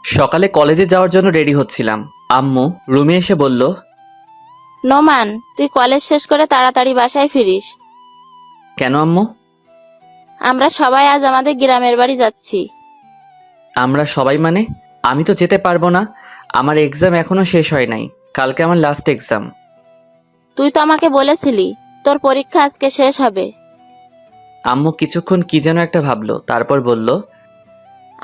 সকালে কলেজে যাওয়ার জন্য রেডি হচ্ছিলাম। আম্মু রুমে এসে বলল, নোমান, তুই কলেজ শেষ করে তাড়াতাড়ি বাসায় ফিরিস। কেন আম্মু? আমরা সবাই আজ আমাদের গ্রামের বাড়ি যাচ্ছি। আমরা সবাই মানে? আমি তো যেতে পারবো না। আমার এক্সাম এখনো শেষ হয় নাই। কালকে আমার লাস্ট এক্সাম। তুই তো আমাকে বলেছিলি তোর পরীক্ষা আজকে শেষ হবে। আম্মু কিছুক্ষণ কি যেন একটা ভাবলো, তারপর বলল,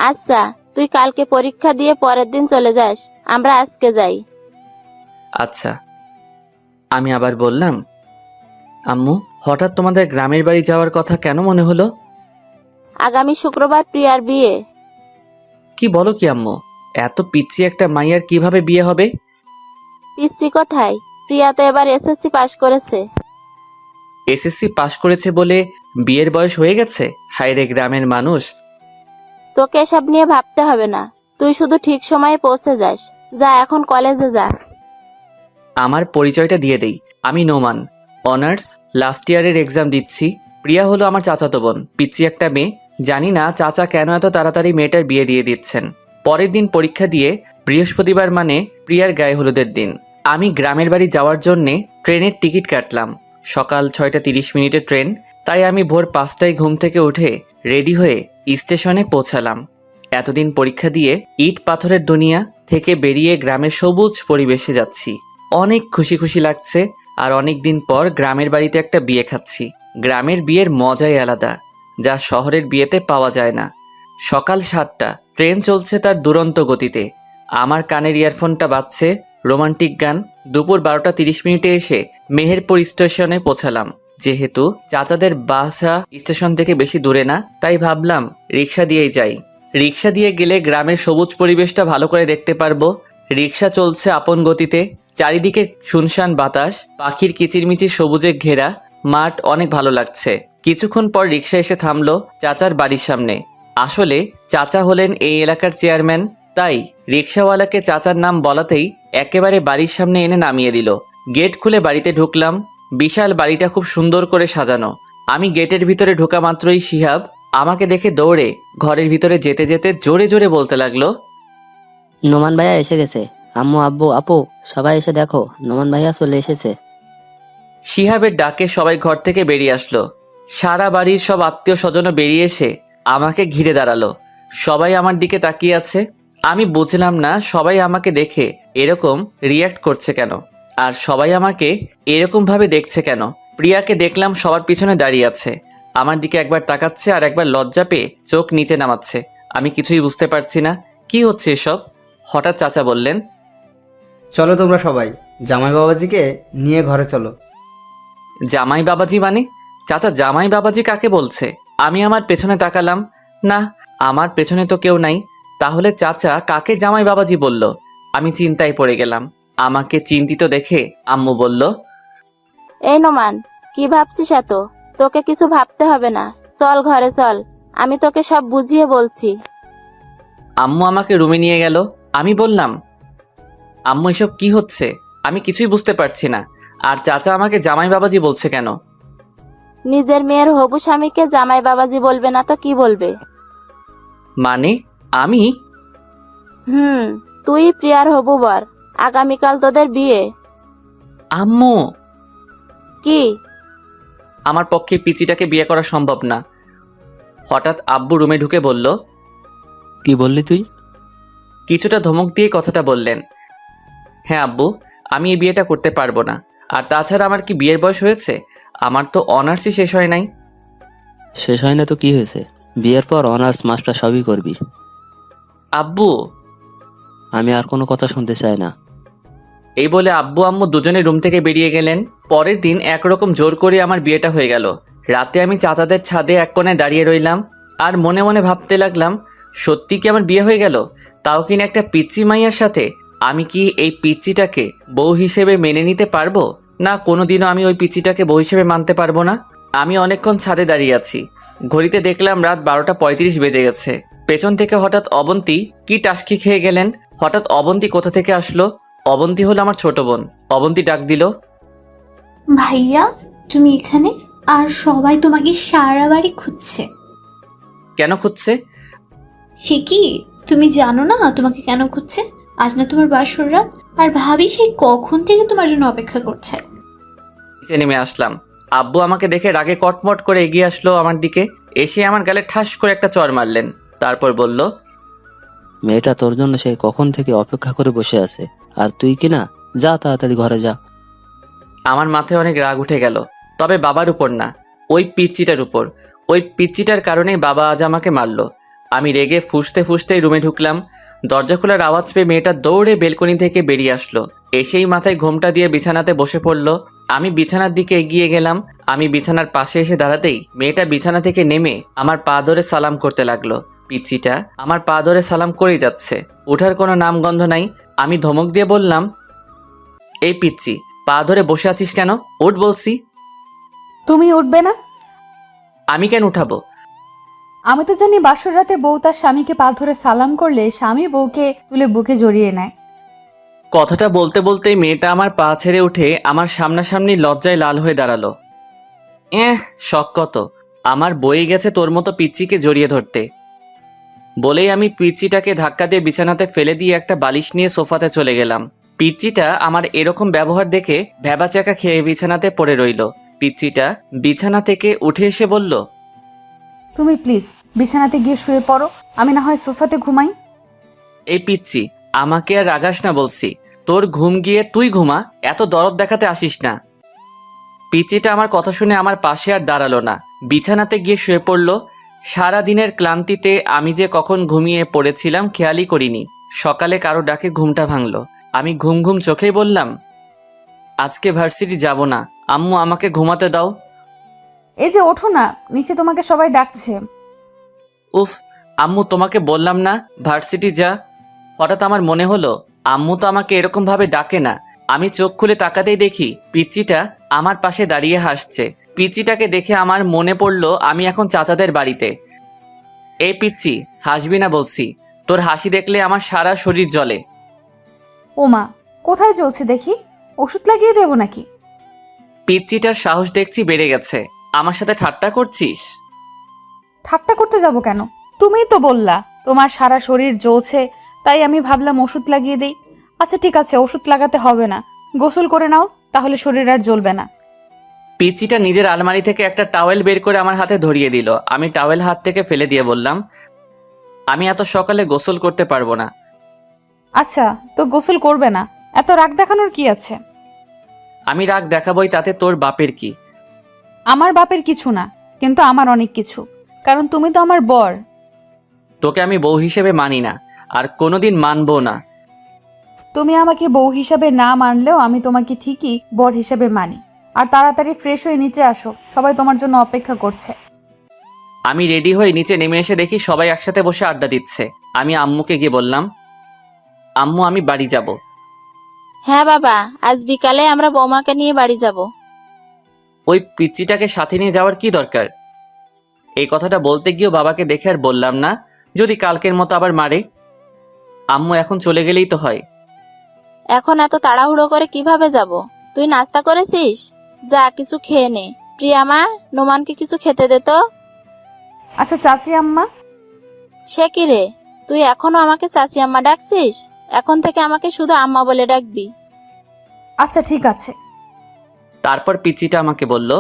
আচ্ছা, তুই কালকে পরীক্ষা দিয়ে পরের দিন চলে যাস, আমরা আজকে যাই। আচ্ছা। আমি আবার বললাম, আম্মু হঠাৎ তোমাদের গ্রামের বাড়ি যাওয়ার কথা কেন মনে হলো? আগামী শুক্রবার প্রিয়ার বিয়ে। কি বলো কি আম্মু? এত পিচ্ছি একটা মাইয়ার কিভাবে বিয়ে হবে? পিসি কোথায়? প্রিয়া তো এবার এসএসসি পাশ করেছে। এসএসসি পাশ করেছে বলে বিয়ের বয়স হয়ে গেছে? হায় রে গ্রামের মানুষ। তোকে এসব নিয়ে ভাবতে হবে না, তুই শুধু ঠিক সময়ে পৌঁছে যাস। যা এখন কলেজে যা। আমার পরিচয়টা দিয়ে দেই। আমি নোমান, অনার্স লাস্ট ইয়ারের এক্সাম দিচ্ছি। প্রিয়া হলো আমার চাচাতো বোন, পিচ্ছি একটা মেয়ে। জানি না চাচা কেন এত তাড়াতাড়ি মেয়েটার বিয়ে দিয়ে দিচ্ছেন। পরের দিন পরীক্ষা দিয়ে বৃহস্পতিবার মানে প্রিয়ার গায়ে হলুদের দিন। আমি গ্রামের বাড়ি যাওয়ার জন্যে ট্রেনের টিকিট কাটলাম। সকাল 6:30 ট্রেন, তাই আমি ভোর 5টায় ঘুম থেকে উঠে রেডি হয়ে স্টেশনে পৌঁছালাম। এতদিন পরীক্ষা দিয়ে ইট পাথরের দুনিয়া থেকে বেরিয়ে গ্রামের সবুজ পরিবেশে যাচ্ছি। অনেক খুশি খুশি লাগছে। আর অনেক দিন পর গ্রামের বাড়িতে একটা বিয়ে খাচ্ছি। গ্রামের বিয়ের মজাই আলাদা, যা শহরের বিয়েতে পাওয়া যায় না। সকাল 7টা, ট্রেন চলছে তার দুরন্ত গতিতে। আমার কানের ইয়ারফোনটা বাজছে রোমান্টিক গান। দুপুর 12:30 এসে মেহেরপুর স্টেশনে পৌঁছালাম। যেহেতু চাচাদের বাসা স্টেশন থেকে বেশি দূরে না, তাই ভাবলাম রিক্সা দিয়েই যাই। রিক্সা দিয়ে গেলে গ্রামের সবুজ পরিবেশটা ভালো করে দেখতে পারবো। রিক্সা চলছে আপন গতিতে। চারিদিকে শুনশান বাতাস, পাখির কিচিরমিচির সবুজে ঘেরা মাঠ, অনেক ভালো লাগছে। কিছুক্ষণ পর রিক্সা এসে থামলো চাচার বাড়ির সামনে। আসলে চাচা হলেন এই এলাকার চেয়ারম্যান, তাই রিক্সাওয়ালাকে চাচার নাম বলাতেই একেবারে বাড়ির সামনে এনে নামিয়ে দিল। গেট খুলে বাড়িতে ঢুকলাম। বিশাল বাড়িটা খুব সুন্দর করে সাজানো। আমি গেটের ভিতরে ঢোকা মাত্রই শিহাব আমাকে দেখে দৌড়ে ঘরের ভিতরে যেতে যেতে জোরে জোরে বলতে লাগলো, নোমান ভাইয়া এসে গেছে। আম্মু, আব্বু, আপু, সবাই এসে দেখো, নোমান ভাইয়া চলে এসেছে। শিহাবের ডাকে সবাই ঘর থেকে বেরিয়ে আসলো। সারা বাড়ির সব আত্মীয় স্বজনও বেরিয়ে এসে আমাকে ঘিরে দাঁড়ালো। সবাই আমার দিকে তাকিয়ে আছে। আমি বুঝলাম না সবাই আমাকে দেখে এরকম রিয়্যাক্ট করছে কেন, আর সবাই আমাকে এরকমভাবে দেখছে কেন। প্রিয়াকে দেখলাম সবার পিছনে দাঁড়িয়ে আছে, আমার দিকে একবার তাকাচ্ছে আর একবার লজ্জা পেয়ে চোখ নিচে নামাচ্ছে। আমি কিছুই বুঝতে পারছি না কি হচ্ছে এসব। হঠাৎ চাচা বললেন, চলো তোমরা সবাই জামাই বাবাজিকে নিয়ে ঘরে চলো। জামাই বাবাজি মানে? চাচা জামাই বাবাজি কাকে বলছে? আমি আমার পেছনে তাকালাম। না, আমার পেছনে তো কেউ নাই। তাহলে চাচা কাকে জামাই বাবাজি বলল? আমি চিন্তায় পড়ে গেলাম। আমাকে চিন্তিত দেখে আম্মু বলল, এই নোমান, কি ভাবছিস এত? তোকে কিছু ভাবতে হবে না, চল ঘরে চল, আমি তোকে সব বুঝিয়ে বলছি। আম্মু আমাকে রুমে নিয়ে গেল। আমি বললাম, আম্মু এসব কি হচ্ছে? আমি কিছুই বুঝতে পারছি না। আর চাচা আমাকে জামাই বাবাজি বলছে কেন? নিজের মেয়ের হবু স্বামীকে জামাই বাবাজি বলবে না তো কি বলবে? মানে আমি? হুম, তুই প্রিয়ার হবু বর। আগামীকাল তোদের বিয়ে। আম্মু, কি? আমার পক্ষে পিচিটাকে বিয়ে করা সম্ভব না। হঠাৎ আব্বু রুমে ঢুকে বলল, কি বললি তুই? কিছুটা ধমক দিয়ে কথাটা বললেন। হ্যাঁ আব্বু, আমি এই বিয়েটা করতে পারবো না। আর তাছাড়া আমার কি বিয়ের বয়স হয়েছে? আমার তো অনার্সই শেষ হয় নাই। শেষ হয় না তো কি হয়েছে? বিয়ের পর অনার্স মাস্টার সবই করবি। আব্বু, আমি আর কোনো কথা শুনতে চাই না। এই বলে আব্বু আম্মু দুজনে রুম থেকে বেরিয়ে গেলেন। পরের দিন একরকম জোর করে আমার বিয়েটা হয়ে গেল। রাতে আমি চাচাদের ছাদে এক কোণায় দাঁড়িয়ে রইলাম আর মনে মনে ভাবতে লাগলাম, সত্যি কি আমার বিয়ে হয়ে গেল? তাও কিনা একটা পিচ্চি মাইয়ার সাথে। আমি কি এই পিচ্চিটাকে বউ হিসেবে মেনে নিতে পারবো? না, কোনোদিনও আমি ওই পিচ্চিটাকে বউ হিসেবে মানতে পারবো না। আমি অনেকক্ষণ ছাদে দাঁড়িয়ে আছি। ঘড়িতে দেখলাম রাত 12:35 বেজে গেছে। পেছন থেকে হঠাৎ অবন্তী কি টাসকি খেয়ে গেলেন। হঠাৎ অবন্তী কোথা থেকে আসলো? অবন্তী হলো আমার ছোট বোন। অবন্তী ডাক দিল, ভাইয়া, তুমি এখানে? আর সবাই তোমাকে সারা বাড়ি খুঁজছে। কেন খুঁজছে? সে কি, তুমি জানো না তোমাকে কেন খুঁজছে? আজ না তোমার বাসর রাত, আর ভাবি সেই কখন থেকে তোমার জন্য অপেক্ষা করছে। নিচে নেমে আসলাম। আব্বু আমাকে দেখে রাগে কটমট করে এগিয়ে আসলো আমার দিকে, এসে আমার গালে ঠাস করে একটা চড় মারলেন। তারপর বলল, মেয়েটা তোর জন্য সেই কখন থেকে অপেক্ষা করে বসে আছে, আর তুই কি না, যা তাড়াতাড়ি ঘরে যা। আমার মাথায় অনেক রাগ উঠে গেল, তবে বাবার উপর না, ওই পিচ্চিটার উপর। ওই পিচ্চিটার কারণেই বাবা আজ আমাকে মারলো। আমি রেগে ফুঁসতে ফুঁসতেই রুমে ঢুকলাম। দরজা খোলার আওয়াজ পেয়ে মেয়েটা দৌড়ে বেলকনি থেকে বেরিয়ে আসলো, এসেই মাথায় ঘোমটা দিয়ে বিছানাতে বসে পড়লো। আমি বিছানার দিকে এগিয়ে গেলাম। আমি বিছানার পাশে এসে দাঁড়াতেই মেয়েটা বিছানা থেকে নেমে আমার পা ধরে সালাম করতে লাগলো। পিচ্চিটা আমার পা ধরে সালাম করেই যাচ্ছে, ওঠার কোনো নামগন্ধ নাই। আমি ধমক দিয়ে বললাম, এই পিচ্চি, পা ধরে বসে আছিস কেন? উঠ বলছি। তুমি উঠবে না? আমি কেন উঠাবো? আমি তো জানি বাসর রাতে বউ তার স্বামীকে পা ধরে সালাম করলে স্বামী বউকে তুলে বুকে জড়িয়ে নেয়। কথাটা বলতে বলতেই মেয়েটা আমার পা ছেড়ে উঠে আমার সামনাসামনি লজ্জায় লাল হয়ে দাঁড়ালো। শখ কত, আমার বয়ে গেছে তোর মতো পিচ্চিকে জড়িয়ে ধরতে। বলেই আমি পিচ্চিটাকে ধাক্কা দিয়ে বিছানাতে ফেলে দিয়ে একটা বালিশ নিয়ে সোফাতে চলে গেলাম। পিচ্চিটা আমার এরকম ব্যবহার দেখে ভ্যাবাচাকা খেয়ে বিছানাতে পড়ে রইল। পিচ্চিটা বিছানা থেকে উঠে এসে বলল, তুমি প্লিজ বিছানাতে গিয়ে শুয়ে পড়ো, আমি না হয় সোফাতে ঘুমাই। এই পিচ্চি, আমাকে আর রাগাস না বলছি। তোর ঘুম গিয়ে তুই ঘুমা, এত দরদ দেখাতে আসিস না। পিচ্চিটা আমার কথা শুনে আমার পাশে আর দাঁড়ালো না, বিছানাতে গিয়ে শুয়ে পড়ল। সারা দিনের ক্লান্তিতে আমি যে কখন ঘুমিয়ে পড়েছিলাম খেয়ালই করিনি। সকালে কারো ডাকে ঘুমটা ভাঙলো। আমি ঘুম ঘুম চোখেই বললাম, আজকে ভার্সিটি যাব না, আম্মু আমাকে ঘুমাতে দাও। এই যে ওঠো না, নিচে তোমাকে সবাই ডাকছে। উফ, আম্মু তোমাকে বললাম না ভার্সিটি যা। হঠাৎ আমার মনে হলো আম্মু তো আমাকে এরকম ভাবে ডাকে না। আমি চোখ খুলে তাকাতেই দেখি পিচ্চিটা আমার পাশে দাঁড়িয়ে হাসছে। পিচ্চিটাকে দেখে আমার মনে পড়লো আমি এখন চাচাদের বাড়িতে। এই পিচ্চি, হাসবি না বলছি, তোর হাসি দেখলে আমার সারা শরীর জ্বলে। ওমা, কোথায় চলছে দেখি, ওষুধ লাগিয়ে দেবো নাকি? পিচ্চিটার সাহস দেখছি বেড়ে গেছে, আমার সাথে ঠাট্টা করছিস? ঠাট্টা করতে যাব কেন? তুমিই তো বললা তোমার সারা শরীর জ্বলছে, তাই আমি ভাবলাম ওষুধ লাগিয়ে দেই। আচ্ছা ঠিক আছে, ওষুধ লাগাতে হবে না, গোসল করে নাও, তাহলে শরীর আর জ্বলবে না। পিচ্চিটা নিজের আলমারি থেকে একটা টাওয়েল বের করে আমার হাতে ধরিয়ে দিল। আমি টাওয়েল হাত থেকে ফেলে দিয়ে বললাম, আমি এত সকালে গোসল করতে পারবো না। আচ্ছা, তো গোসল করবে না, এত রাগ দেখানোর কি আছে? আমি রাগ দেখাবই, তাতে তোর বাপের কি? আমার বাপের কিছু না, কিন্তু আমার অনেক কিছু, কারণ তুমি তো আমার বর। তোকে আমি বউ হিসেবে মানি না, আর কোনোদিন মানবো না। তুমি আমাকে বউ হিসাবে না মানলেও আমি তোমাকে ঠিকই বর হিসাবে মানি। আর তাড়াতাড়ি ফ্রেশ হয়ে নিচে আসো, সবাই তোমার জন্য অপেক্ষা করছে। আমি রেডি হয়ে নিচে নেমে এসে দেখি সবাই একসাথে বসে আড্ডা দিচ্ছে। আমি আম্মুকে গিয়ে বললাম, আম্মু আমি বাড়ি যাব। হ্যাঁ বাবা, আজ বিকালে আমরা বৌমাকে নিয়ে বাড়ি যাব। ওই পিচ্চিটাকে সাথে নিয়ে যাওয়ার কি দরকার? এই কথাটা বলতে গিয়েও বাবাকে দেখে আর বললাম না, যদি কালকের মতো আবার মারে। আম্মু এখন চলে গেলেই তো হয়। এখন এত তাড়াহুড়ো করে কিভাবে যাব? তুই নাস্তা করেছিস? যা কিছু খেয়ে নে। প্রিয়া মা, নোমানকে কিছু খেতে দে তো। আচ্ছা চাচি আম্মা। সে কি রে, তুই এখনো আমাকে চাচি আম্মা ডাকছিস? এখন থেকে আমাকে শুধু আম্মা বলে ডাকবি। আচ্ছা ঠিক আছে। তারপর পিচ্চিটা আমাকে বলল,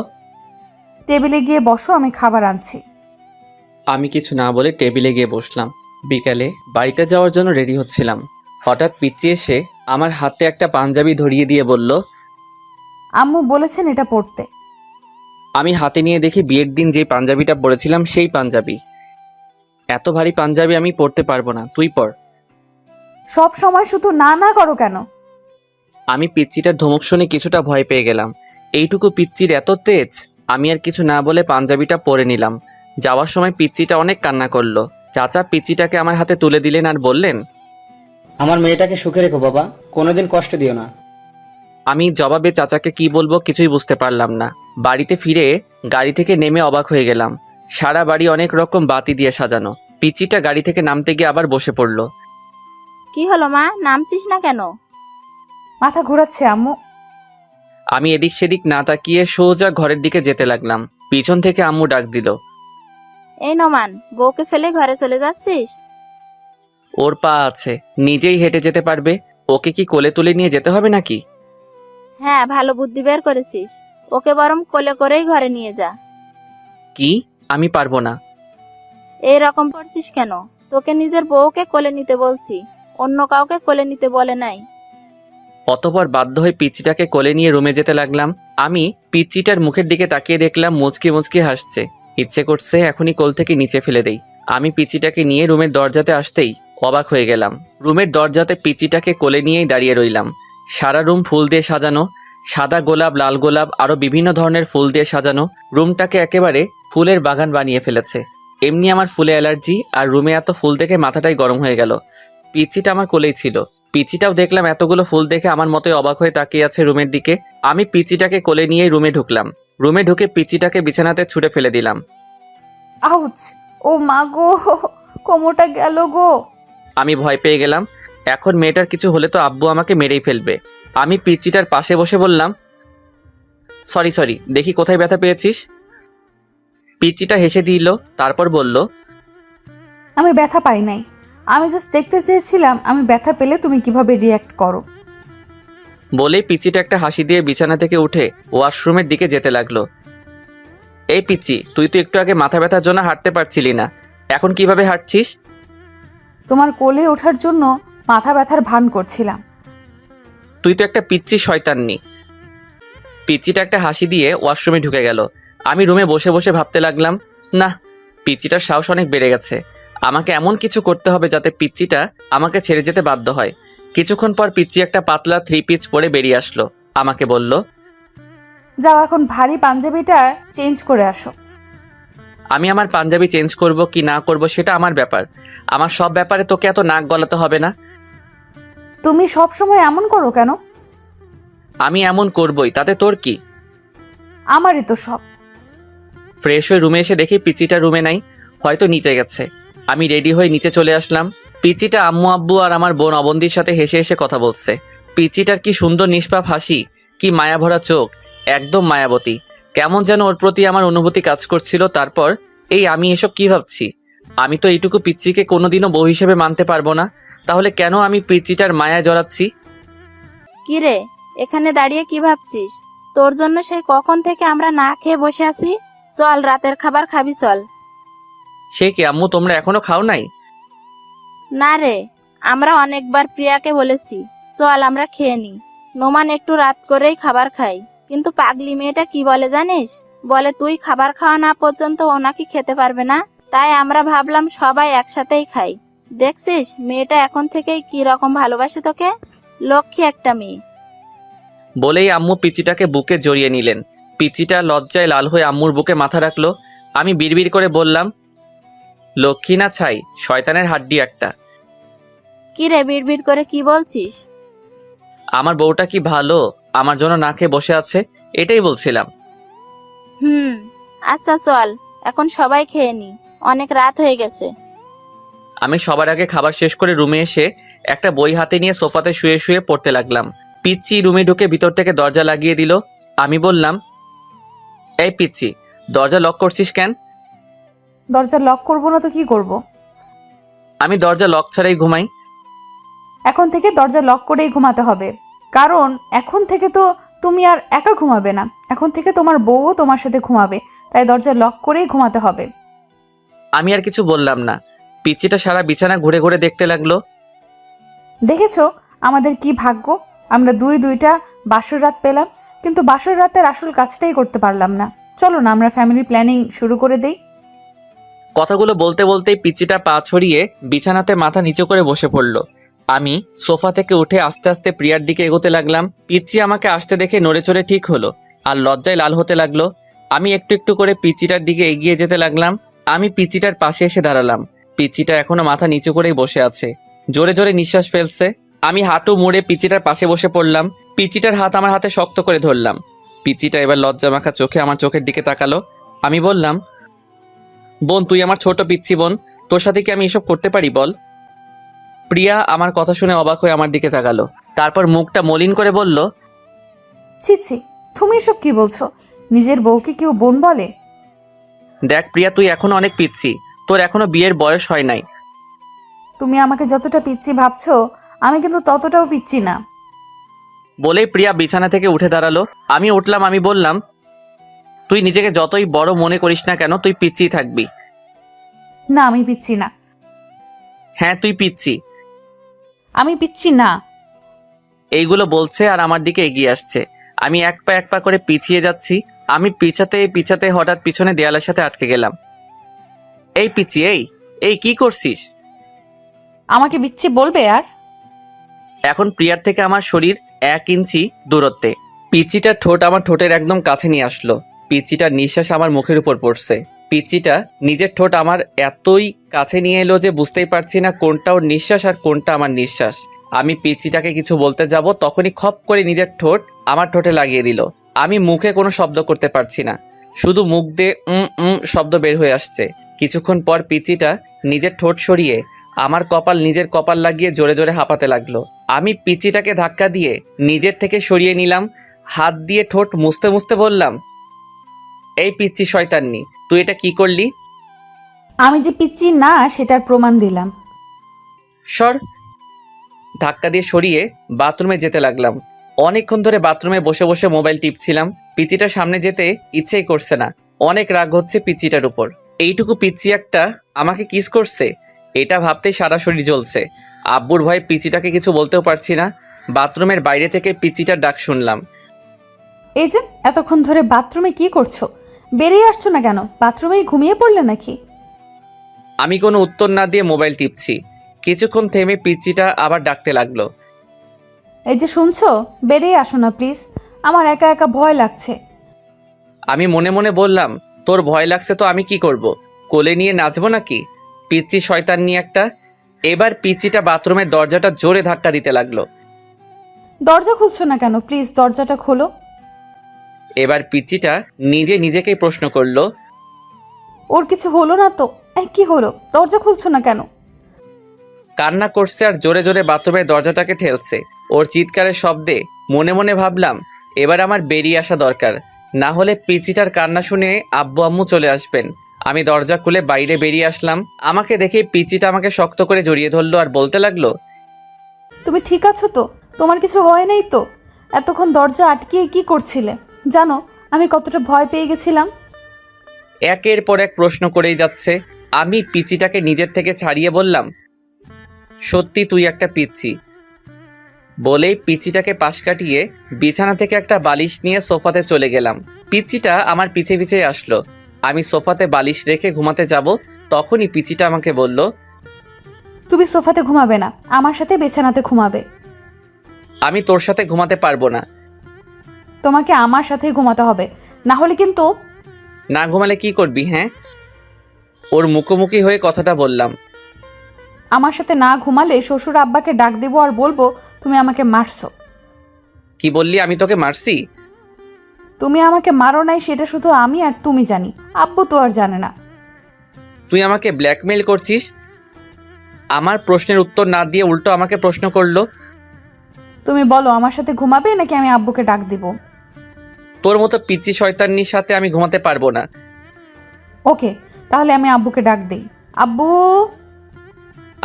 টেবিলে গিয়ে বসো, আমি খাবার আনছি। আমি কিছু না বলে টেবিলে গিয়ে বসলাম। বিকালে বাড়িতে যাওয়ার জন্য রেডি হচ্ছিলাম, হঠাৎ পিচ্চি এসে আমার হাতে একটা পাঞ্জাবি ধরিয়ে দিয়ে বলল, আম্মু বলেছেন এটা পড়তে। আমি হাতে নিয়ে দেখি বিয়ের দিন যে পাঞ্জাবিটা পরেছিলাম সেই পাঞ্জাবি। এত ভারী পাঞ্জাবি আমি পরতে পারবো না, তুই পর। সব সময় শুধু না না করো কেন? আমি পিচ্চিটার ধমক শুনে কিছুটা ভয় পেয়ে গেলাম। এইটুকু পিচ্চির এত তেজ! আমি আর কিছু না বলে পাঞ্জাবিটা পরে নিলাম। যাওয়ার সময় পিচ্চিটা অনেক কান্না করলো। চাচা পিচ্চিটাকে আমার হাতে তুলে দিলেন আর বললেন, আমার মেয়েটাকে সুখে রেখো বাবা, কোনোদিন কষ্ট দিও না। আমি জবাবে চাচাকে কি বলবো কিছুই বুঝতে পারলাম না। বাড়িতে ফিরে গাড়ি থেকে নেমে অবাক হয়ে গেলাম। সারা বাড়ি অনেক রকম বাতি দিয়ে সাজানো। পিচ্চিটা গাড়ি থেকে নামতে গিয়ে আবার বসে পড়লো। কি হলো মা, নামছিস না কেন? মাথা ঘোরাচ্ছে আম্মু। আমি এদিক সেদিক না তাকিয়ে সোজা ঘরের দিকে যেতে লাগলাম। পিছন থেকে আম্মু ডাক দিল, এই নোমান, বউকে ফেলে ঘরে চলে যাচ্ছিস? ওর পা আছে, নিজেই হেঁটে যেতে পারবে। ওকে কি কোলে তুলে নিয়ে যেতে হবে নাকি? হ্যাঁ, ভালো বুদ্ধি বের করেছিস। ওকে বরং কোলে করেই ঘরে নিয়ে যা। কি? আমি পারবো না। এই রকম করছিস কেন? তোকে নিজের বউকে কোলে নিতে বলছি, অন্য কাউকে কোলে নিতে বলে নাই। অতঃপর বাধ্য হয়ে পিচ্চিটাকে কোলে নিয়ে রুমে যেতে লাগলাম। আমি পিচ্চিটার মুখের দিকে তাকিয়ে দেখলাম মুচকি মুচকি হাসছে। ইচ্ছে করছে এখনই কোল থেকে নিচে ফেলে দেই। আমি পিচ্চিটাকে নিয়ে রুমের দরজাতে আসতেই অবাক হয়ে গেলাম। রুমের দরজাতে পিচ্চিটাকে কোলে নিয়েই দাঁড়িয়ে রইলাম। সারা রুম ফুল দিয়ে সাজানো, সাদা গোলাপ, লাল গোলাপ, আরও বিভিন্ন ধরনের ফুল দিয়ে সাজানো। রুমটাকে একেবারে ফুলের বাগান বানিয়ে ফেলেছে। এমনি আমার ফুলে অ্যালার্জি, আর রুমে এত ফুল দেখে মাথাটাই গরম হয়ে গেল। পিচ্চিটা আমার কোলেই ছিল। পিচিটাও দেখলাম এতগুলো ফুল দেখে আমার মতোই অবাক হয়ে তাকিয়ে আছে রুমের দিকে। আমি পিচিটাকে কোলে নিয়ে রুমে ঢুকলাম। রুমে ঢুকে পিচিটাকে বিছানাতে ছুঁড়ে ফেলে দিলাম। আউচ! ও মা গো, কোমরটা গেল গো। আমি ভয় পেয়ে গেলাম। এখন মেয়েটার কিছু হলে তো আব্বু আমাকে মেরেই ফেলবে। আমি পিচিটার পাশে বসে বললাম, সরি, দেখি কোথায় ব্যথা পেয়েছিস। পিচিটা হেসে দিল, তারপর বলল, আমি ব্যথা পাই নাই, আমি জাস্ট দেখতে চেয়েছিলাম আমি ব্যথা পেলে তুমি কিভাবে রিয়্যাক্ট করো। বলেই পিচিটা একটা হাসি দিয়ে বিছানা থেকে উঠে ওয়াশরুমের দিকে যেতে লাগলো। এই পিচি, তুই তো একটু আগে মাথা ব্যথার জন্য হাঁটতে পারছিলি না, এখন কিভাবে হাঁটছিস? তোমার কোলে ওঠার জন্য মাথা ব্যথার ভান করছিলাম। তুই তো একটা পিচ্চি শয়তাননি। পিচ্চিটা একটা হাসি দিয়ে ওয়াশরুমে ঢুকে গেল। আমি রুমে বসে বসে ভাবতে লাগলাম, না, পিচ্চিটার সাহস অনেক বেড়ে গেছে। আমাকে এমন কিছু করতে হবে যাতে পিচ্চিটা আমাকে ছেড়ে যেতে বাধ্য হয়। কিছুক্ষণ পর পিচ্চি একটা পাতলা 3 পিস পরে বেরিয়ে আসলো। আমাকে বলল, যাও এখন ভারী পাঞ্জাবিটা চেঞ্জ করে আসো। আমি আমার পাঞ্জাবি চেঞ্জ করব কি না করব সেটা আমার ব্যাপার। আমার সব ব্যাপারে তোকে এত নাক গলাতে হবে না। তুমি সব সময় এমন করো কেন? আমি এমন করবই, তাতে তোর কি? আমারই তো সব। ফ্রেশ হয়ে রুমে এসে দেখি পিচিটা রুমে নাই, হয়তো নিচে গেছে। আমি রেডি হয়ে নিচে চলে আসলাম। পিচিটা আম্মু আব্বু আর আমার বোন অবন্তীর সাথে হেসে হেসে কথা বলছে। পিচিটার কি সুন্দর নিষ্পাপ হাসি, কি মায়াভরা চোখ, একদম মায়াবতী। কেমন যেন ওর প্রতি আমার অনুভূতি কাজ করছিল। তারপর আমি এসব কি ভাবছি? আমি তো এইটুকু পিচিকে কোনোদিনও বউ হিসেবে মানতে পারবো না, তাহলে কেন আমি পিচিটার মায়ায় জড়াচ্ছি? কি রে, এখানে দাঁড়িয়ে কি ভাবছিস? তোর জন্য সেই কখন থেকে আমরা না খেয়ে বসে আছি। চল, রাতের খাবার খাবি, চল। সে কি আম্মু, তোমরা এখনো খাও নাই? না রে, আমরা অনেকবার প্রিয়াকে বলেছি চল আমরা খেয়ে নি। নোমান একটু রাত করেই খাবার খাই, কিন্তু পাগলি মেয়েটা কি বলে জানিস? বলে তুই খাবার খাওয়া না পর্যন্ত ও নাকি খেতে পারবে না। তাই আমরা ভাবলাম সবাই একসাথেই খাই। দেখছিস মেয়েটা এখন থেকেই কি রকম ভালোবাসে তোকে। লক্ষ্মী একটা মেয়ে। বলেই আম্মু পিচিটাকে বুকে জড়িয়ে নিলেন। পিচিটা লজ্জায় লাল হয়ে আম্মুর বুকে মাথা রাখলো। আমি বিড়বিড় করে বললাম, লক্ষ্মী না ছাই, শয়তানের হাড্ডি একটা। কি রে, বিড়বিড় করে কি বলছিস? আমার বউটা কি ভালো, আমার জন্য না খেয়ে বসে আছে, এটাই বলছিলাম। আচ্ছা চল, এখন সবাই খেয়ে নি, অনেক রাত হয়ে গেছে। আমি সবার আগে খাবার শেষ করে রুমে এসে একটা বই হাতে নিয়ে সোফাতে শুয়ে শুয়ে পড়তে লাগলাম। পিচ্চি রুমে ঢুকে ভিতর থেকে দরজা লাগিয়ে দিল। আমি বললাম, এই পিচ্চি, দরজা লক করছিস কেন? দরজা লক করবো না তো কি করব? আমি দরজা লক ছাড়াই ঘুমাই। এখন থেকে দরজা লক করেই ঘুমাতে হবে, কারণ এখন থেকে তো তুমি আর একা ঘুমাবে না, এখন থেকে তোমার বউও তোমার সাথে ঘুমাবে, তাই দরজা লক করেই ঘুমাতে হবে। আমি আর কিছু বললাম না। পিচ্চিটা সারা বিছানা ঘুরে ঘুরে দেখতে লাগলো। দেখেছো আমাদের কি ভাগ্য, আমরা দুইটা বাসর রাত পেলাম, কিন্তু বাসর রাতের আসল কাজটাই করতে পারলাম না। চলো না আমরা ফ্যামিলি প্ল্যানিং শুরু করে দেই। কথাগুলো বলতে বলতেই পিচ্চিটা পা ছড়িয়ে বিছানাতে মাথা নিচু করে বসে পড়ল। আমি সোফা থেকে উঠে আস্তে আস্তে প্রিয়ার দিকে এগোতে লাগলাম। পিচ্চি আমাকে আসতে দেখে নড়ে চড়ে ঠিক হলো আর লজ্জায় লাল হতে লাগলো। আমি একটু একটু করে পিচ্চিটার দিকে এগিয়ে যেতে লাগলাম। আমি পিচ্চিটার পাশে এসে দাঁড়ালাম। পিচ্চিটা এখনো মাথা নিচু করেই বসে আছে, জোরে জোরে নিঃশ্বাস ফেলছে। আমি হাঁটু মুড়ে পিচ্চিটার পাশে বসে পড়লাম। পিচ্চিটার হাত আমার হাতে শক্ত করে ধরলাম। পিচ্চিটা এবার লজ্জা মাখা চোখে আমার চোখের দিকে তাকালো। আমি বললাম, বোন, তুই আমার ছোট পিচ্চি বোন, তোর সাথে কি আমি এসব করতে পারি বল? প্রিয়া আমার কথা শুনে অবাক হয়ে আমার দিকে তাকালো, তারপর মুখটা মলিন করে বলল, ছি ছি, তুমি এসব কি বলছো? নিজের বউকে কেউ বোন বলে? দেখ প্রিয়া, তুই এখনো অনেক পিচ্চি, তোর এখনো বিয়ের বয়স হয় নাই। তুমি আমাকে যতটা পিচ্ছি ভাবছো আমি কিন্তু ততটাও পিচ্ছি না। বলেই প্রিয়া বিছানা থেকে উঠে দাঁড়ালো। আমি উঠলাম, আমি বললাম, তুই নিজেকে যতই বড় মনে করিস না কেন, তুই পিচ্ছিই থাকবি। না আমি পিচ্ছি না। হ্যাঁ তুই পিচ্ছি। আমি পিচ্ছি না। এইগুলো বলছে আর আমার দিকে এগিয়ে আসছে। আমি এক পা করে পিছিয়ে যাচ্ছি। আমি পিছাতে পিছাতে হঠাৎ পিছনে দেয়ালের সাথে আটকে গেলাম। এই পিচ্ছি, এই এই কি করছিস? আমাকে পিচ্ছি বলবে আর? এখন প্রিয়ার থেকে আমার শরীর 1 ইঞ্চি দূরত্বে। পিচ্চিটার ঠোঁট আমার ঠোঁটের একদম কাছে নিয়ে আসলো। পিচ্চিটার নিঃশ্বাস আমার মুখের উপর পড়ছে। পিচ্চিটা নিজের ঠোঁট আমার এতই কাছে নিয়ে এলো যে বুঝতেই পারছি না কোনটা ওর নিঃশ্বাস আর কোনটা আমার নিঃশ্বাস। আমি পিচ্চিটাকে কিছু বলতে যাব, তখনই খপ করে নিজের ঠোঁট আমার ঠোঁটে লাগিয়ে দিল। আমি মুখে কোনো শব্দ করতে পারছি না, শুধু মুখ দিয়ে শব্দ বের হয়ে আসছে। কিছুক্ষণ পর পিচ্চিটা নিজের ঠোঁট সরিয়ে আমার নিজের কপাল লাগিয়ে জোরে জোরে হাঁপাতে লাগলো। আমি পিচ্চিটাকে ধাক্কা দিয়ে নিজের থেকে সরিয়ে নিলাম। হাত দিয়ে ঠোঁট মুছতে মুছতে বললাম, এই পিচ্চি শয়তান্নি, তুই এটা কি করলি? আমি যে পিচ্ছি না সেটার প্রমাণ দিলাম। সর। ধাক্কা দিয়ে সরিয়ে বাথরুমে যেতে লাগলাম। অনেকক্ষণ ধরে বাথরুমে বসে বসে মোবাইল টিপছিলাম। পিচ্চিটার সামনে যেতে ইচ্ছেই করছে না। অনেক রাগ হচ্ছে পিচ্চিটার উপর। এইটুকু পিচ্চি একটা আমাকে কিস করছে, এটা ভাবতেই সারা শরীর জ্বলছে। আব্বুর ভয়ে পিচ্চিটাকে কিছু বলতেও পারছি না। বাথরুমের বাইরে থেকে পিচ্চিটার ডাক শুনলাম। এই যে এতক্ষণ ধরে বাথরুমে কি করছো? বেরিয়ে আসছো না কেন? বাথরুমেই ঘুমিয়ে পড়লে নাকি? আমি কোনো উত্তর না দিয়ে মোবাইল টিপছি। কিছুক্ষণ থেমে পিচ্চিটা আবার ডাকতে লাগলো। এই যে শুনছো, বেরিয়ে আসো না প্লিজ, আমার একা একা ভয় লাগছে। আমি মনে মনে বললাম, তোর ভয় লাগছে তো আমি কি করব? কোলে নিয়ে নাচবো নাকি? পিচ্চি শয়তান নিয়ে একটা। এবার পিচ্চিটা বাথরুমের দরজাটা জোরে ধাক্কা দিতে লাগলো। দরজা খুলছো না কেন? প্লিজ দরজাটা খোলো। এবার পিচ্চিটা নিজেকেই প্রশ্ন করলো, ওর কিছু হলো না তো? কি হলো? দরজা খুলছো না কেন? কান্না করছে আর জোরে জোরে বাথরুমের দরজাটাকে ঠেলছে। ওর চিৎকারের শব্দে মনে মনে ভাবলাম, এবার আমার বেরিয়ে আসা দরকার, না হলে পিচ্চিটার কান্না শুনে আব্বু আম্মু চলে আসবেন। আমি দরজা খুলে বাইরে বেরিয়ে আসলাম। আমাকে দেখে পিচ্চিটা আমাকে শক্ত করে জড়িয়ে ধরলো আর বলতে লাগলো, তুমি ঠিক আছো তো? তোমার কিছু হয় নাই তো? এতক্ষণ দরজা আটকিয়ে কি করছিলে? জানো আমি কতটা ভয় পেয়ে গেছিলাম। একের পর এক প্রশ্ন করেই যাচ্ছে। আমি পিচ্চিটাকে নিজের থেকে ছাড়িয়ে বললাম, সত্যি তুই একটা পিচ্চি। বলেই পিচ্চিটাকে পাশ কাটিয়ে বিছানা থেকে একটা বালিশ নিয়ে সোফাতে চলে গেলাম। পিচ্চিটা আমার পিছে পিছে আসলো। আমি সোফাতে বালিশ রেখে ঘুমাতে যাব, তখনই পিচ্চিটা আমাকে বলল, তুমি সোফাতে ঘুমাবে না, আমার সাথে বিছানাতে ঘুমাবে। আমি তোর সাথে ঘুমাতে পারবো না। তোমাকে আমার সাথেই ঘুমাতে হবে, না হলে কিন্তু। না ঘুমালে কি করবি? হ্যাঁ, ওর মুখোমুখি হয়ে কথাটা বললাম। আমার সাথে না ঘুমালে শ্বশুর আব্বাকে ডাক দেবো আর বলবো তুমি আমাকে মারছো। কি বললি? আমি তোকে মারছি? তুমি আমাকে মারো নাই সেটা শুধু আমি আর তুমি জানি, আব্বু তো আর জানে না। তুই আমাকে ব্ল্যাকমেল করছিস? আমার প্রশ্নের উত্তর না দিয়ে উল্টো আমাকে প্রশ্ন করলো। তুমি বলো আমার সাথে ঘুমাবে নাকি আমি আব্বুকে ডাক দিব? তোর মতো পিচ্চি শয়তানির সাথে আমি ঘুমাতে পারবো না। ওকে, তাহলে আমি আব্বুকে ডাক দেই। আব্বু।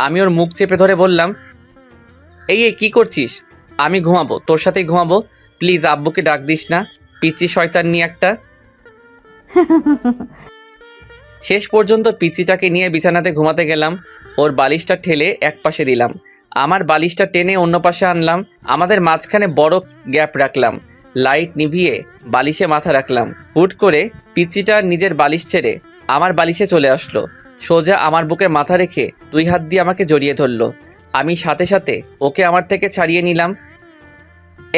আমি ওর মুখ চেপে ধরে বললাম, এই কি করছিস? আমি ঘুমাবো, তোর সাথেই ঘুমাবো। প্লিজ আব্বুকে ডাক দিস না, পিচ্চি শয়তান নিয়ে একটা। শেষ পর্যন্ত পিচ্চিটাকে নিয়ে বিছানাতে ঘুমাতে গেলাম। ওর বালিশটা ঠেলে এক পাশে দিলাম, আমার বালিশটা টেনে অন্য পাশে আনলাম। আমাদের মাঝখানে বড় গ্যাপ রাখলাম। লাইট নিভিয়ে বালিশে মাথা রাখলাম। হুট করে পিচ্চিটা নিজের বালিশ ছেড়ে আমার বালিশে চলে আসলো। সোজা আমার বুকে মাথা রেখে 2 হাত দিয়ে আমাকে জড়িয়ে ধরলো। আমি সাথে সাথে ওকে আমার থেকে ছাড়িয়ে নিলাম।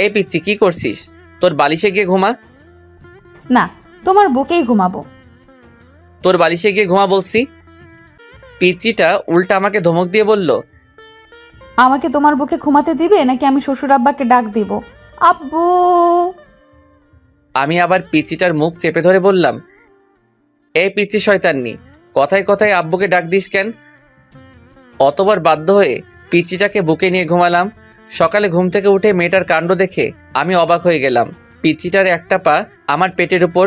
এই পিচ্চি, কি করছিস? তোর বালিশে গিয়ে ঘুমা। না, তোমার বুকেই ঘুমাবো। তোর বালিশে গিয়ে ঘুমা বলছি। পিচ্চিটা উল্টা আমাকে ধমক দিয়ে বলল, আমাকে তোমার বুকে ঘুমাতে দিবে নাকি আমি শ্বশুর আব্বাকে ডাক দিব? আব্বু। আমি আবার পিচ্চিটার মুখ চেপে ধরে বললাম, এই পিচ্চি শয়তান্নি, কথায় কথায় আব্বুকে ডাক দিস কেন? অতবার বাধ্য হয়ে পিচ্চিটাকে বুকে নিয়ে ঘুমালাম। সকালে ঘুম থেকে উঠে মেয়েটার কাণ্ড দেখে আমি অবাক হয়ে গেলাম। পিচ্চিটার একটা পা আমার পেটের উপর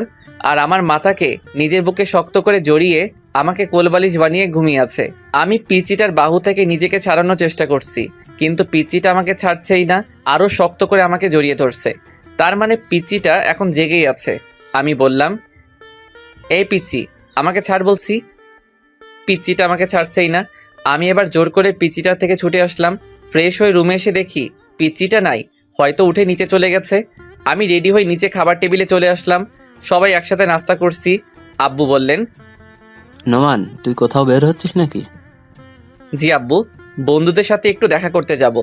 আর আমার মাথাকে নিজের বুকে শক্ত করে জড়িয়ে আমাকে কোলবালিশ বানিয়ে ঘুমিয়ে আছে। আমি পিচিটার বাহু থেকে নিজেকে ছাড়ানোর চেষ্টা করছি, কিন্তু পিচিটা আমাকে ছাড়ছেই না, আরও শক্ত করে আমাকে জড়িয়ে ধরছে। তার মানে পিচিটা এখন জেগেই আছে। আমি বললাম, এই পিচি, আমাকে ছাড় বলছি। পিচিটা আমাকে ছাড়ছেই না। আমি এবার জোর করে পিচিটার থেকে ছুটে আসলাম। ফ্রেশ হয়ে রুমে এসে দেখি পিচিটা নাই, হয়তো উঠে নিচে চলে গেছে। আমি রেডি হয়ে নিচে খাবার টেবিলে চলে আসলাম। সবাই একসাথে নাস্তা করছি। আব্বু বললেন, নোমান, তুই কোথাও বের হচ্ছিস নাকি? জি আব্বু, বন্ধুদের সাথে একটু দেখা করতে যাব।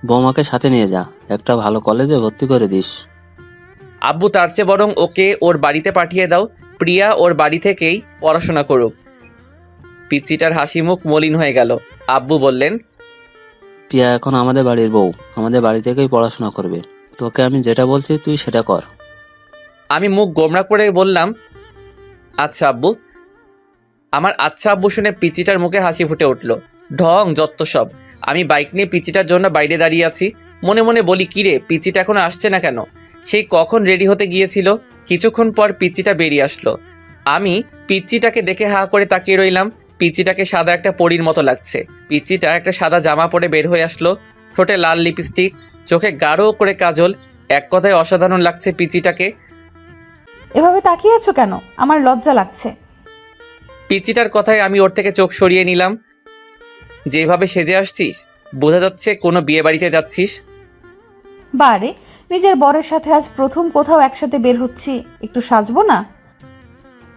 বৌমাকে সাথে নিয়ে যা, একটা ভালো কলেজে ভর্তি করে দিস। আব্বু, তার চেয়ে বরং ওকে ওর বাড়িতে পাঠিয়ে দাও, প্রিয়া ওর বাড়ি থেকেই পড়াশোনা করুক। পিচিটার হাসি মুখ মলিন হয়ে গেল। আব্বু বললেন, প্রিয়া এখন আমাদের বাড়ির বউ, আমাদের বাড়ি থেকেই পড়াশোনা করবে। তোকে আমি যেটা বলছি তুই সেটা কর। আমি মুখ গোমড়া করে বললাম, আচ্ছা আব্বু। আমার আচ্ছা আব্বু শুনে পিচিটার মুখে হাসি ফুটে উঠল। ঢং যত্ত সব। আমি বাইক নিয়ে পিচিটার জন্য বাইরে দাঁড়িয়ে আছি। মনে মনে বলি, কিরে পিচিটা এখনো আসছে না কেন? সেই কখন রেডি হতে গিয়েছিল। কিছুক্ষণ পর পিচিটা বেরিয়ে আসলো। আমি পিচিটাকে দেখে হা করে তাকিয়ে রইলাম। পিচিটাকে সাদা একটা পরীর মতো লাগছে। পিচিটা একটা সাদা জামা পরে বের হয়ে আসলো, ঠোঁটে লাল লিপস্টিক, চোখে গাঢ় করে কাজল। এক কথায় অসাধারণ লাগছে পিচিটাকে। এভাবে তাকিয়ে আছো কেন? আমার লজ্জা লাগছে। পিচিটার কথায় আমি ওর থেকে চোখ সরিয়ে নিলাম। যেভাবে সেজে আসছিস, বোঝা যাচ্ছে কোনো বিয়ে বাড়িতে যাচ্ছিস। বারে, নিজের বরের সাথে আজ প্রথম কোথাও একসাথে বের হচ্ছি, একটু সাজবো না?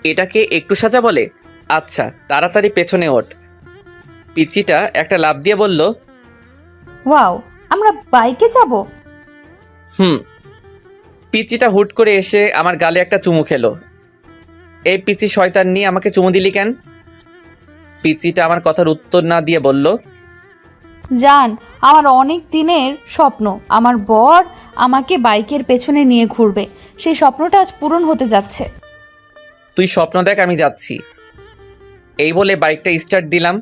এটাকে একটু সাজা বলে? আচ্ছা, তাড়াতাড়ি পেছনে ওঠ। পিচিটা একটা লাফ দিয়ে বলল, ওয়াও, আমরা বাইকে যাব? হুম। পিচিটা হুট করে এসে আমার গালে একটা চুমু খেলো। এই পিচি শয়তান নিয়ে আমাকে চুমু দিলি কেন? পিচিটা আমার কথার উত্তর না দিয়ে বলল, জান, আমার অনেক দিনের স্বপ্ন আমার বর আমাকে বাইকের পেছনে নিয়ে ঘুরবে। সেই স্বপ্নটা আজ পূরণ হতে যাচ্ছে। তুই স্বপ্ন দেখ, আমি যাচ্ছি। এই বলে বাইকটা স্টার্ট দিলাম।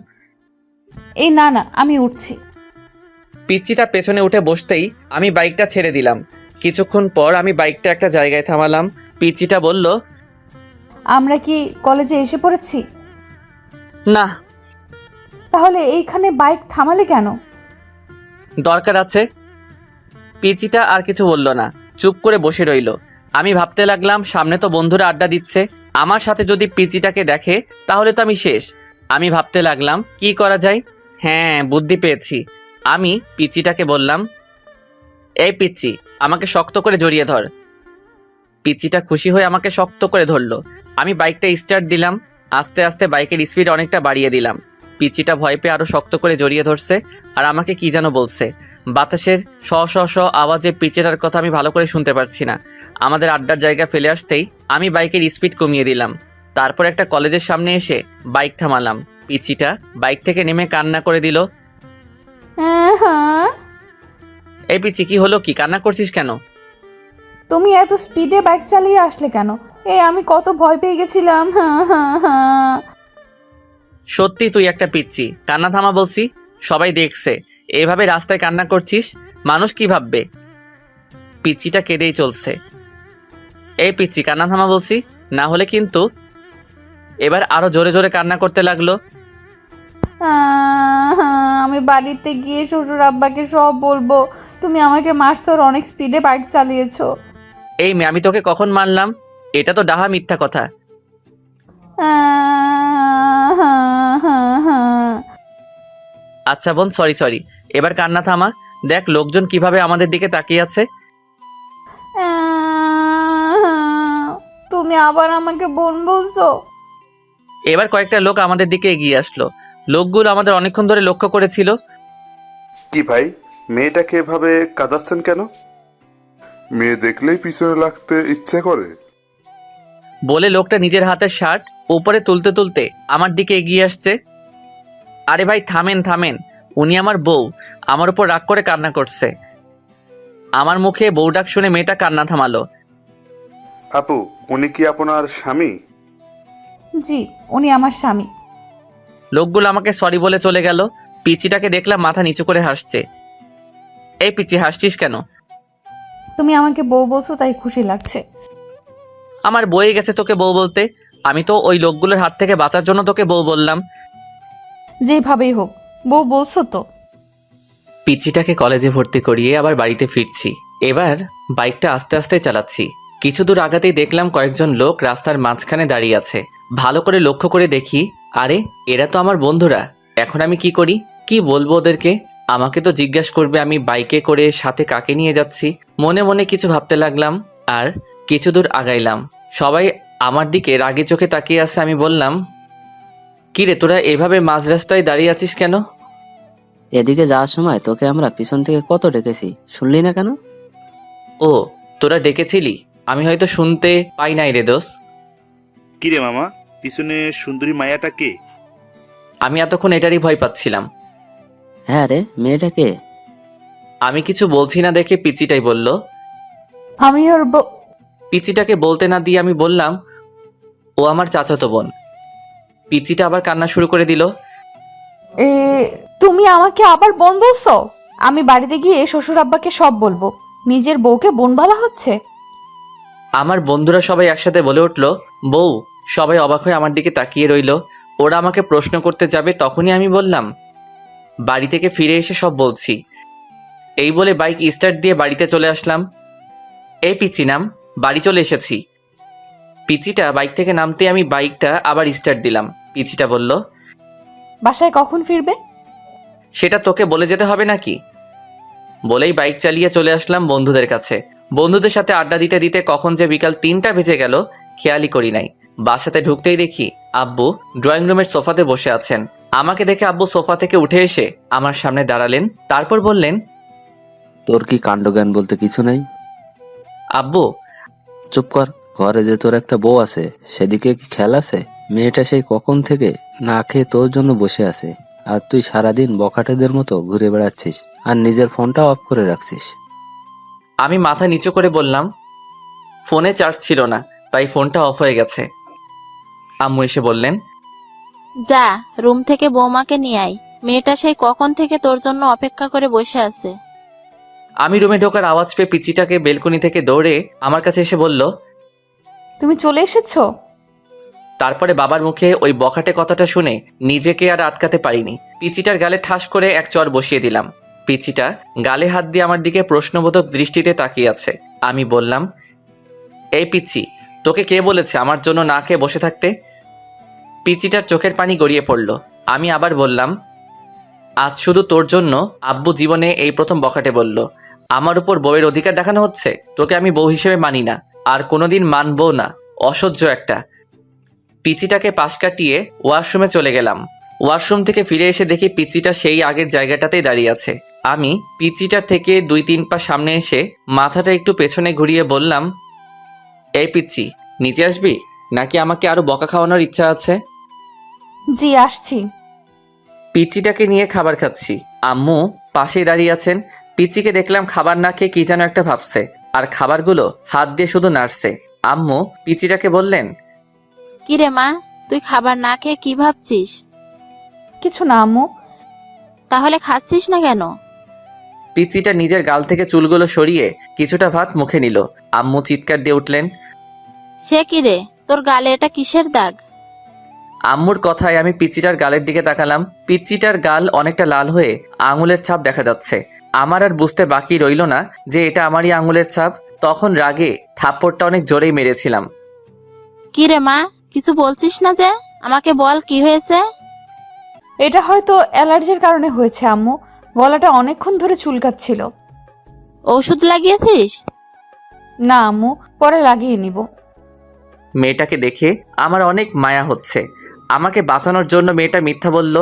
এই না না, আমি উঠছি। পিচিটা পেছনে উঠে বসতেই আমি বাইকটা ছেড়ে দিলাম। কিছুক্ষণ পর আমি বাইকটা একটা জায়গায় থামালাম। পিচিটা বলল, আমরা কি কলেজে এসে পড়েছি? না। তাহলে এইখানে বাইক থামালে কেন? দরকার আছে। পিচিটা আর কিছু বলল না, চুপ করে বসে রইল। আমি ভাবতে লাগলাম, সামনে তো বন্ধুরা আড্ডা দিচ্ছে, আমার সাথে যদি পিচিটাকে দেখে তাহলে তো আমি শেষ। আমি ভাবতে লাগলাম কি করা যায়। হ্যাঁ, বুদ্ধি পেয়েছি। আমি পিচিটাকে বললাম, এই পিচি, আমাকে শক্ত করে জড়িয়ে ধর। পিচিটা খুশি হয়ে আমাকে শক্ত করে ধরলো। আমি বাইকটা স্টার্ট দিলাম। আস্তে আস্তে বাইকের স্পিড অনেকটা বাড়িয়ে দিলাম। পিচিটা ভয় পেয়ে আরো শক্ত করে জড়িয়ে ধরছে আর আমাকে কি যেন বলছে। বাতাসের শ শ শ আওয়াজে পিচিটার কথা আমি ভালো করে শুনতে পারছি না। আমাদের আড্ডার জায়গা ফেলে আসতেই আমি বাইকের স্পিড কমিয়ে দিলাম। তারপর একটা কলেজের সামনে এসে বাইক থামালাম। পিচিটা বাইক থেকে নেমে কান্না করে দিল। হ্যাঁ, এই পিচি, কি হলো? কি কান্না করছিস কেন? তুমি এত স্পিডে বাইক চালিয়ে আসলে কেন? আমি কত ভয় পেয়ে গেছিলাম। হ্যাঁ। সত্যি তুই একটা পিচ্চি। কান্না থামা বলছি, সবাই দেখছে। এভাবে রাস্তায় কান্না করছিস, মানুষ কি ভাববে? পিচ্চিটা কেঁদেই চলছে। এই পিচ্চি, কান্না থামা বলছি, না হলে কিন্তু। এবার আরো জোরে জোরে কান্না করতে লাগলো। আমি বাড়িতে গিয়ে শ্বশুর আব্বাকে সব বলবো। তুমি আমাকে মারছো, অনেক স্পিডে বাইক চালিয়েছো। এই মেয়ে, আমি তোকে কখন মারলাম? এটা তো ডাহা মিথ্যা কথা। আচ্ছা বোন, সরি সরি। এবার কান্না থামা। দেখ লোকজন কিভাবে আমাদের দিকে তাকিয়ে আছে। তুমি আবার আমাকে বোন বলছো? এবার কয়েকটা লোক আমাদের দিকে এগিয়ে আসলো। লোকগুলো আমাদের অনেকক্ষণ ধরে লক্ষ্য করেছিল। কি ভাই, মেয়েটাকে এভাবে কাঁদাচ্ছেন কেন? মেয়ে দেখলেই পিছনে লাগতে ইচ্ছে করে। বলে লোকটা নিজের হাতের শার্ট উপরে তুলতে তুলতে আমার দিকে এগিয়ে আসছে। আরে ভাই, থামেন থামেন, উনি আমার বউ। আমার উপর রাগ করে কান্না করছে। আমার মুখে বউ ডাক শুনে মেয়েটা কান্না থামালো। আপু, উনি কি আপনার স্বামী? জি, উনি আমার স্বামী। লোকগুলো আমাকে সরি বলে চলে গেল। পিচিটাকে দেখলাম মাথা নিচু করে হাসছে। এই পিচি, হাসছিস কেন? তুমি আমাকে বউ বলছো তাই খুশি লাগছে। আমার বয়ে গেছে তোকে বউ বলতে। আমি তো ওই লোকগুলোর হাত থেকে বাঁচার জন্য তোকে বউ বললাম। যেভাবেই হোক, বউ বলছো তো। পিচ্চিটাকে কলেজে ভর্তি করিয়ে আবার বাড়িতে ফিরছি। এবার বাইকটা আস্তে আস্তে চালাচ্ছি। কিছু দূর আগাতেই দেখলাম কয়েকজন লোক রাস্তার মাঝখানে দাঁড়িয়ে আছে। ভালো করে লক্ষ্য করে দেখি, আরে এরা তো আমার বন্ধুরা। এখন আমি কি করি, কি বলবো ওদেরকে? আমাকে তো জিজ্ঞাসা করবে আমি বাইকে করে সাথে কাকে নিয়ে যাচ্ছি। মনে মনে কিছু ভাবতে লাগলাম আর কিছু দূর আগাইলাম। সবাই আমার দিকে রাগে চোখে তাকিয়ে আছে। আমি বললাম, কিরে তোরা এভাবে মাঝ রাস্তায় দাঁড়িয়ে আছিস কেন? এদিকে যাওয়ার সময় তোকে আমরা পিছন থেকে কত ডেকেছি, শুনলি না কেন? ও, তোরা ডেকেছিলি, আমি হয়তো শুনতে পাই নাই রে দোষ। কিরে মামা, পিছনে সুন্দরী মায়াটা কে? আমি এতক্ষণ এটারই ভয় পাচ্ছিলাম। হ্যাঁ রে, মেয়েটা কে? আমি কিছু বলছি না দেখে পিচিটাই বলল। আমি ওর পিচিটাকে বলতে না দিয়ে আমি বললাম, ও আমার চাচাতো বোন। পিচিটা আবার কান্না শুরু করে দিল। তুমি আমাকে আবার বোন বলছো? আমি বাড়িতে গিয়ে শ্বশুর আব্বাকে সব বলবো। নিজের বউকে বোন বলা হচ্ছে? আমার বন্ধুরা সবাই একসাথে বলে উঠল, বউ। সবাই অবাক হয়ে আমার দিকে তাকিয়ে রইল। ওরা আমাকে প্রশ্ন করতে যাবে, তখনই আমি বললাম, বাড়ি থেকে ফিরে এসে সব বলছি। এই বলে বাইক স্টার্ট দিয়ে বাড়িতে চলে আসলাম। এই পিচি নাম, বাড়ি চলে এসেছি। পিচিটা বাইক থেকে নামতে আমি বাইকটা আবার স্টার্ট দিলাম। পিচিটা বলল, বাসায় কখন ফিরবে? সেটা তোকে বলে যেতে হবে নাকি? বলেই বাইক চালিয়ে চলে আসলাম বন্ধুদের কাছে। বন্ধুদের সাথে আড্ডা দিতে দিতে কখন যে বিকাল 3টা বেজে গেল খেয়ালই করি নাই। বাসাতে ঢুকতেই দেখি আব্বু ড্রয়িং রুমের সোফাতে বসে আছেন। আমাকে দেখে আব্বু সোফা থেকে উঠে এসে আমার সামনে দাঁড়ালেন। তারপর বললেন, তোর কি কাণ্ডজ্ঞান বলতে কিছু নেই? আব্বু। চুপ কর। ঘরে যে তোর একটা বউ আছে, সেদিকে কি খেয়াল আছে? মেয়েটা সেই কখন থেকে না খেয়ে তোর জন্য বসে আছে, আর তুই সারাদিন বখাটেদের মতো ঘুরে বেড়াচ্ছিস আর নিজের ফোনটা অফ করে রাখছিস। আমি মাথা নিচু করে বললাম, ফোনে চার্জ ছিল না, তাই ফোনটা অফ হয়ে গেছে। আম্মু এসে বললেন, যা রুম থেকে বৌমাকে নিয়ে আয়, মেয়েটা সেই কখন থেকে তোর জন্য অপেক্ষা করে বসে আছে। আমি রুমে ঢোকার আওয়াজ পেয়ে পিচিটাকে বেলকনি থেকে দৌড়ে আমার কাছে এসে বলল। তুমি চলে এসেছো? তারপরে বাবার মুখে ওই বখাটে কথাটা শুনে নিজেকে আর আটকাতে পারিনি। পিচিটার গালে ঠাস করে এক চড় বসিয়ে দিলাম। পিচিটা গালে হাত দিয়ে আমার দিকে প্রশ্নবোধক দৃষ্টিতে তাকিয়ে আছে। আমি বললাম, এই পিচি, তোকে কে বলেছে আমার জন্য না খেয়ে বসে থাকতে? পিচিটার চোখের পানি গড়িয়ে পড়ল। আমি আবার বললাম, আজ শুধু তোর জন্য আব্বু জীবনে এই প্রথম বখাটে বলল। আমার উপর বউয়ের অধিকার দেখানো হচ্ছে? তোকে আমি বউ হিসেবে মানি না, আর কোনোদিন মানবও না। অসহ্য একটা। পিচিটাকে পাশ কাটিয়ে ওয়াশরুমে চলে গেলাম। ওয়াশরুম থেকে ফিরে এসে দেখি পিচিটা সেই আগের জায়গাটাতেই দাঁড়িয়ে আছে। আমি পিচিটার থেকে 2-3 পা সামনে এসে মাথাটা একটু পেছনে ঘুরিয়ে বললাম, এই পিচি, নিচে আসবি নাকি আমাকে আরো বকা খাওয়ানোর ইচ্ছা আছে? জি, আসছি। পিচিটাকে নিয়ে খাবার খাচ্ছি। আম্মু পাশেই দাঁড়িয়ে আছেন। পিচিকে দেখলাম খাবার না খেয়ে কি যেন একটা ভাবছে, আর খাবারগুলো হাত দিয়ে শুধু নাড়ছে। আম্মু পিচিটাকে বললেন, কিরে মা, তুই খাবার না খেয়ে কি ভাবছিস? কিছু না আম্মু। তাহলে খাচ্ছিস না কেন? পিচিটা নিজের গাল থেকে চুলগুলো সরিয়ে কিছুটা ভাত মুখে নিল। আম্মু চিৎকার দিয়ে উঠলেন, সে কিরে, তোর গালে এটা কিসের দাগ? আম্মুর কথায় আমি পিচিটার গালের দিকে তাকালাম। পিচিটার গাল অনেকটা লাল হয়ে আঙুলের ছাপ দেখা যাচ্ছে। আমার আর বুঝতে বাকি রইল না যে এটা আমারই আঙুলের ছাপ। তখন রাগে থাপ্পড়টা অনেক জোরেই মেরেছিলাম। কিরে মা, কিছু বলছিস না যে? আমাকে বল, কি হয়েছে? এটা হয়তো অ্যালার্জির কারণে হয়েছে আম্মু। গলাটা অনেকক্ষণ ধরে চুলকাচ্ছিল। ঔষধ লাগিয়েছিস? না আম্মু, পরে লাগিয়ে নিব। মেয়েটাকে দেখে আমার অনেক মায়া হচ্ছে। আমাকে বাঁচানোর জন্য মেয়েটা মিথ্যা বলল,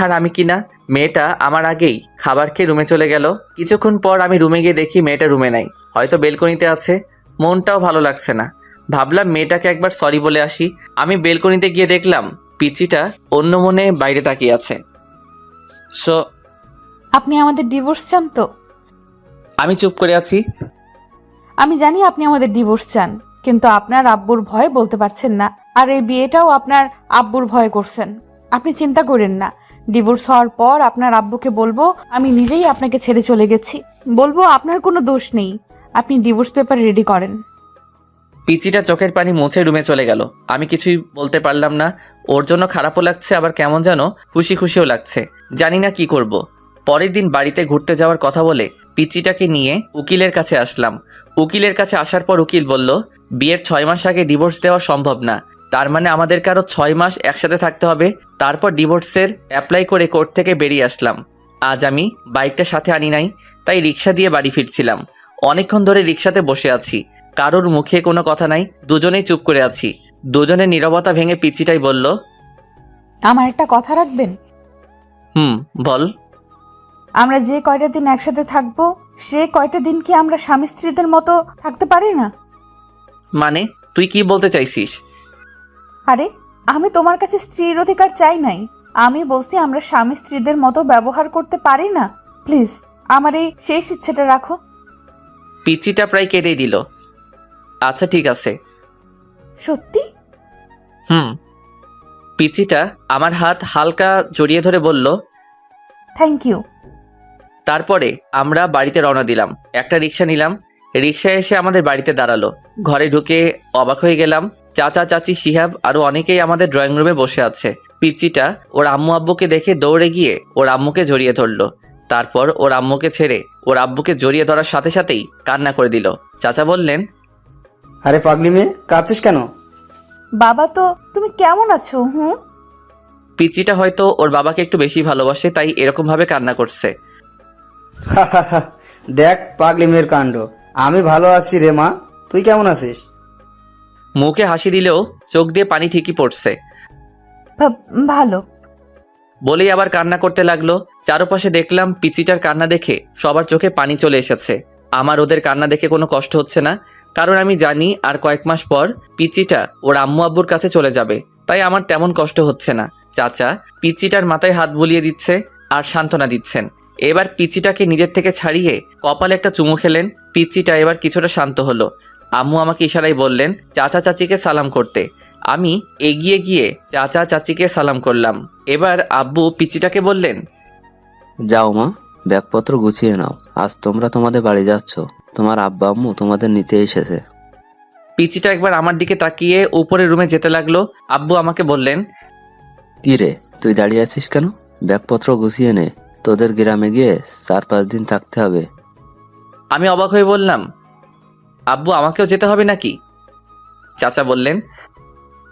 আর আমি কিনা। মেয়েটা আমার আগেই খাবার খেয়ে রুমে চলে গেল। কিছুক্ষণ পর আমি রুমে গিয়ে দেখি মেয়েটা রুমে নাই, হয়তো বেলকনিতে আছে। মনটাও ভালো লাগছে না। ভাবলাম মেয়েটাকে একবার সরি বলে আসি। আমি বেলকনিতে গিয়ে দেখলাম পিচিটা অন্য মনে বাইরে তাকিয়ে আছে। সো আপনি আমাদের ডিভোর্স চান তো? আমি চুপ করে আছি। আমি জানি আপনি আমাদের ডিভোর্স চান, কিন্তু আপনার আব্বুর ভয়ে বলতে পারছেন না। আর এই বিয়েটাও আপনার আব্বুর ভয়ে করছেন। আপনি চিন্তা করেন না, ডিভোর্স হওয়ার পর আপনার আব্বুকে বলবো আমি নিজেই আপনাকে ছেড়ে চলে গেছি। বলবো আপনার কোনো দোষ নেই। আপনি ডিভোর্স পেপার রেডি করেন। পিচিটা চোখের পানি মুছে রুমে চলে গেল। আমি কিছুই বলতে পারলাম না। ওর জন্য খারাপও লাগছে, আবার কেমন যেন খুশি খুশিও লাগছে। জানি না কি করব। পরের দিন বাড়িতে ঘুরতে যাওয়ার কথা বলে পিচিটাকে নিয়ে উকিলের কাছে আসলাম। উকিলের কাছে আসার পর উকিল বলল, বিয়ের 6 মাস আগে ডিভোর্স দেওয়া সম্ভব না। তার মানে আমাদেরকে আরও 6 মাস একসাথে থাকতে হবে। তারপর ডিভোর্সের অ্যাপ্লাই করে কোর্ট থেকে বেরিয়ে আসলাম। আজ আমি বাইকটা সাথে আনি নাই, তাই রিক্সা দিয়ে বাড়ি ফিরছিলাম। অনেকক্ষণ ধরে রিক্সাতে বসে আছি, কারোর মুখে কোনো কথা নাই, দুজনেই চুপ করে আছি। দুজনের নীরবতা ভেঙে পিচিটাই বলল, আমার একটা কথা রাখবেন? বল। আমরা যে কয়টা দিন একসাথে থাকবো, সে কয়টা দিন কি আমরা স্বামী স্ত্রীদের মতো থাকতে পারি না? মানে তুই কি বলতে চাইছিস? আরে আমি তোমার কাছে স্ত্রীর অধিকার চাই নাই, আমি বলছি আমরা স্বামী স্ত্রীদের মতো ব্যবহার করতে পারি না। প্লিজ আমার এই শেষ ইচ্ছেটা রাখো। পিচিটা প্রায় কেঁদেই দিল। আচ্ছা ঠিক আছে। সত্যি? পিচিটা আমার হাত হালকা জড়িয়ে ধরে বলল। Thank you. তারপরে আমরা বাড়িতে রওনা দিলাম। একটা রিক্সা নিলাম। রিক্সায় এসে আমাদের বাড়িতে দাঁড়ালো। ঘরে ঢুকে অবাক হয়ে গেলাম। চাচা চাচি শিহাব আরো অনেকেই আমাদের ড্রয়িং রুমে বসে আছে। পিচিটা ওর আম্মু আব্বুকে দেখে দৌড়ে গিয়ে ওর আম্মুকে জড়িয়ে ধরলো। তারপর ওর আম্মুকে ছেড়ে ওর আব্বুকে জড়িয়ে ধরার সাথে সাথেই কান্না করে দিল। চাচা বললেন, আরে পাগলি মেয়ে, কাঁদছিস কেন? বাবা তো তুমি কেমন আছো? পিচিটা হয়তো ওর বাবাকে একটু বেশি ভালোবাসে, তাই এরকম ভাবে কান্না করছে। দেখ পাগলি মেয়ের কাণ্ড। আমি ভালো আছি রে মা, তুই কেমন আছিস? মুখে হাসি দিলেও চোখ দিয়ে পানি ঠিকই পড়ছে। ভালো। বলেই আবার কান্না করতে লাগলো। চারপাশে দেখলাম পিচিটার কান্না দেখে সবার চোখে পানি চলে এসেছে। আমার ওদের কান্না দেখে কোনো কষ্ট হচ্ছে না, কারণ আমি জানি আর কয়েক মাস পর পিচিটা ওর আম্মু আব্বুর কাছে চলে যাবে, তাই আমার তেমন কষ্ট হচ্ছে না। চাচা পিচিটার মাথায় হাত বুলিয়ে দিচ্ছে আর সান্ত্বনা দিচ্ছেন। এবার পিচিটাকে নিজের থেকে ছাড়িয়ে কপালে একটা চুমু খেলেন। পিচিটা এবার কিছুটা শান্ত হলো। আম্মু আমাকে ইশারায় বললেন চাচা চাচিকে সালাম করতে। আমি এগিয়ে গিয়ে চাচা চাচিকে সালাম করলাম। এবার আব্বু পিচিটাকে বললেন, যাও মা, ব্যাগপত্র গুছিয়ে নাও, আজ তোমরা তোমাদের বাড়ি যাচ্ছ, তোমার আব্বা আম্মু তোমাদের নিতে এসেছে। পিচিটা একবার আমার দিকে তাকিয়ে উপরের রুমে যেতে লাগলো। আব্বু আমাকে বললেন, কি রে, তুই দাঁড়িয়ে আছিস কেন? ব্যাগপত্র গুছিয়ে নে, তোদের গ্রামে গিয়ে 4-5 দিন থাকতে হবে। আমি অবাক হয়ে বললাম, আব্বু আমাকেও যেতে হবে নাকি? চাচা বললেন,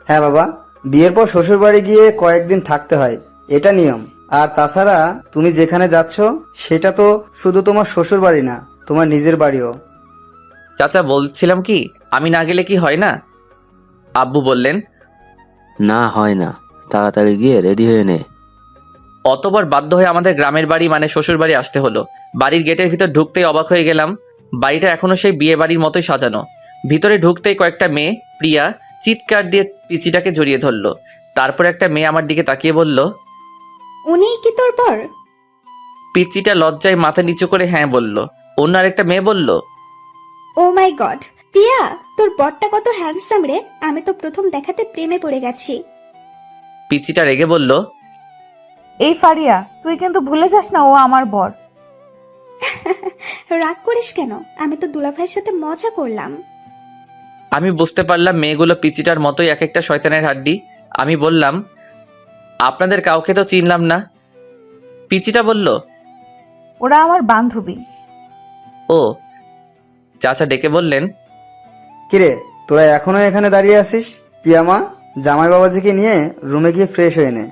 হ্যাঁ বাবা, বিয়ের পর শ্বশুর বাড়ি গিয়ে কয়েকদিন থাকতে হয়, এটা নিয়ম। আর তাছাড়া তুমি যেখানে যাচ্ছ সেটা তো শুধু তোমার শ্বশুর বাড়ি না, তোমার নিজের বাড়িও। চাচা বলছিলাম কি আমি না গেলে কি হয় না? আব্বু বললেন, না হয় না, তাড়াতাড়ি গিয়ে রেডি হয়ে নে। অতবার বাধ্য হয়ে আমাদের গ্রামের বাড়ি মানে শ্বশুর বাড়ি আসতে হলো। বাড়ির গেটের ভিতর ঢুকতেই অবাক হয়ে গেলাম। বাড়িটা এখনো সেই বিয়ে বাড়ির মতোই সাজানো। ভিতরে ঢুকতেই কয়েকটা মেয়ে প্রিয়া চিৎকার দিয়ে পিচিটাকে জড়িয়ে ধরলো। তারপর একটা মেয়ে আমার দিকে তাকিয়ে বলল, উনিই কি তোর বর? পিচিটা লজ্জায় মাথা নিচু করে হ্যাঁ বলল। অন্য আরেকটা মেয়ে বলল, ও মাই গড, প্রিয়া তোর বরটা কত হ্যান্ডসাম রে, আমি তো প্রথম দেখাতে প্রেমে পড়ে গেছি। পিচিটা রেগে বলল, এই ফারিয়া, তুই কিন্তু ভুলে যাস না ও আমার বর। রাগ করিস কেন, আমি তো দুলাভাইয়ের সাথে মজা করলাম। আমি বুঝতে পারলাম মেয়েগুলো পিচিটার মতোই এক একটা শয়তানের হাড্ডি। আমি বললাম, আপনাদের কাউকে তো চিনলাম না। পিচিটা বলল, ওরা আমার বান্ধবী। ও। চাচা ডেকে বললেন, কিরে, তোরা এখনো এখানে দাঁড়িয়ে আছিস? পিয়ামা, জামাই বাবাজিকে নিয়ে রুমে গিয়ে ফ্রেশ হয়ে নে।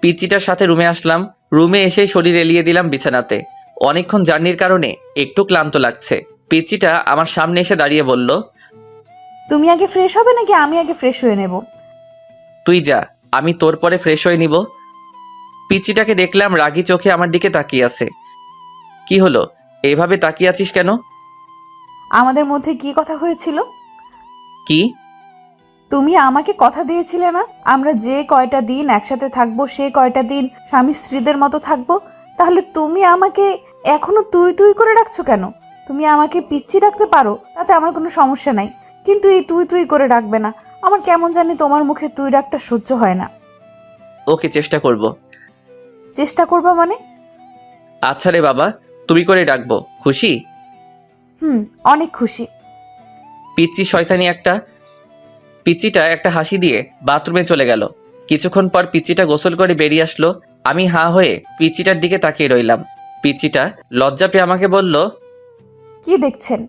পিচিটার সাথে রুমে আসলাম। রুমে এসেই শরীর এলিয়ে দিলাম বিছানাতে। অনেকক্ষণ জার্নির কারণে একটু ক্লান্ত লাগছে। পিচিটা আমার সামনে এসে দাঁড়িয়ে বলল, তুমি আগে ফ্রেশ হবে নাকি আমি আগে ফ্রেশ হয়ে নেব? তুই যা, আমি তোর পরে ফ্রেশ হয়ে নিব। পিচিটাকে দেখলাম রাগী চোখে আমার দিকে তাকিয়ে আছে। কি হলো, এইভাবে তাকিয়ে আছিস কেন? আমাদের মধ্যে কি কথা হয়েছিল? কি? তুমি আমাকে কথা দিয়েছিলে না আমরা যে কয়টা দিন একসাথে থাকবো সে কয়টা দিন স্বামী স্ত্রীদের মতো থাকবো। তাহলে তুমি আমাকে এখনো তুই তুই করে রাখছো কেন? তুমি আমাকে পিচ্ছি রাখতে পারো, তাতে আমার কোনো সমস্যা নাই, কিন্তু এই তুই তুই করে রাখবে না। আমার কেমন জানি তোমার মুখে তুই ডাকটা সহ্য হয় না। ওকে, চেষ্টা করব। চেষ্টা করবা মানে? আচ্ছা রে বাবা, তুমি করে ডাকবো, খুশি? অনেক খুশি। পিচ্চি শয়তানি একটা। পিচ্চিটা একটা হাসি দিয়ে বাথরুমে চলে গেল। কিছুক্ষণ পর পিচ্চিটা গোসল করে বেরিয়ে আসলো। আমি হাঁ হয়ে পিচ্চিটার দিকে তাকিয়ে রইলাম। পিচ্চিটা লজ্জা পেয়ে আমাকে বলল, কি দেখছেন?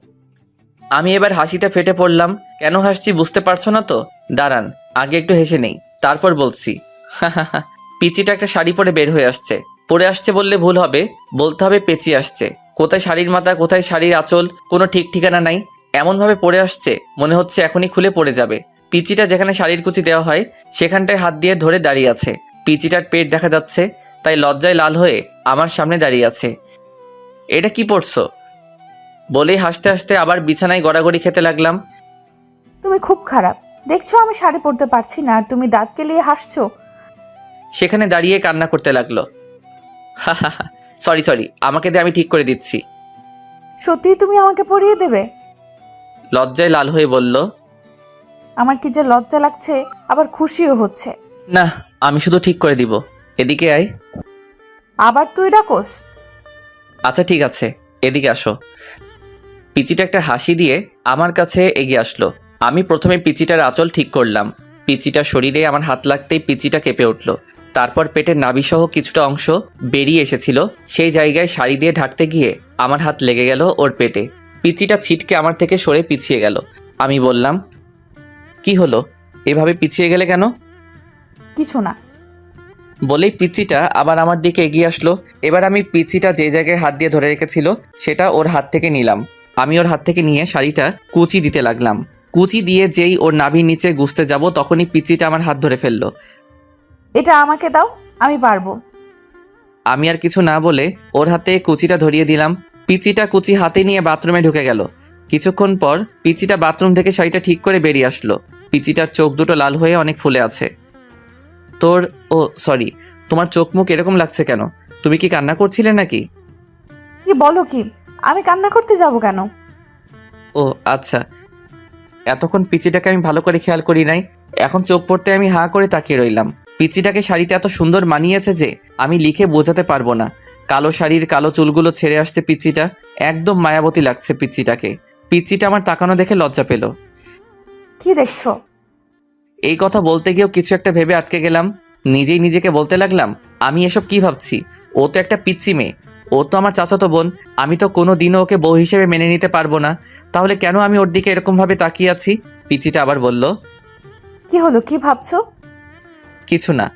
আমি এবার হাসিতে ফেটে পড়লাম। কেন হাসছি বুঝতে পারছো না তো? দাঁড়ান, আগে একটু হেসে নেই, তারপর বলছি। পিচিটা একটা শাড়ি পরে বের হয়ে আসছে। পরে আসছে বললে ভুল হবে, বলতে হবে পেঁচিয়ে আসছে। কোথায় শাড়ির মাথা, কোথায় শাড়ির আঁচল, কোনো ঠিক ঠিকানা নাই। এমনভাবে পরে আসছে মনে হচ্ছে এখনই খুলে পড়ে যাবে। পিচিটা যেখানে শাড়ির কুচি দেওয়া হয় সেখানটায় হাত দিয়ে ধরে দাঁড়িয়ে আছে। পিচিটার পেট দেখা যাচ্ছে, তাই লজ্জায় লাল হয়ে আমার সামনে দাঁড়িয়ে আছে। এটা কি পড়ছো? বলেই হাসতে হাসতে আবার বিছানায় গড়াগড়ি খেতে লাগলাম। তুমি খুব খারাপ। দেখছো আমি শাড়ি পরতে পারছি না আর তুমি দাঁত কেলিয়ে হাসছো। সেখানে দাঁড়িয়ে কান্না করতে লাগলো। সরি, আমাকে দিয়ে আমি ঠিক করে দিচ্ছি। সত্যি তুমি আমাকে পরিয়ে দেবে? লজ্জায় লাল হয়ে বলল। আমার কি যে লজ্জা লাগছে, আবার খুশিও হচ্ছে। না, আমি শুধু ঠিক করে দিব। এদিকে আয়। আবার তুই ডাকোস? আচ্ছা ঠিক আছে, এদিকে আসো। পিচিটা একটা হাসি দিয়ে আমার কাছে এগিয়ে আসলো। আমি প্রথমে পিচিটার আঁচল ঠিক করলাম। পিচিটার শরীরে আমার হাত লাগতেই পিচিটা কেঁপে উঠল। তারপর পেটের নাভিসহ কিছুটা অংশ বেরিয়ে এসেছিল, সেই জায়গায় শাড়ি দিয়ে ঢাকতে গিয়ে আমার হাত লেগে গেল ওর পেটে। পিচিটা ছিটকে আমার থেকে সরে পিছিয়ে গেল। আমি বললাম, কি হলো, এভাবে পিছিয়ে গেলে কেন? কিছু না। বলেই পিচিটা আবার আমার দিকে এগিয়ে আসলো। এবার আমি পিচিটা যে জায়গায় হাত দিয়ে ধরে রেখেছিল সেটা ওর হাত থেকে নিলাম। আমি ওর হাত থেকে নিয়ে শাড়িটা কুচি দিতে লাগলাম। কুচি দিয়ে যেই ওর নাভির নিচে গুছতে যাব তখনই পিচিটা আমার হাত ধরে ফেললো। এটা আমাকে দাও, আমি পারবো। আমি আর কিছু না বলে ওর হাতে কুচিটা ধরিয়ে দিলাম। পিচিটা কুচি হাতে নিয়ে বাথরুমে ঢুকে গেল। কিছুক্ষণ পর পিচিটা বাথরুম থেকে শাড়িটা ঠিক করে বেরিয়ে আসলো। পিচিটার চোখ দুটো লাল হয়ে অনেক ফুলে আছে। সরি, তোমার চোখ মুখ এরকম লাগছে কেন? তুমি কি কান্না করছিলে নাকি? কি বলো কি? আমি কান্না করতে যাব কেন? ও আচ্ছা, এতক্ষণ পিচিটাকে আমি ভালো করে খেয়াল করি নাই। এখন চোখ পড়তে আমি হাঁ করে তাকিয়ে রইলাম। পিচিটাকে শাড়িতে এত সুন্দর মানিয়েছে যে আমি লিখে বোঝাতে পারবো না। কালো শাড়ির কালো চুলগুলো ছেড়ে আসছে পিচিটা, একদম মায়াবতী লাগছে পিচিটাকে। পিচিটা আমার তাকানো দেখে লজ্জা পেল। কি দেখছো? এই কথা বলতে গিয়েও কিছু একটা ভেবে আটকে গেলাম। নিজেই নিজেকে বলতে লাগলাম, আমি এসব কি ভাবছি? ও তো একটা পিচ্চি মেয়ে, ও তো আমার চাচাতো বোন। আমি তো কোনো দিনও ওকে বউ হিসেবে মেনে নিতে পারবো না। তাহলে কেন আমি ওর দিকে এরকমভাবে তাকিয়ে আছি? পিচিটা আবার বলল, কি হলো, কি ভাবছো? কিছু না।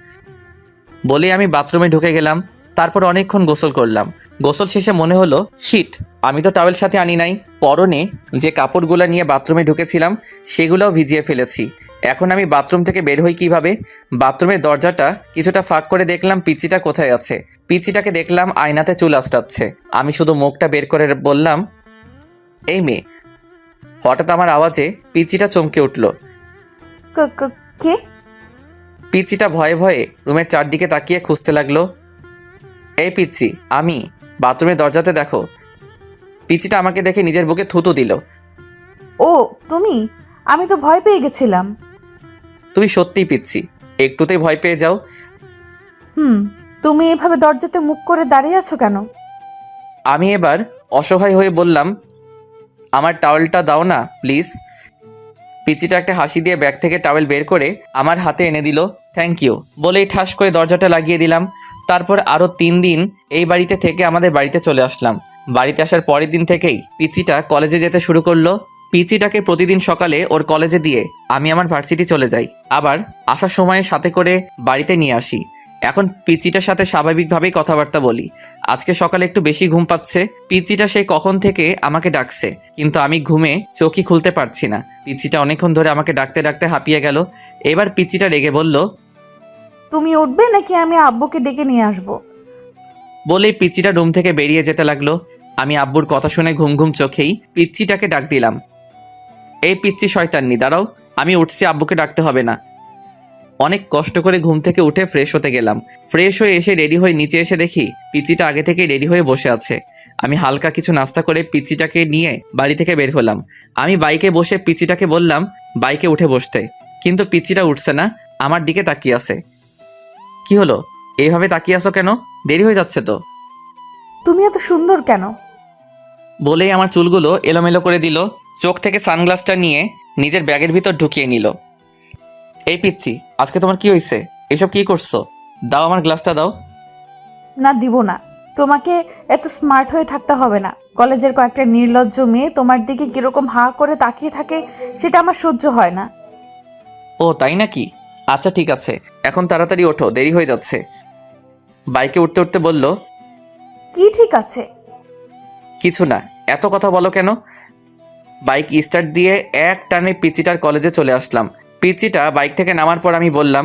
বলে আমি বাথরুমে ঢুকে গেলাম। তারপর অনেকক্ষণ গোসল করলাম। গোসল শেষে মনে হলো, শিট, আমি তো টাওয়েল সাথে আনি নাই। পরনে যে কাপড়গুলো নিয়ে বাথরুমে ঢুকেছিলাম সেগুলোও ভিজিয়ে ফেলেছি। এখন আমি বাথরুম থেকে বের হই কিভাবে? বাথরুমের দরজাটা কিছুটা ফাঁক করে দেখলাম পিচিটা কোথায় আছে। পিচিটাকে দেখলাম আয়নাতে চুল আঁচড়াচ্ছে। আমি শুধু মুখটা বের করে বললাম, এই মেয়ে। হঠাৎ আমার আওয়াজে পিচিটা চমকে উঠল। কে? পিচিটা ভয়ে ভয়ে রুমের চারদিকে তাকিয়ে খুঁজতে লাগলো। এই পিচ্চি, আমি। বাথরুমের দরজাতে দেখো। পিচিটা আমাকে দেখে নিজের বুকে থুতু দিল। ও তুমি? আমি তো ভয় পেয়ে গেছিলাম। তুমি সত্যিই পিচ্চি, একটুতেই ভয় পেয়ে যাও। তুমি এভাবে দরজাতে মুখ করে দাঁড়িয়ে আছো কেন? আমি এবার অসহায় হয়ে বললাম, আমার টাওয়েলটা দাও না প্লিজ। পিচিটা একটা হাসি দিয়ে ব্যাগ থেকে টাওয়েল বের করে আমার হাতে এনে দিল। থ্যাংক ইউ বলেই ঠাস করে দরজাটা লাগিয়ে দিলাম। তারপর আরও 3 দিন এই বাড়িতে থেকে আমাদের বাড়িতে চলে আসলাম। বাড়িতে আসার পরের দিন থেকেই পিচিটা কলেজে যেতে শুরু করলো। পিচিটাকে প্রতিদিন সকালে ওর কলেজে দিয়ে আমি আমার ভার্সিটি চলে যাই, আবার আসার সময় সাথে করে বাড়িতে নিয়ে আসি। এখন পিচিটার সাথে স্বাভাবিকভাবেই কথাবার্তা বলি। আজকে সকালে একটু বেশি ঘুম পাচ্ছে। পিচিটা সেই কখন থেকে আমাকে ডাকছে, কিন্তু আমি ঘুমে চোখই খুলতে পারছি না। পিচিটা অনেকক্ষণ ধরে আমাকে ডাকতে ডাকতে হাঁপিয়ে গেল। এবার পিচিটা রেগে বলল, তুমি উঠবে নাকি আমি আব্বুকে ডেকে নিয়ে আসবো? বলেই পিচিটা রুম থেকে বেরিয়ে যেতে লাগলো। আমি আব্বুর কথা শুনে ঘুম ঘুম চোখেই পিচ্চিটাকে ডাক দিলাম, এই পিচ্চি শয়তান্নি, দাঁড়াও, আমি উঠছি, আব্বুকে ডাকতে হবে না। অনেক কষ্ট করে ঘুম থেকে উঠে ফ্রেশ হতে গেলাম। ফ্রেশ হয়ে এসে রেডি হয়ে নিচে এসে দেখি পিচিটা আগে থেকেই রেডি হয়ে বসে আছে। আমি হালকা কিছু নাস্তা করে পিচিটাকে নিয়ে বাড়ি থেকে বের হলাম। আমি বাইকে বসে পিচিটাকে বললাম বাইকে উঠে বসতে, কিন্তু পিচিটা উঠছে না, আমার দিকে তাকিয়ে আছে। কি হলো, এইভাবে তাকিয়ে আছো কেন? দেরি হয়ে যাচ্ছে তো। তুমি এত সুন্দর কেন? বলেই আমার চুলগুলো এলোমেলো করে দিল। চোখ থেকে সানগ্লাসটা নিয়ে নিজের ব্যাগের ভিতর ঢুকিয়ে নিল। এই পিচ্ছি, আজকে তোমার কি হয়েছে? এসব কি করছো? দাও আমার গ্লাসটা দাও। না, দিব না। তোমাকে এত স্মার্ট হয়ে থাকতে হবে না। কলেজের কয়েকটা নির্লজ্জ মেয়ে তোমার দিকে কিরকম হাঁ করে তাকিয়ে থাকে সেটা আমার সহ্য হয় না। ও তাই নাকি? আচ্ছা ঠিক আছে, এখন তাড়াতাড়ি ওঠো, দেরি হয়ে যাচ্ছে। বাইকে উঠতে উঠতে বলল, কি ঠিক আছে? কিছু না, এত কথা বলো কেন? বাইক স্টার্ট দিয়ে এক টানে পিচ্চিটার কলেজে চলে আসলাম। পিচ্চিটা বাইক থেকে নামার পর আমি বললাম,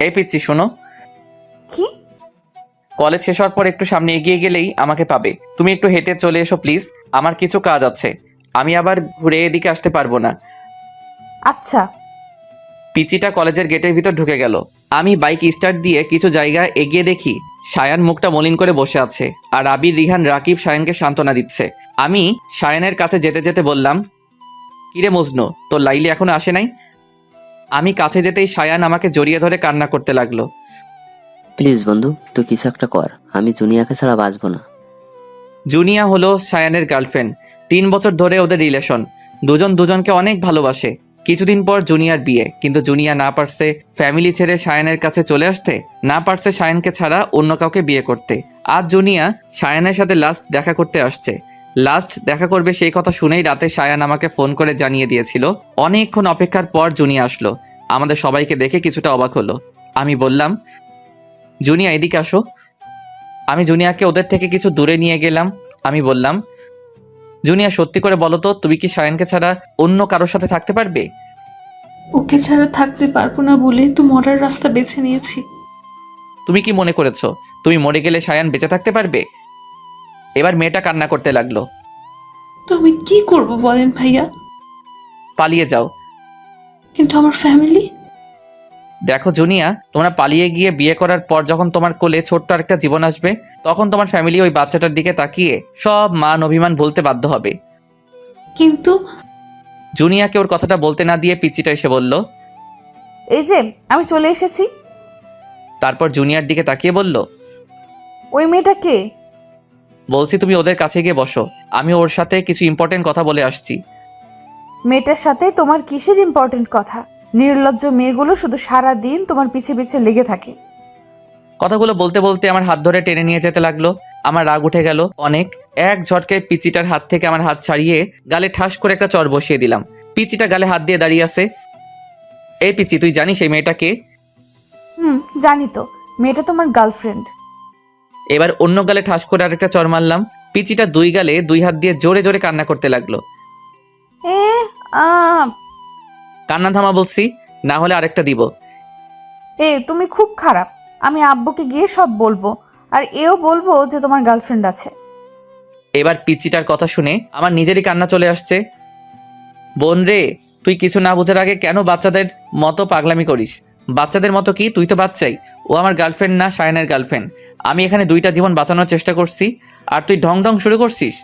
এই পিচ্চি শোনো, কি? কলেজ শেষ হওয়ার পর একটু সামনে এগিয়ে গেলেই আমাকে পাবে। তুমি একটু হেঁটে চলে এসো প্লিজ, আমার কিছু কাজ আছে, আমি আবার ঘুরে এদিকে আসতে পারবো না। আচ্ছা। পিচিটা কলেজের গেটের ভিতর ঢুকে গেল। আমি বাইক স্টার্ট দিয়ে কিছু জায়গা এগিয়ে দেখি সায়ান মুখটা মলিন করে বসে আছে, আর আবির, রিহান, রাকিব সায়ানকে সান্ত্বনা দিচ্ছে। আমি সায়ানের কাছে যেতে যেতে বললাম, কিরে মজনু, তোর লাইলি এখনো আসে নাই? আমি কাছে যেতেই সায়ান আমাকে জড়িয়ে ধরে কান্না করতে লাগলো। প্লিজ বন্ধু, তুই কিছু একটা কর, আমি জুনিয়াকে ছাড়া বাঁচবো না। জুনিয়া হলো সায়ানের গার্লফ্রেন্ড। 3 বছর ধরে ওদের রিলেশন। দুজন দুজনকে অনেক ভালোবাসে। কিছুদিন পর জুনিয়ার বিয়ে, কিন্তু জুনিয়া না পারছে ফ্যামিলি ছেড়ে সায়ানের কাছে চলে আসতে, না পারছে সায়ানকে ছাড়া অন্য কাউকে বিয়ে করতে। আজ জুনিয়া সায়ানের সাথে লাস্ট দেখা করতে আসছে। লাস্ট দেখা করবে সেই কথা শুনেই রাতে সায়ান আমাকে ফোন করে জানিয়ে দিয়েছিল। অনেকক্ষণ অপেক্ষার পর জুনিয়া আসলো। আমাদের সবাইকে দেখে কিছুটা অবাক হলো। আমি বললাম, জুনিয়া এদিকে আসো। আমি জুনিয়াকে ওদের থেকে কিছু দূরে নিয়ে গেলাম। আমি বললাম, জুনিয়া সত্যি করে বলো তো, তুমি কি সায়ানকে ছাড়া অন্য কারোর সাথে থাকতে পারবে? ওকে ছাড়া থাকতে পারবো না বলে তো মরার রাস্তা বেছে নিয়েছি। তুমি কি মনে করেছো তুমি মরে গেলে সায়ান বেঁচে থাকতে পারবে? এবার মেয়েটা কান্না করতে লাগলো। তো আমি কি করব বলেন ভাইয়া? পালিয়ে যাও। কিন্তু আমার ফ্যামিলি। দেখো জুনিয়া, তোমরা পালিয়ে গিয়ে বিয়ে করার পর যখন তোমার কোলে ছোট্ট আরেকটা জীবন আসবে, তখন তোমার ফ্যামিলি ওই বাচ্চাটার দিকে তাকিয়ে সব মান অভিমান ভুলতে বাধ্য হবে। কিন্তু জুনিয়াকে ওর কথাটা বলতে না দিয়ে পিচ্চিটা এসে বলল। এই যে আমি চলে এসেছি। তারপর জুনিয়ার দিকে তাকিয়ে বলল, ওই মেয়েটা কে? বলছি তুমি ওদের কাছে গিয়ে বসো, আমি ওর সাথে কিছু ইম্পর্টেন্ট কথা বলে আসছি। মেয়েটার সাথে তোমার কিসের ইম্পর্টেন্ট কথা? নির্লজ্জ মেয়েগুলো শুধু সারা দিন তোমার পিছে পিছে লেগে থাকে। কথাগুলো বলতে বলতে আমার হাত ধরে টেনে নিয়ে যেতে লাগলো। আমার রাগ উঠে গেল অনেক। এক ঝটকায় পিচিটার হাত থেকে আমার হাত ছাড়িয়ে গালে ঠাস করে একটা চড় বসিয়ে দিলাম। পিচিটা গালে হাত দিয়ে দাঁড়িয়ে আছে। এই পিচি, তুই জানিস এই মেয়েটা কে? জানি তো, মেয়েটা তোমার গার্লফ্রেন্ড। এবার অন্য গালে ঠাস করে আরেকটা চড় মারলাম। পিচিটা 2 গালে 2 হাত দিয়ে জোরে জোরে কান্না করতে লাগলো। এ আ কান্না থামা বলছি, না হলে আরেকটা দিব। তুমি খুব খারাপ। আমি আব্বুকে গিয়ে সব বলবো, আর এও বলবো যে তোমার গার্লফ্রেন্ড আছে। এবার পিচিটার কথা শুনে আমার নিজেরই কান্না চলে আসছে। বোন রে, তুই কিছু না বোঝার আগে কেন বাচ্চাদের মতো পাগলামি করিস? বাচ্চাদের মতো কি, তুই তো বাচ্চাই। ও আমার গার্লফ্রেন্ড না, সায়নের গার্লফ্রেন্ড। আমি এখানে 2টা জীবন বাঁচানোর চেষ্টা করছি, আর তুই ঢং ঢং শুরু করছিস।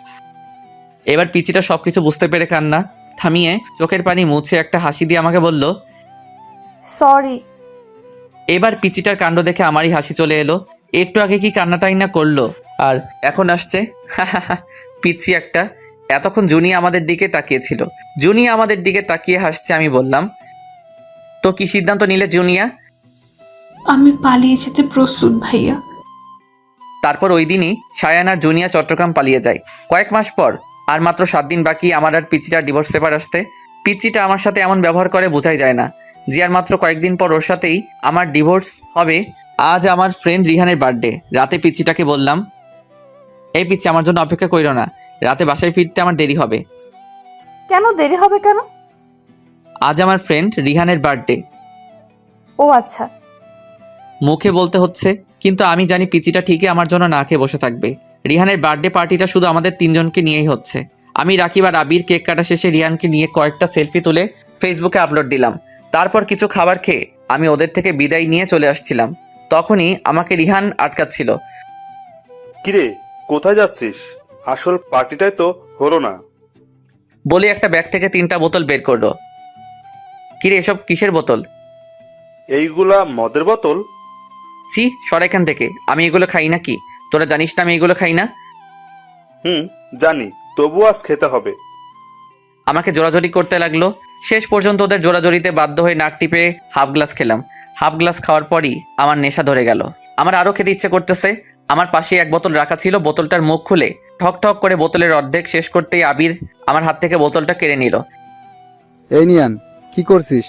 এবার পিচিটা সবকিছু বুঝতে পেরে কান্না থামিয়ে চোখের পানি মুছে একটা হাসি দিয়ে আমাকে বলল, সরি। এবার পিচিটার কাণ্ড দেখে আমারই হাসি চলে এলো। একটু আগে কি কান্নাটাই না করলো, আর এখন আসছে। পিচ্ছি একটা। এতক্ষণ জুনিয়া আমাদের দিকে তাকিয়েছিল। জুনিয়া আমাদের দিকে তাকিয়ে হাসছে। আমি বললাম, তো কি সিদ্ধান্ত নিলে জুনিয়া? আমি পালিয়ে যেতে প্রস্তুত ভাইয়া। তারপর ওই দিনই সায়ান আর জুনিয়া চট্টগ্রাম পালিয়ে যায়। কয়েক মাস পর, আর মাত্র 7 দিন বাকি আমার আর পিচ্চিটার ডিভোর্স পেপার আসতে। পিচ্চিটা আমার সাথে এমন ব্যবহার করে বোঝাই যায় না। যে আর মাত্র কয়েকদিন পর ওর সাথেই আমার ডিভোর্স হবে। আজ আমার ফ্রেন্ড রিহানের বার্থডে। রাতে পিচ্চিটাকে বললাম, এই পিচ্চি, আমার জন্য অপেক্ষা কইরো না, রাতে বাসায় ফিরতে আমার দেরি হবে। কেন দেরি হবে কেন? আজ আমার ফ্রেন্ড রিহানের বার্থডে। ও আচ্ছা। মুখে বলতে হচ্ছে, কিন্তু আমি জানি পিচিটা ঠিকই আমার জন্য না খেয়ে বসে থাকবে। রিহানের বার্থডে পার্টিটা শুধু আমাদের 3 জনকে নিয়েই হচ্ছে। আমি, রাকিব আর আবির কেক কাটা শেষে রিহানকে নিয়ে কয়েকটা সেলফি তুলে ফেসবুকে আপলোড দিলাম। তারপর কিছু খাবার খেয়ে আমি ওদের থেকে বিদায় নিয়ে চলে আসছিলাম। তখনই আমাকে রিহান আটকাচ্ছিল। কিরে, কোথায় যাচ্ছিস? আসল পার্টিটাই তো হলো না। বলে একটা ব্যাগ থেকে 3টা বোতল বের করলো। কিরে, এসব কিসের বোতল? এইগুলা মদের বোতল? চি, সর এখান থেকে। আমি এগুলো খাই না। কি তোরা জানিস না আমি এগুলো খাই না? জানি, তবু আজ খেতে হবে। আমাকে জোরাজোরি করতে লাগলো। শেষ পর্যন্ত ওদের জোরাজোরিতে বাধ্য হয়ে নাক টিপে হাফ গ্লাস খেলাম। হাফ গ্লাস খাওয়ার পরই আমার নেশা ধরে গেল। আমার আরও খেতে ইচ্ছে করতেছে। আমার পাশে এক বোতল রাখা ছিল, বোতলটার মুখ খুলে ঠক ঠক করে বোতলের অর্ধেক শেষ করতেই আবির আমার হাত থেকে বোতলটা কেড়ে নিল। এই নিয়ান, কি করছিস?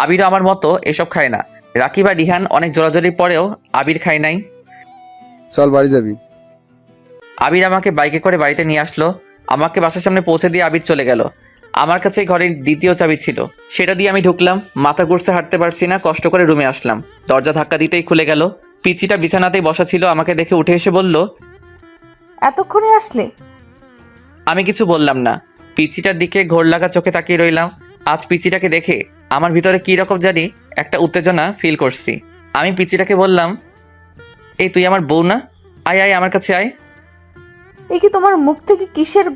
আবিরও আমার মতো এসব খায় না। রাকিব আর রিহান অনেক জোরাজোরির পরেও আবির খায় নাই। চল বাড়ি যাবি। আবির আমাকে বাইকে করে বাড়িতে নিয়ে আসলো। আমাকে বাসার সামনে পৌঁছে দিয়ে আবির চলে গেল। আমার কাছে ঘরের দ্বিতীয় চাবি ছিল, সেটা দিয়ে আমি ঢুকলাম। মাথা ঘুরছে, হাঁটতে পারছি না, কষ্ট করে রুমে আসলাম। দরজা ধাক্কা দিতেই খুলে গেল। পিচিটা বিছানাতেই বসা ছিল, আমাকে দেখে উঠে এসে বলল, এতক্ষণে আসলে? আমি কিছু বললাম না। পিচিটার দিকে ঘোর লাগা চোখে তাকিয়ে রইলাম। আজ পিচিটাকে দেখে আমার ভিতরে কী রকম জানি একটা উত্তেজনা ফিল করছি। আমি পিচিটাকে বললাম, এই তুই আমার বউ না? আয় আয়, আমার কাছে আয়। এ কি তোমার মুখ থেকে কিসের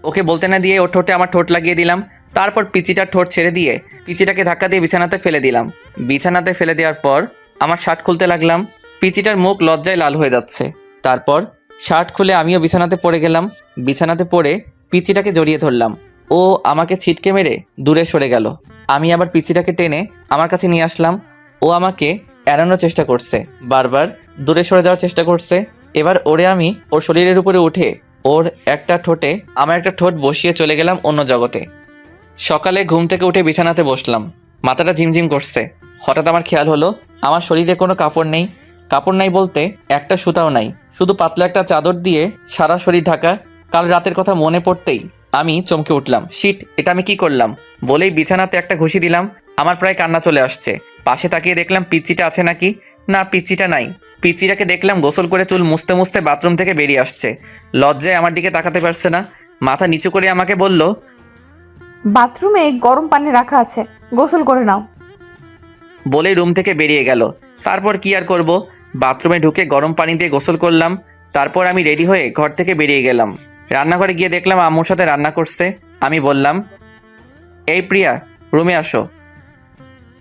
ওকে বলতে না দিয়ে ওর ঠোঁটে আমার ঠোঁট লাগিয়ে দিলাম। তারপর পিচিটার ঠোঁট ছেড়ে দিয়ে পিচিটাকে ধাক্কা দিয়ে বিছানাতে ফেলে দিলাম। বিছানাতে ফেলে দেওয়ার পর আমার শার্ট খুলতে লাগলাম। পিচিটার মুখ লজ্জায় লাল হয়ে যাচ্ছে। তারপর শার্ট খুলে আমিও বিছানাতে পড়ে গেলাম। বিছানাতে পড়ে পিচিটাকে জড়িয়ে ধরলাম। ও আমাকে ছিটকে মেরে দূরে সরে গেল। আমি আবার পিচিটাকে টেনে আমার কাছে নিয়ে আসলাম। ও আমাকে এড়ানোর চেষ্টা করছে, বারবার দূরে সরে যাওয়ার চেষ্টা করছে। এবার ওরে আমি ওর শরীরের উপরে উঠে ওর একটা ঠোঁটে আমার একটা ঠোঁট বসিয়ে চলে গেলাম অন্য জগতে। সকালে ঘুম থেকে উঠে বিছানাতে বসলাম, মাথাটা ঝিমঝিম করছে। হঠাৎ আমার খেয়াল হলো আমার শরীরে কোনো কাপড় নেই। কাপড় নাই বলতে একটা সুতাও নাই, শুধু পাতলা একটা চাদর দিয়ে সারা শরীর ঢাকা। কাল রাতের কথা মনে পড়তেই আমি চমকে উঠলাম। শিট, এটা আমি কি করলাম? বলেই বিছানাতে একটা ঘুষি দিলাম। আমার প্রায় কান্না চলে আসছে। পাশে তাকিয়ে দেখলাম পিচ্চিটা আছে নাকি। না, পিচ্চিটা নাই। পিচ্চিটাকে দেখলাম গোসল করে চুল মুছতে মুছতে বাথরুম থেকে বেরিয়ে আসছে। লজ্জায় আমার দিকে তাকাতে পারছে না। মাথা নিচু করে আমাকে বলল, বাথরুমে গরম পানি রাখা আছে, গোসল করে নাও। বলেই রুম থেকে বেরিয়ে গেল। তারপর কি আর করব, বাথরুমে ঢুকে গরম পানি দিয়ে গোসল করলাম। তারপর আমি রেডি হয়ে ঘর থেকে বেরিয়ে গেলাম। রান্নাঘরে গিয়ে দেখলাম আম্মুর সাথে রান্না করছে। আমি বললাম, এই প্রিয়া, রুমে আসো।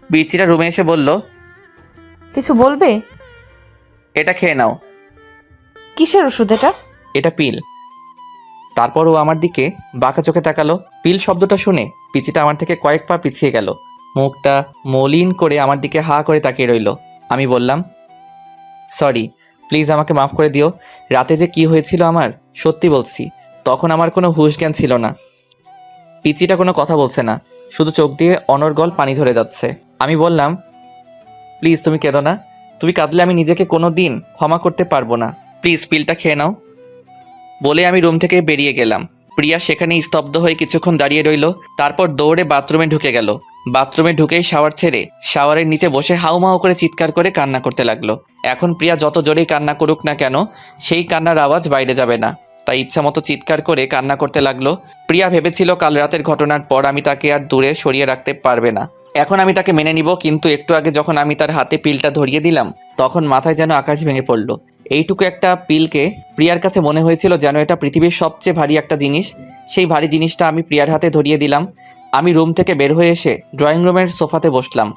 পিচ্চিটা রুমে এসে বলল, কিছু বলবে? এটা খেয়ে নাও। কিসের ওষুধ এটা? এটা পিল। তারপর ও আমার দিকে বাঁকা চোখে তাকালো। পিল শব্দটা শুনে পিচিটা আমার থেকে কয়েক পা পিছিয়ে গেল। মুখটা মলিন করে আমার দিকে হা করে তাকিয়ে রইল। আমি বললাম, সরি, প্লিজ আমাকে মাফ করে দিও। রাতে যে কি হয়েছিল আমার, সত্যি বলছি, তখন আমার কোনো হুঁশ জ্ঞান ছিল না। পিচিটা কোনো কথা বলছে না, শুধু চোখ দিয়ে অনর্গল পানি ধরে যাচ্ছে। আমি বললাম, প্লিজ তুমি কেঁদো না। তুমি কাঁদলে আমি নিজেকে কোনো দিন ক্ষমা করতে পারবো না। প্লিজ পিলটা খেয়ে নাও। বলে আমি রুম থেকে বেরিয়ে গেলাম। প্রিয়া সেখানেই স্তব্ধ হয়ে কিছুক্ষণ দাঁড়িয়ে রইল। তারপর দৌড়ে বাথরুমে ঢুকে গেল। বাথরুমে ঢুকেই শাওয়ার ছেড়ে শাওয়ারের নিচে বসে হাউমাউ করে চিৎকার করে কান্না করতে লাগলো। এখন প্রিয়া যত জোরেই কান্না করুক না কেন, সেই কান্নার আওয়াজ বাইরে যাবে না, তাই ইচ্ছামতো চিৎকার করে কান্না করতে লাগলো। প্রিয়া ভেবেছিল কাল রাতের ঘটনার পর আমি তাকে আর দূরে সরিয়ে রাখতে পারবে না। এখন আমি তাকে মেনে নিব, কিন্তু একটু আগে যখন আমি তার হাতে পিলটা ধরিয়ে দিলাম, তখন মাথায় যেন আকাশ ভেঙে পড়ল। এইটুকু একটা পিলকে প্রিয়ার কাছে মনে হয়েছিল যেন এটা পৃথিবীর সবচেয়ে ভারী একটা জিনিস। সেই ভারী জিনিসটা আমি প্রিয়ার হাতে ধরিয়ে দিলাম। আমি রুম থেকে বের হয়ে এসে ড্রয়িং রুমের সোফাতে বসলাম।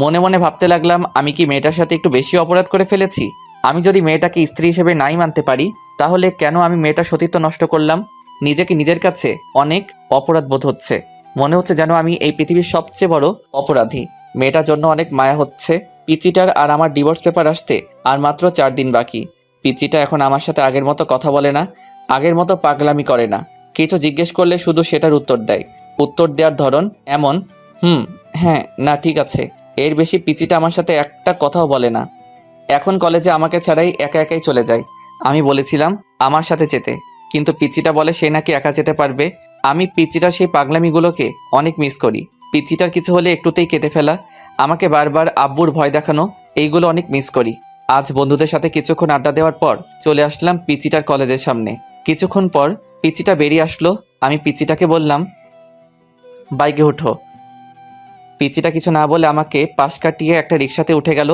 মনে মনে ভাবতে লাগলাম, আমি কি মেয়েটার সাথে একটু বেশি অপরাধ করে ফেলেছি? আমি যদি মেয়েটাকে স্ত্রী হিসেবে নাই মানতে পারি, তাহলে কেন আমি মেয়েটার সতীত্ব নষ্ট করলাম? নিজেকে নিজের কাছে অনেক অপরাধ বোধ হচ্ছে। মনে হচ্ছে যেন আমি এই পৃথিবীর সবচেয়ে বড় অপরাধী। মেয়েটার জন্য অনেক মায়া হচ্ছে। পিচিটার আর আমার ডিভোর্স পেপার আসতে আর মাত্র 4 দিন বাকি। পিচিটা এখন আমার সাথে আগের মতো কথা বলে না, আগের মতো পাগলামি করে না। কিছু জিজ্ঞেস করলে শুধু সেটার উত্তর দেয়। উত্তর দেওয়ার ধরন এমন, হ্যাঁ, না, ঠিক আছে, এর বেশি পিচিটা আমার সাথে একটা কথাও বলে না। এখন কলেজে আমাকে ছাড়াই একা একাই চলে যায়। আমি বলেছিলাম আমার সাথে যেতে, কিন্তু পিচিটা বলে সে নাকি একা যেতে পারবে। আমি পিচিটার সেই পাগলামিগুলোকে অনেক মিস করি। পিচিটার কিছু হলে একটুতেই কেঁদে ফেলা, আমাকে বারবার আব্বুর ভয় দেখানো, এইগুলো অনেক মিস করি। আজ বন্ধুদের সাথে কিছুক্ষণ আড্ডা দেওয়ার পর চলে আসলাম পিচিটার কলেজের সামনে। কিছুক্ষণ পর পিচিটা বেরিয়ে আসলো। আমি পিচিটাকে বললাম, বাইকে উঠো। পিচিটা কিছু না বলে আমাকে পাশ কাটিয়ে একটা রিক্সাতে উঠে গেল।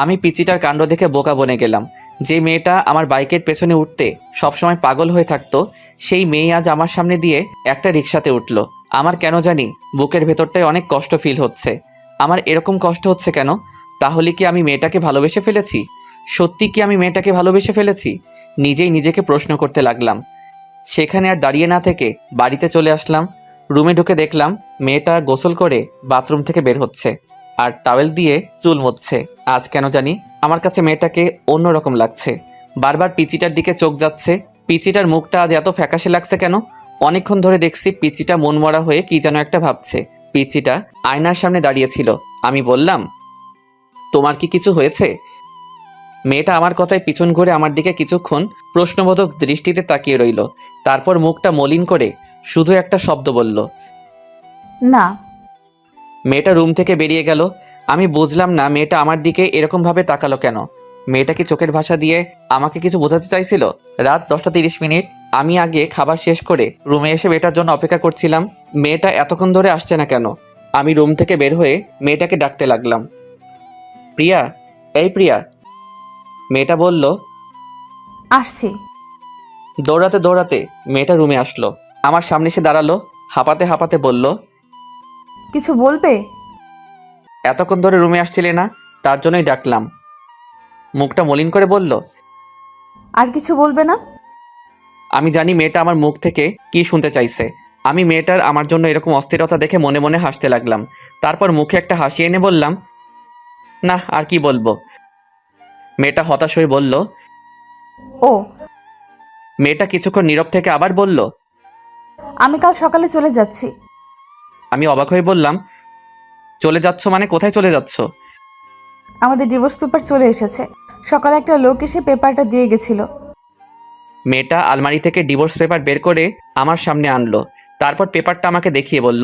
আমি পিচিটার কাণ্ড দেখে বোকা বনে গেলাম। যে মেয়েটা আমার বাইকের পেছনে উঠতে সবসময় পাগল হয়ে থাকতো, সেই মেয়ে আজ আমার সামনে দিয়ে একটা রিক্সাতে উঠলো। আমার কেন জানি বুকের ভেতরটায় অনেক কষ্ট ফিল হচ্ছে। আমার এরকম কষ্ট হচ্ছে কেন? তাহলে কি আমি মেয়েটাকে ভালোবেসে ফেলেছি? সত্যি কি আমি মেয়েটাকে ভালোবেসে ফেলেছি? নিজেই নিজেকে প্রশ্ন করতে লাগলাম। সেখানে আর দাঁড়িয়ে না থেকে বাড়িতে চলে আসলাম। রুমে ঢুকে দেখলাম মেয়েটা গোসল করে বাথরুম থেকে বের হচ্ছে আর টাওয়েল দিয়ে চুল মুছছে। আজ কেন জানি আমার কাছে মেয়েটাকে অন্যরকম লাগছে। বারবার পিচিটার দিকে চোখ যাচ্ছে। পিচিটার মুখটা আজ এত ফ্যাকাশে লাগছে কেন? অনেকক্ষণ ধরে দেখছি পিচিটা মনমরা হয়ে কি যেন একটা ভাবছে। পিচিটা আয়নার সামনে দাঁড়িয়েছিল। আমি বললাম, তোমার কি কিছু হয়েছে? মেয়েটা আমার কথায় পিছন ঘুরে আমার দিকে কিছুক্ষণ প্রশ্নবোধক দৃষ্টিতে তাকিয়ে রইল। তারপর মুখটা মলিন করে শুধু একটা শব্দ বলল। না। মেয়েটা রুম থেকে বেরিয়ে গেল। আমি বুঝলাম না মেয়েটা আমার দিকে এরকমভাবে তাকালো কেন। মেয়েটা কি চোখের ভাষা দিয়ে আমাকে কিছু বোঝাতে চাইছিল? রাত 10:30। আমি আগে খাবার শেষ করে রুমে এসে মেয়েটার জন্য অপেক্ষা করছিলাম। মেয়েটা এতক্ষণ ধরে আসছে না কেন? আমি রুম থেকে বের হয়ে মেয়েটাকে ডাকতে লাগলাম, প্রিয়া, এই প্রিয়া। মেয়েটা বলল, আসছি। দৌড়াতে দৌড়াতে মেয়েটা রুমে আসলো। আমার সামনে এসে দাঁড়ালো। হাঁপাতে হাঁপাতে বলল, কিছু বলবে? এতক্ষণ ধরে রুমে আসছিলে না, তার জন্যই ডাকলাম। মুখটা মলিন করে বলল, আর কিছু বলবে না? আমি জানি মেয়েটা আমার মুখ থেকে কি শুনতে চাইছে। আমি মেয়েটার আমার জন্য এরকম অস্থিরতা দেখে মনে মনে হাসতে লাগলাম। তারপর মুখে একটা হাসি এনে বললাম, না আর কি বলবো। মেয়েটা হতাশ হয়ে বলল, ও। মেয়েটা কিছুক্ষণ নীরব থেকে আবার বলল, আমি কাল সকালে চলে যাচ্ছি। আমি অবাক হয়ে বললাম, চলে যাচ্ছ মানে কোথায় চলে যাচ্ছ? আমাদের ডিভোর্স পেপার চলে এসেছে। সকালে একটা লোক এসে পেপারটা দিয়ে গেছিল। মেয়েটা আলমারি থেকে ডিভোর্স পেপার বের করে আমার সামনে আনলো। তারপর পেপারটা আমাকে দেখিয়ে বলল,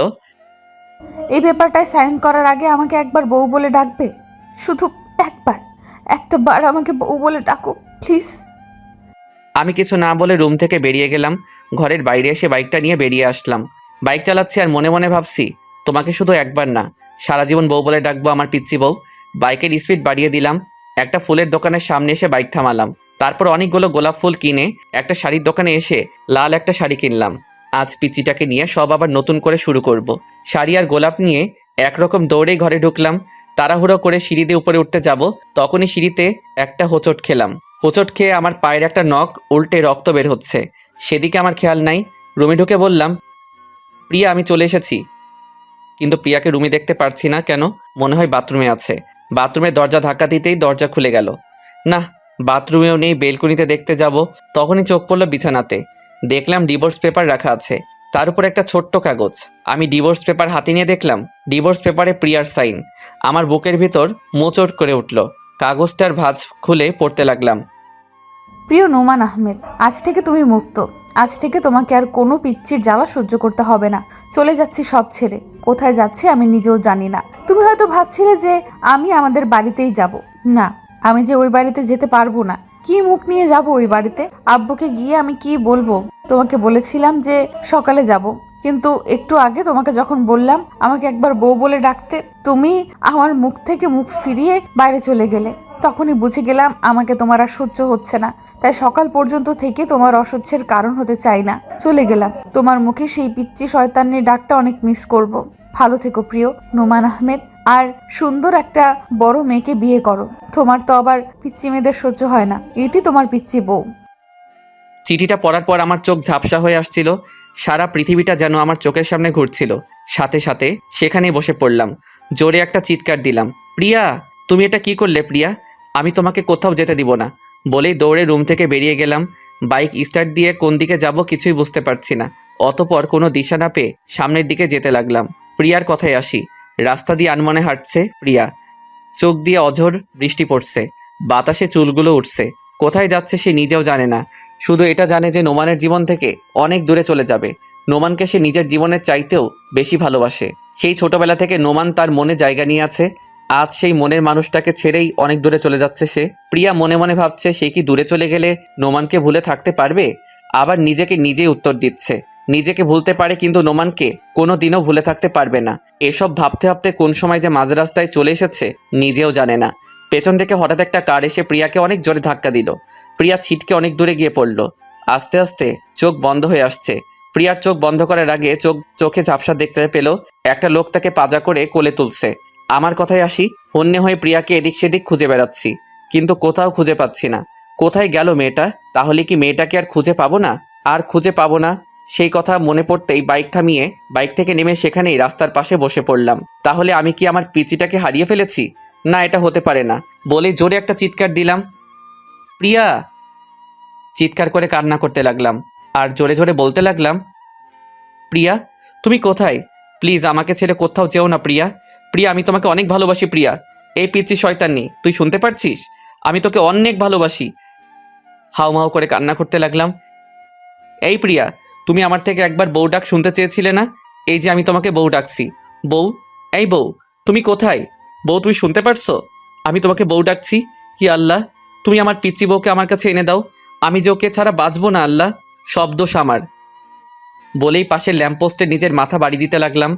এই পেপারটায় সাইন করার আগে আমাকে একবার বউ বলে ডাকবে। শুধু একটা বার আমাকে বউ বলে ডাকো প্লিজ। আমি কিছু না বলে রুম থেকে বেরিয়ে গেলাম। ঘরের বাইরে এসে বাইকটা নিয়ে বেরিয়ে আসলাম। বাইক চালাচ্ছি আর মনে মনে ভাবছি, তোমাকে শুধু একবার না, সারা জীবন বউ বলে ডাকবো আমার পিচ্চি বউ। বাইকের স্পিড বাড়িয়ে দিলাম। একটা ফুলের দোকানের সামনে এসে বাইক থামালাম। তারপর অনেকগুলো গোলাপ ফুল কিনে একটা শাড়ির দোকানে এসে লাল একটা শাড়ি কিনলাম। আজ পিচ্চিটাকে নিয়ে সব আবার নতুন করে শুরু করব। শাড়ি আর গোলাপ নিয়ে একরকম দৌড়েই ঘরে ঢুকলাম। তাড়াহুড়ো করে সিঁড়ি দিয়ে উপরে উঠতে যাব, তখনই সিঁড়িতে একটা হোঁচট খেলাম। হোঁচট খেয়ে আমার পায়ের একটা নখ উল্টে রক্ত বের হচ্ছে। সেদিকে আমার খেয়াল নাই। রুমে ঢুকে বললাম, প্রিয়া, আমি চলে এসেছি। কিন্তু প্রিয়াকে রুমে দেখতে পারছি না কেন? মনে হয় বাথরুমে আছে। বাথরুমের দরজা ধাক্কা দিতেই দরজা খুলে গেল। না, বাথরুমেও নেই। বেলকনিতে দেখতে যাব, তখনই চোখ পড়ল বিছানাতে। দেখলাম ডিভোর্স পেপার রাখা আছে, তার উপর একটা ছোট্ট কাগজ। আমি ডিভোর্স পেপার হাতে নিয়ে দেখলাম ডিভোর্স পেপারে প্রিয়ার সাইন। আমার বুকের ভিতর মোচড় করে উঠল। কাগজটার ভাঁজ খুলে পড়তে লাগলাম। প্রিয় নোমান আহমেদ, আজ থেকে তুমি মুক্ত। আজ থেকে তোমাকে আর কোনো পিচ্চির জ্বালা সহ্য করতে হবে না। চলে যাচ্ছি সব ছেড়ে। কোথায় যাচ্ছি আমি নিজেও জানি না। তুমি হয়তো ভাবছিলে যে আমি আমাদের বাড়িতেই যাব। না, আমি যে ওই বাড়িতে যেতে পারবো না। কি মুখ নিয়ে যাব ওই বাড়িতে? আব্বুকে গিয়ে আমি কি বলবো? তোমাকে বলেছিলাম যে সকালে যাব, কিন্তু একটু আগে তোমাকে যখন বললাম আমাকে একবার বউ বলে ডাকতে, তুমি আমার মুখ থেকে মুখ ফিরিয়ে বাইরে চলে গেলে। তখনই বুঝে গেলাম আমাকে তোমার আর সহ্য হচ্ছে না। তাই সকাল পর্যন্ত থেকে তোমার অসহ্যের কারণ হতে চাই না। চলে গেলাম। তোমার মুখে সেই পিচ্চি শয়তানের ডাকটা অনেক মিস করব। ভালো থেকো প্রিয় নোমান আহমেদ। আর সুন্দর একটা বড় মেয়েকে বিয়ে করো। তোমার তো আবার পিচ্চি মেয়েদের সহ্য হয় না। এটি তোমার পিচ্চি বউ। চিঠিটা পড়ার পর আমার চোখ ঝাপসা হয়ে আসছিল। সারা পৃথিবীটা যেন আমার চোখের সামনে ঘুরছিল। সাথে সাথে সেখানেই বসে পড়লাম। জোরে একটা চিৎকার দিলাম, প্রিয়া, তুমি এটা কি করলে প্রিয়া? আমি তোমাকে কোথাও যেতে দিব না বলেই দৌড়ে রুম থেকে বেরিয়ে গেলাম। বাইক স্টার্ট দিয়ে কোন দিকে যাব কিছুই বুঝতে পারছি না। অতপর কোনো দিশা না পেয়ে সামনের দিকে যেতে লাগলাম। প্রিয়ার কথায় আসি। রাস্তা দিয়ে আনমনে হাঁটছে প্রিয়া। চোখ দিয়ে অঝোর বৃষ্টি পড়ছে। বাতাসে চুলগুলো উঠছে। কোথায় যাচ্ছে সে নিজেও জানে না। শুধু এটা জানে যে নোমানের জীবন থেকে অনেক দূরে চলে যাবে। নোমানকে সে নিজের জীবনের চাইতেও বেশি ভালোবাসে। সেই ছোটবেলা থেকে নোমান তার মনে জায়গা নিয়ে আছে। আজ সেই মনের মানুষটাকে ছেড়েই অনেক দূরে চলে যাচ্ছে সে। প্রিয়া মনে মনে ভাবছে সে কি দূরে চলে গেলে নোমানকে ভুলে থাকতে পারবে? আবার নিজেকে নিজেই উত্তর দিচ্ছে, নিজেকে ভুলতে পারে কিন্তু নোমানকে কোনো দিনও ভুলে থাকতে পারবে না। এসব ভাবতে ভাবতে কোন সময় যে মাঝ রাস্তায় চলে এসেছে নিজেও জানে না। পেছন থেকে হঠাৎ একটা কার এসে প্রিয়াকে অনেক জোরে ধাক্কা দিল। প্রিয়া ছিটকে অনেক দূরে গিয়ে পড়ল। আস্তে আস্তে চোখ বন্ধ হয়ে আসছে। প্রিয়ার চোখ বন্ধ করার আগে চোখে ঝাপসা দেখতে পেল একটা লোক তাকে পাজা করে কোলে তুলছে। আমার কথায় আসি। হন্যে হয়ে প্রিয়াকে এদিক সেদিক খুঁজে বেড়াচ্ছি, কিন্তু কোথাও খুঁজে পাচ্ছি না। কোথায় গেল মেয়েটা? তাহলে কি মেয়েটাকে আর খুঁজে পাবো না? আর খুঁজে পাবো না। সেই কথা মনে পড়তেই বাইক থামিয়ে বাইক থেকে নেমে সেখানেই রাস্তার পাশে বসে পড়লাম। তাহলে আমি কি আমার পিচিটাকে হারিয়ে ফেলেছি? না, এটা হতে পারে না। বলে জোরে একটা চিৎকার দিলাম, প্রিয়া! চিৎকার করে কান্না করতে লাগলাম আর জোরে জোরে বলতে লাগলাম, প্রিয়া তুমি কোথায়? প্লিজ আমাকে ছেড়ে কোথাও যেও না প্রিয়া। প্রিয়া, আমি তোমাকে অনেক ভালোবাসি প্রিয়া। এই পিচ্চি শয়তানি, তুই শুনতে পারছিস? আমি তোকে অনেক ভালোবাসি। হাউমাউ করে কান্না করতে লাগলাম। এই প্রিয়া, তুমি আমার থেকে একবার বউ ডাক শুনতে চেয়েছিলে না? এই যে আমি তোমাকে বউ ডাকছি। বউ, এই বউ, তুমি কোথায়? বউ, তুমি শুনতে পারছো? আমি তোমাকে বউ ডাকছি। কি আল্লাহ, তুমি আমার পিচ্চি বউকে আমার কাছে এনে দাও। আমি যে ওকে ছাড়া বাঁচবো না আল্লাহ, সব দোষ আমার। বলেই পাশের ল্যাম্পপোস্টে নিজের মাথা বাড়ি দিতে লাগলাম।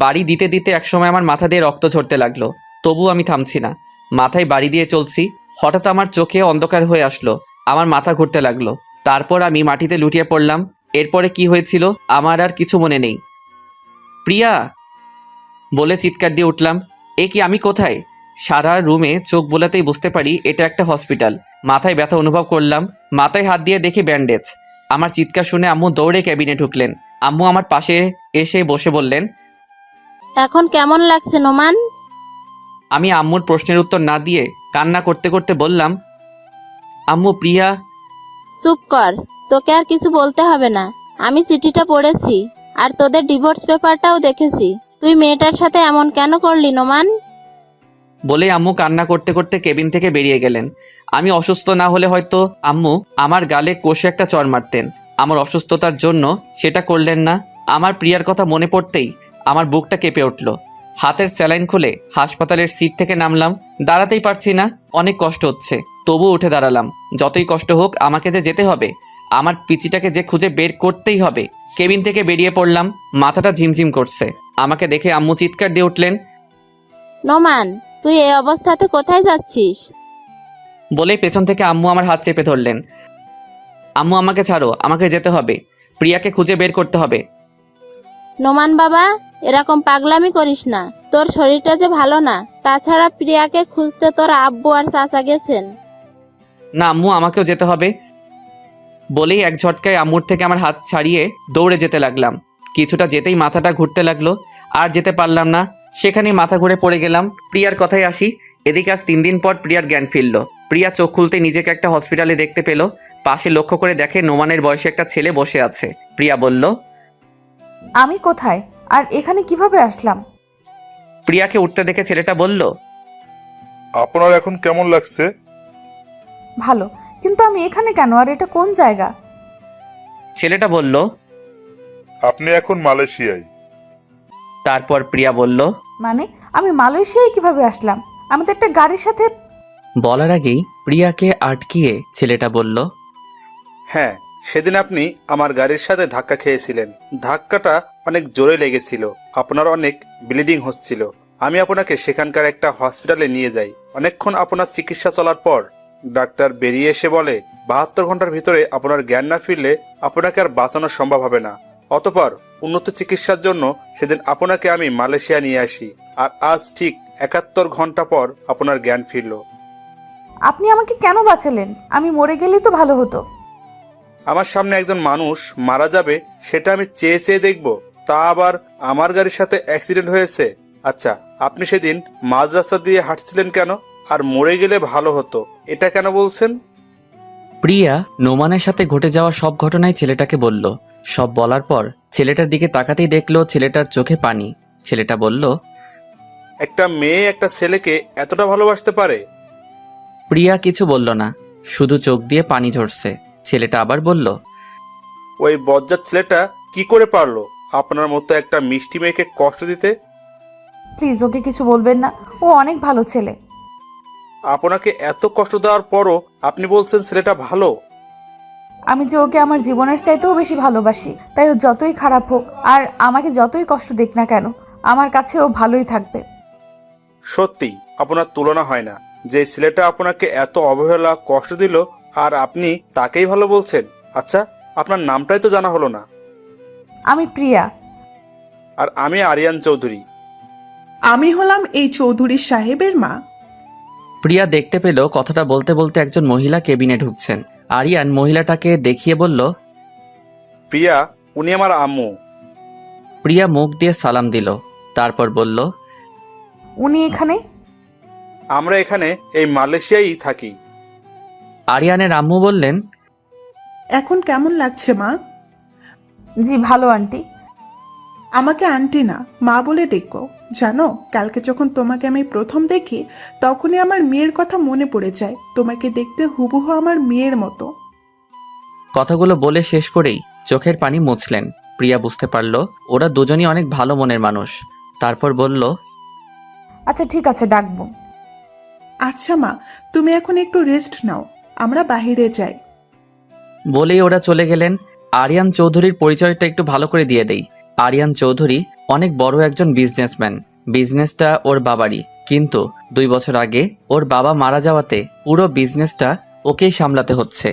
বাড়ি দিতে দিতে একসময় আমার মাথা দিয়ে রক্ত ঝরতে লাগলো। তবু আমি থামছি না, মাথায় বাড়ি দিয়ে চলছি। হঠাৎ আমার চোখে অন্ধকার হয়ে আসলো, আমার মাথা ঘুরতে লাগলো। তারপর আমি মাটিতে লুটিয়ে পড়লাম। এরপরে কি হয়েছিল আমার আর কিছু মনে নেই। প্রিয়া বলে চিৎকার দিয়ে উঠলাম। এ কি, আমি কোথায়? সারা রুমে চোখ বোলাতেই বুঝতে পারি এটা একটা হসপিটাল। মাথায় ব্যথা অনুভব করলাম, মাথায় হাত দিয়ে দেখি ব্যান্ডেজ। আমার চিৎকার শুনে আম্মু দৌড়ে ক্যাবিনে ঢুকলেন। আম্মু আমার পাশে এসে বসে বললেন, এখন কেমন লাগছে নোমান? আমি আম্মুর প্রশ্নের উত্তর না দিয়ে কান্না করতে করতে বললাম, আম্মু প্রিয়া। চুপ কর, তোকে আর কিছু বলতে হবে না। আমি চিঠিটা পড়েছি আর তোদের ডিভোর্স পেপারটাও দেখেছি। তুই মেয়েটার সাথে এমন কেন করলি নোমান? বলে আম্মু কান্না করতে করতে কেবিন থেকে বেরিয়ে গেলেন। আমি অসুস্থ না হলে হয়তো আম্মু আমার গালে কষে একটা চড় মারতেন। আমার অসুস্থতার জন্য সেটা করলেন না। আমার প্রিয়ার কথা মনে পড়তেই আমার বুকটা কেঁপে উঠল। হাতের স্যালাইন খুলে হাসপাতালের সিট থেকে নামলাম। দাঁড়াতেই পারছি না, অনেক কষ্ট হচ্ছে। তবু উঠে দাঁড়ালাম। যতই কষ্ট হোক আমাকে যে যেতে হবে, আমার পিচিটাকে যে খুঁজে বের করতেই হবে। কেবিন থেকে বেরিয়ে পড়লাম, মাথাটা ঝিমঝিম করছে। আমাকে দেখে আম্মু চিৎকার দিয়ে উঠলেন, নোমান, তুই এই অবস্থাতে কোথায় যাচ্ছিস? বলেই পেছন থেকে আম্মু আমার হাত চেপে ধরলেন। আম্মু, আমাকে ছাড়ো, আমাকে যেতে হবে। প্রিয়াকে খুঁজে বের করতে হবে। নোমান বাবা, এরকম পাগলামি করিস না। তোর শরীরটা যে ভালো না। তাছাড়া প্রিয়াকে খুঁজতে তোর আব্বু আর চাচা গেছেন। না আম্মু, আমাকেও যেতে হবে। বলেই এক ঝটকায় আম্মুর থেকে আমার হাত ছাড়িয়ে দৌড়ে যেতে লাগলাম। কিছুটা যেতেই মাথাটা ঘুরতে লাগলো, আর যেতে পারলাম না। সেখানেই মাথা ঘুরে পড়ে গেলাম। প্রিয়ার কথায় আসি। এদিকে আজ 3 দিন পর প্রিয়ার জ্ঞান ফিরল। প্রিয়া চোখ খুলতে নিজেকে একটা হসপিটালে দেখতে পেল। পাশে লক্ষ্য করে দেখে নোমানের বয়সে একটা ছেলে বসে আছে। প্রিয়া বলল, আমি কোথায় আর এখানে কিভাবে আসলাম? প্রিয়াকে উঠতে দেখে ছেলেটা বলল, আপনার এখন কেমন লাগছে? ভালো, কিন্তু আমি এখানে কেন আর এটা কোন জায়গা? ছেলেটা বলল। আপনি এখন মালয়েশিয়ায়। তারপর প্রিয়া বলল, মানে আমি মালয়েশিয়ায় কিভাবে আসলাম? আমি তো একটা গাড়ির সাথে। বলার আগেই প্রিয়াকে আটকিয়ে ছেলেটা বলল, হ্যাঁ, সেদিন আপনি আমার গাড়ির সাথে ধাক্কা খেয়েছিলেন। ধাক্কাটা অনেক জোরে লেগেছিল, আপনার অনেক ব্লিডিং হচ্ছিল। আমি আপনাকে সেখানকার একটা হসপিটালে নিয়ে যাই। অনেকক্ষণ আপনার চিকিৎসা চলার পর ডাক্তার বেরিয়ে এসে বলে 72 ঘন্টার ভিতরে আপনার জ্ঞান না ফিরলে আপনাকে আর বাঁচানো সম্ভব হবে না। অতঃপর উন্নত চিকিৎসার জন্য সেদিন আপনাকে আমি মালয়েশিয়া নিয়ে আসি, আর আজ ঠিক 71 ঘন্টা পর আপনার জ্ঞান ফিরল। আপনি আমাকে কেন বাঁচালেন? আমি মরে গেলেই তো ভালো হতো। আমার সামনে একজন মানুষ মারা যাবে সেটা আমি চেয়ে চেয়ে দেখব, তা আবার আমার গাড়ির সাথে অ্যাক্সিডেন্ট হয়েছে। আচ্ছা, আপনি সেদিন মাঝ রাস্তা দিয়ে হাঁটছিলেন কেন? আর মরে গেলে ভালো হতো এটা কেন বলছেন? প্রিয়া নোমানের সাথে ঘটে যাওয়া সব ঘটনাই ছেলেটাকে বলল। সব বলার পর ছেলেটার দিকে তাকাতেই দেখলো ছেলেটার চোখে পানি। ছেলেটা বলল, একটা মেয়ে একটা ছেলেকে এতটা ভালোবাসতে পারে? প্রিয়া কিছু বলল না, শুধু চোখ দিয়ে পানি ঝরছে। ছেলেটা আবার বলল, ওই বজ্জাত ছেলেটা কি করে পারলো আপনার মতো একটা মিষ্টি মেয়েকে কষ্ট দিতে? প্লিজ ওকে কিছু বলবেন না, ও অনেক ভালো ছেলে। আপনাকে এত কষ্ট দেওয়ার পরও আপনি বলছেন ছেলেটা ভালো? আমি যে ওকে আমার জীবনের চাইতেও বেশি ভালোবাসি, তাই ও যতই খারাপ হোক আর আমাকে যতই কষ্ট দিক না কেন, আমার কাছে ও ভালোই থাকবে। সত্যি আপনার তুলনা হয় না। যে ছেলেটা আপনাকে এত অবহেলা কষ্ট দিল আর আপনি তাকেই ভালো বলছেন। আচ্ছা, আপনার নামটাই তো জানা হলো না। আমি প্রিয়া। আর আমি আরিয়ান চৌধুরী। আমি হলাম এই চৌধুরী সাহেবের মা। প্রিয়া দেখতে পেল কথাটা বলতে বলতে একজন মহিলা কেবিনে ঢুকছেন। আরিয়ান মহিলাটাকে দেখিয়ে বলল, প্রিয়া, উনি আমার আম্মু। প্রিয়া মুখ দিয়ে সালাম দিল, তারপর বলল, উনি এখানে? আমরা এখানে এই মালয়েশিয়ায় থাকি। আরিয়ানের আম্মু বললেন, এখন কেমন লাগছে মা? জি ভালো আন্টি। আমাকে আন্টি না, মা বলে ডেকো। জানো, কালকে যখন তোমাকে আমি প্রথম দেখি তখনই আমার মেয়ের কথা মনে পড়ে যায়। তোমাকে দেখতে হুবহু আমার মেয়ের মতো। কথাগুলো বলে শেষ করেই চোখের পানি মুছলেন। প্রিয়া বুঝতে পারল ওরা দুজনই অনেক ভালো মনের মানুষ। তারপর বলল, আচ্ছা ঠিক আছে, ডাকবো। আচ্ছা মা, তুমি এখন একটু রেস্ট নাও, আমরা বাহিরে যাই। বলেই ওরা চলে গেলেন। আরিয়ান চৌধুরীর পরিচয়টা একটু ভালো করে দিয়ে দেই। আরিয়ান চৌধুরী অনেক বড় একজন বিজনেসম্যান। বিজনেসটা ওর বাবারই, কিন্তু 2 বছর আগে ওর বাবা মারা যাওয়াতে পুরো বিজনেসটা ওকেই সামলাতে হচ্ছে।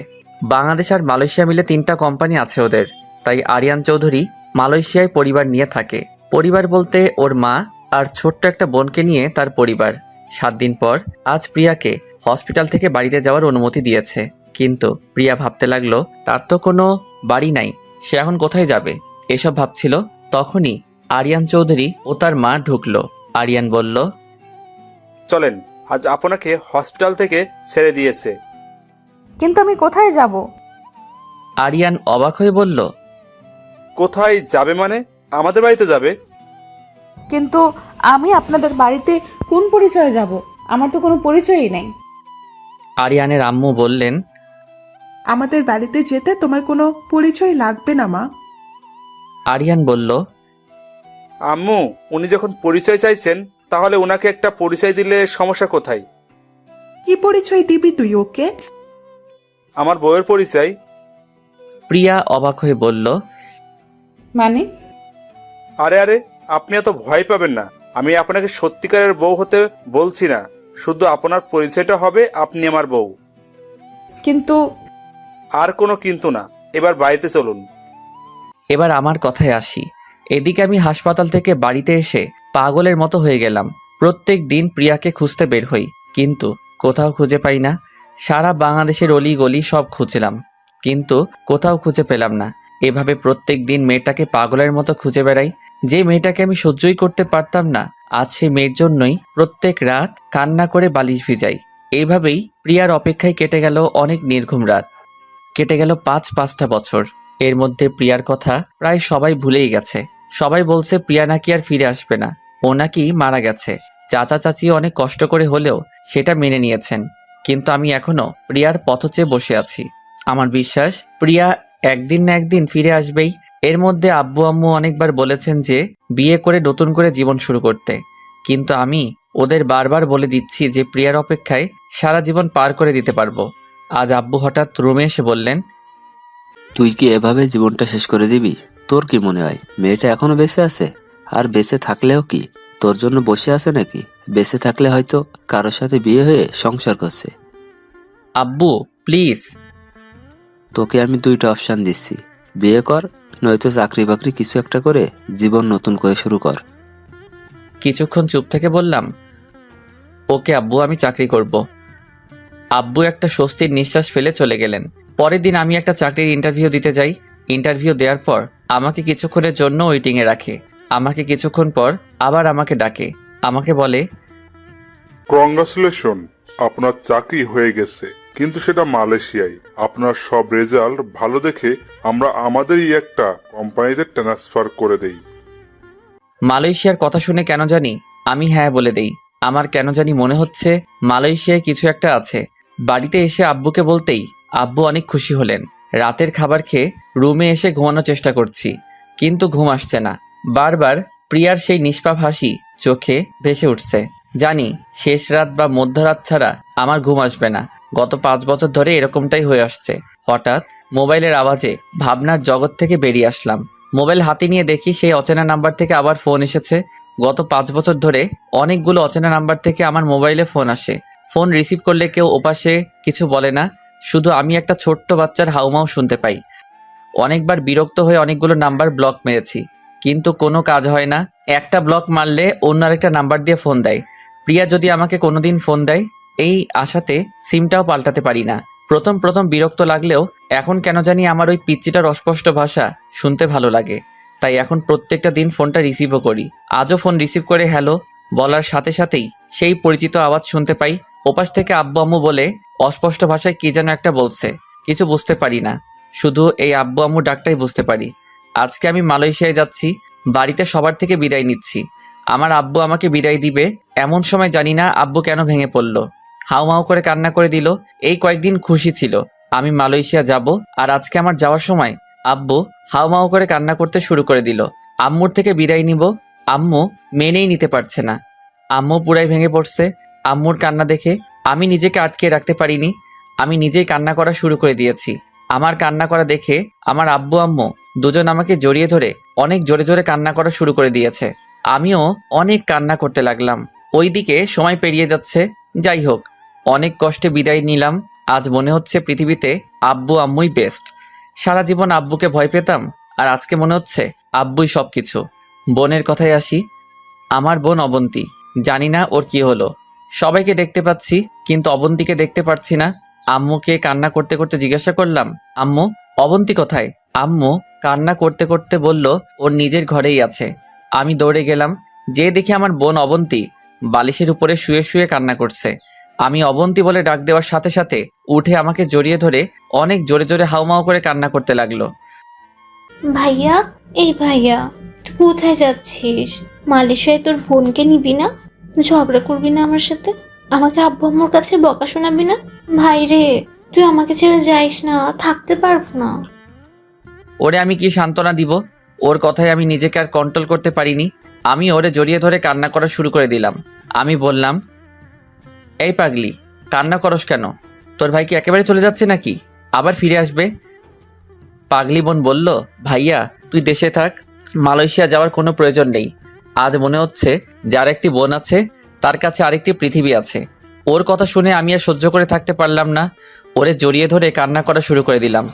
বাংলাদেশ আর মালয়েশিয়া মিলে 3টা কোম্পানি আছে ওদের। তাই আরিয়ান চৌধুরী মালয়েশিয়ায় পরিবার নিয়ে থাকে। পরিবার বলতে ওর মা আর ছোট্ট একটা বোনকে নিয়ে তার পরিবার। 7 দিন পর আজ প্রিয়াকে হসপিটাল থেকে বাড়িতে যাওয়ার অনুমতি দিয়েছে। কিন্তু প্রিয়া ভাবতে লাগলো তার তো কোনো বাড়ি নাই, সে এখন কোথায় যাবে? এসব ভাবছিল, তখনই আরিয়ান চৌধুরী ও তার মা ঢুকলো। আরিয়ান বলল, চলেন, আজ আপনাকে হসপিটাল থেকে ছেড়ে দিয়েছে। কিন্তু আমি কোথায় যাব? আরিয়ান অবাক হয়ে বলল, কোথায় যাবে মানে? আমাদের বাড়িতে যাবে। কিন্তু আমি আপনাদের বাড়িতে কোন পরিচয়ে যাব? আমার তো কোনো পরিচয়ই নেই। আরিয়ানের আম্মু বললেন, আমাদের বাড়িতে যেতে তোমার কোনো পরিচয় লাগবে না মা। আরিয়ান বলল, আম্মু, উনি যখন পরিচয় চাইছেন তাহলে ওনাকে একটা পরিচয় দিলে সমস্যা কোথায়? কি পরিচয় দিবি তুই ওকে? আমার বউয়ের পরিচয়। প্রিয়া অবাক হয়ে বলল, মানে? আরে আরে, আপনি এত ভয় পাবেন না। আমি আপনাকে সত্যিকারের বউ হতে বলছি না, শুধু আপনার পরিচয়টা হবে আপনি আমার বউ। কিন্তু আর কোনো কিন্তু না, এবার বাড়িতে চলুন। এবার আমার কথায় আসি। এদিকে আমি হাসপাতাল থেকে বাড়িতে এসে পাগলের মতো হয়ে গেলাম। প্রত্যেক দিন প্রিয়াকে খুঁজতে বের হই, কিন্তু কোথাও খুঁজে পাই না। সারা বাংলাদেশের অলি গলি সব খুঁজলাম, কিন্তু কোথাও খুঁজে পেলাম না। এভাবে প্রত্যেক দিন মেয়েটাকে পাগলের মতো খুঁজে বেড়াই। যে মেয়েটাকে আমি সহ্যই করতে পারতাম না, আজ সেই মেয়ের জন্যই প্রত্যেক রাত কান্না করে বালিশ ভিজাই। এইভাবেই প্রিয়ার অপেক্ষায় কেটে গেল অনেক নির্ঘুম রাত। কেটে গেল 5-5টা বছর। এর মধ্যে প্রিয়ার কথা প্রায় সবাই ভুলেই গেছে। সবাই বলছে প্রিয়া নাকি আর ফিরে আসবে না, ও নাকি মারা গেছে। চাচা চাচি অনেক কষ্ট করে হলেও সেটা মেনে নিয়েছেন, কিন্তু আমি এখনো প্রিয়ার পথ চেয়ে বসে আছি। আমার বিশ্বাস প্রিয়া একদিন না একদিন ফিরে আসবেই। এর মধ্যে আব্বু আম্মু অনেকবার বলেছেন যে বিয়ে করে নতুন করে জীবন শুরু করতে, কিন্তু আমি ওদের বারবার বলে দিচ্ছি যে প্রিয়ার অপেক্ষায় সারা জীবন পার করে দিতে পারবো। আজ আব্বু হঠাৎ রুমে এসে বললেন, তুই কি এভাবে জীবনটা শেষ করে দিবি? তোর কি মনে হয় মেয়েটা এখনো বেঁচে আছে? আর বেঁচে থাকলেও কি তোর জন্য বসে আছে নাকি? বেঁচে থাকলে হয়তো কারোর সাথে বিয়ে হয়ে সংসার করছে। আব্বু প্লিজ। তোকে আমি 2টা অপশন দিচ্ছি, বিয়ে কর, নয়তো চাকরি বাকরি কিছু একটা করে জীবন নতুন করে শুরু কর। কিছুক্ষণ চুপ থেকে বললাম, ওকে আব্বু, আমি চাকরি করব। আব্বু একটা স্বস্তির নিঃশ্বাস ফেলে চলে গেলেন। পরের দিন আমি একটা চাকরির ইন্টারভিউ দিতে যাই। ইন্টারভিউ দেওয়ার পর আমাকে কিছুক্ষণের জন্য ওয়েটিংয়ে রাখে। আমাকে কিছুক্ষণ পর আবার আমাকে ডাকে। আমাকে বলে, কংগ্রাচুলেশন, আপনার চাকরি হয়ে গেছে, কিন্তু সেটা মালয়েশিয়ায়। আপনার সব রেজাল্ট ভালো দেখে আমরা আমাদেরই একটা কোম্পানিতে ট্রান্সফার করে দেই। মালয়েশিয়ার কথা শুনে কেন জানি আমি হ্যাঁ বলে দেই। আমার কেন জানি মনে হচ্ছে মালয়েশিয়ায় কিছু একটা আছে। বাড়িতে এসে আব্বুকে বলতেই আব্বু অনেক খুশি হলেন। রাতের খাবার খেয়ে রুমে এসে ঘুমানোর চেষ্টা করছি, কিন্তু ঘুম আসছে না। বারবার প্রিয়ার সেই নিষ্পাপ হাসি চোখে ভেসে উঠছে। জানি শেষ রাত বা মধ্যরাত ছাড়া আমার ঘুম আসবে না। গত 5 বছর ধরে এরকমটাই হয়ে আসছে। হঠাৎ মোবাইলের আওয়াজে ভাবনার জগৎ থেকে বেরিয়ে আসলাম। মোবাইল হাতে নিয়ে দেখি সেই অচেনা নাম্বার থেকে আবার ফোন এসেছে। গত 5 বছর ধরে অনেকগুলো অচেনা নাম্বার থেকে আমার মোবাইলে ফোন আসে। ফোন রিসিভ করলে কেউ ওপাশে কিছু বলে না, শুধু আমি একটা ছোট্ট বাচ্চার হাউমাউ শুনতে পাই। অনেকবার বিরক্ত হয়ে অনেকগুলো নাম্বার ব্লক মেরেছি, কিন্তু কোনো কাজ হয় না। একটা ব্লক মারলে অন্য আরেকটা নাম্বার দিয়ে ফোন দেয়। প্রিয়া যদি আমাকে কোনোদিন ফোন দেয়, এই আশাতে সিমটাও পাল্টাতে পারি না। প্রথম বিরক্ত লাগলেও এখন কেন জানি আমার ওই পিচ্চিটার অস্পষ্ট ভাষা শুনতে ভালো লাগে, তাই এখন প্রত্যেকটা দিন ফোনটা রিসিভও করি। আজও ফোন রিসিভ করে হ্যালো বলার সাথে সাথেই সেই পরিচিত আওয়াজ শুনতে পাই। ওপাশ থেকে আব্বু আম্মু বলে অস্পষ্ট ভাষায় কি যেন একটা বলছে, কিছু বুঝতে পারি না, শুধু এই আব্বু আম্মু ডাকটাই বুঝতে পারি। আজকে আমি মালয়েশিয়ায় যাচ্ছি, বাড়িতে সবার থেকে বিদায় নিচ্ছি। আমার আব্বু আমাকে বিদায় দিবে এমন সময় জানি না আব্বু কেন ভেঙে পড়ল, হাউমাউ করে কান্না করে দিল। এই কয়েকদিন খুশি ছিল আমি মালয়েশিয়া যাব, আর আজকে আমার যাওয়ার সময় আব্বু হাউমাউ করে কান্না করতে শুরু করে দিল। আম্মুর থেকে বিদায় নিব, আম্মু মেনেই নিতে পারছে না। আম্মু পুরাই ভেঙে পড়ছে। আম্মুর কান্না দেখে আমি নিজেকে আটকে রাখতে পারিনি, আমি নিজেই কান্না করা শুরু করে দিয়েছি। আমার কান্না করা দেখে আমার আব্বু আম্মু দুজন আমাকে জড়িয়ে ধরে অনেক জোরে জোরে কান্না করা শুরু করে দিয়েছে। আমিও অনেক কান্না করতে লাগলাম। ওইদিকে সময় পেরিয়ে যাচ্ছে। যাই হোক, অনেক কষ্টে বিদায় নিলাম। আজ মনে হচ্ছে পৃথিবীতে আব্বু আম্মুই বেস্ট। সারা জীবন আব্বুকে ভয় পেতাম, আর আজকে মনে হচ্ছে আব্বুই সবকিছু। বোনের কথায় আসি, আমার বোন অবন্তী, জানি না ওর কি হলো। সবাইকে দেখতে পাচ্ছি কিন্তু অবন্তীকে দেখতে পাচ্ছি না। আম্মুকে কান্না করতে করতে জিজ্ঞাসা করলাম, আম্মু অবন্তী কোথায়? আম্মু কান্না করতে করতে বলল ওর নিজের ঘরেই আছে। আমি দৌড়ে গেলাম, যে দেখি আমার বোন অবন্তী বালিশের উপরে শুয়ে শুয়ে কান্না করছে। আমি অবন্তী বলে ডাক দেওয়ার সাথে সাথে উঠে আমাকে জড়িয়ে ধরে অনেক জোরে জোরে হাউমাউ করে কান্না করতে লাগলো। ভাইয়া, এই ভাইয়া, তুই কোথায় যাচ্ছিস? মালয়েশিয়ায় তোর বোনকে নিবি না? ঝগড়া করবি না আমার সাথে? আমাকে আব্বু আম্মুর কাছে বকা শোনাবি না? ভাই রে, তুই আমাকে ছেড়ে যাইস না, থাকতে পারবো না। ওরে আমি কি সান্ত্বনা দিব? ওর কথায় আমি নিজেকে আর কন্ট্রোল করতে পারিনি। আমি ওরে জড়িয়ে ধরে কান্না করা শুরু করে দিলাম। আমি বললাম, এই পাগলি, কান্না করস কেন? তোর ভাই কি একেবারে চলে যাচ্ছে নাকি আবার ফিরে আসবে? পাগলি বোন বলল, ভাইয়া তুই দেশে থাক, মালয়েশিয়া যাওয়ার কোনো প্রয়োজন নেই। আজ মনে হচ্ছে যার একটি বোন আছে তার কাছে আরেকটি পৃথিবী আছে। ওর কথা শুনে আমি আর সহ্য করে থাকতে পারলাম না, ওরে জড়িয়ে ধরে কান্না করা শুরু করে দিলাম।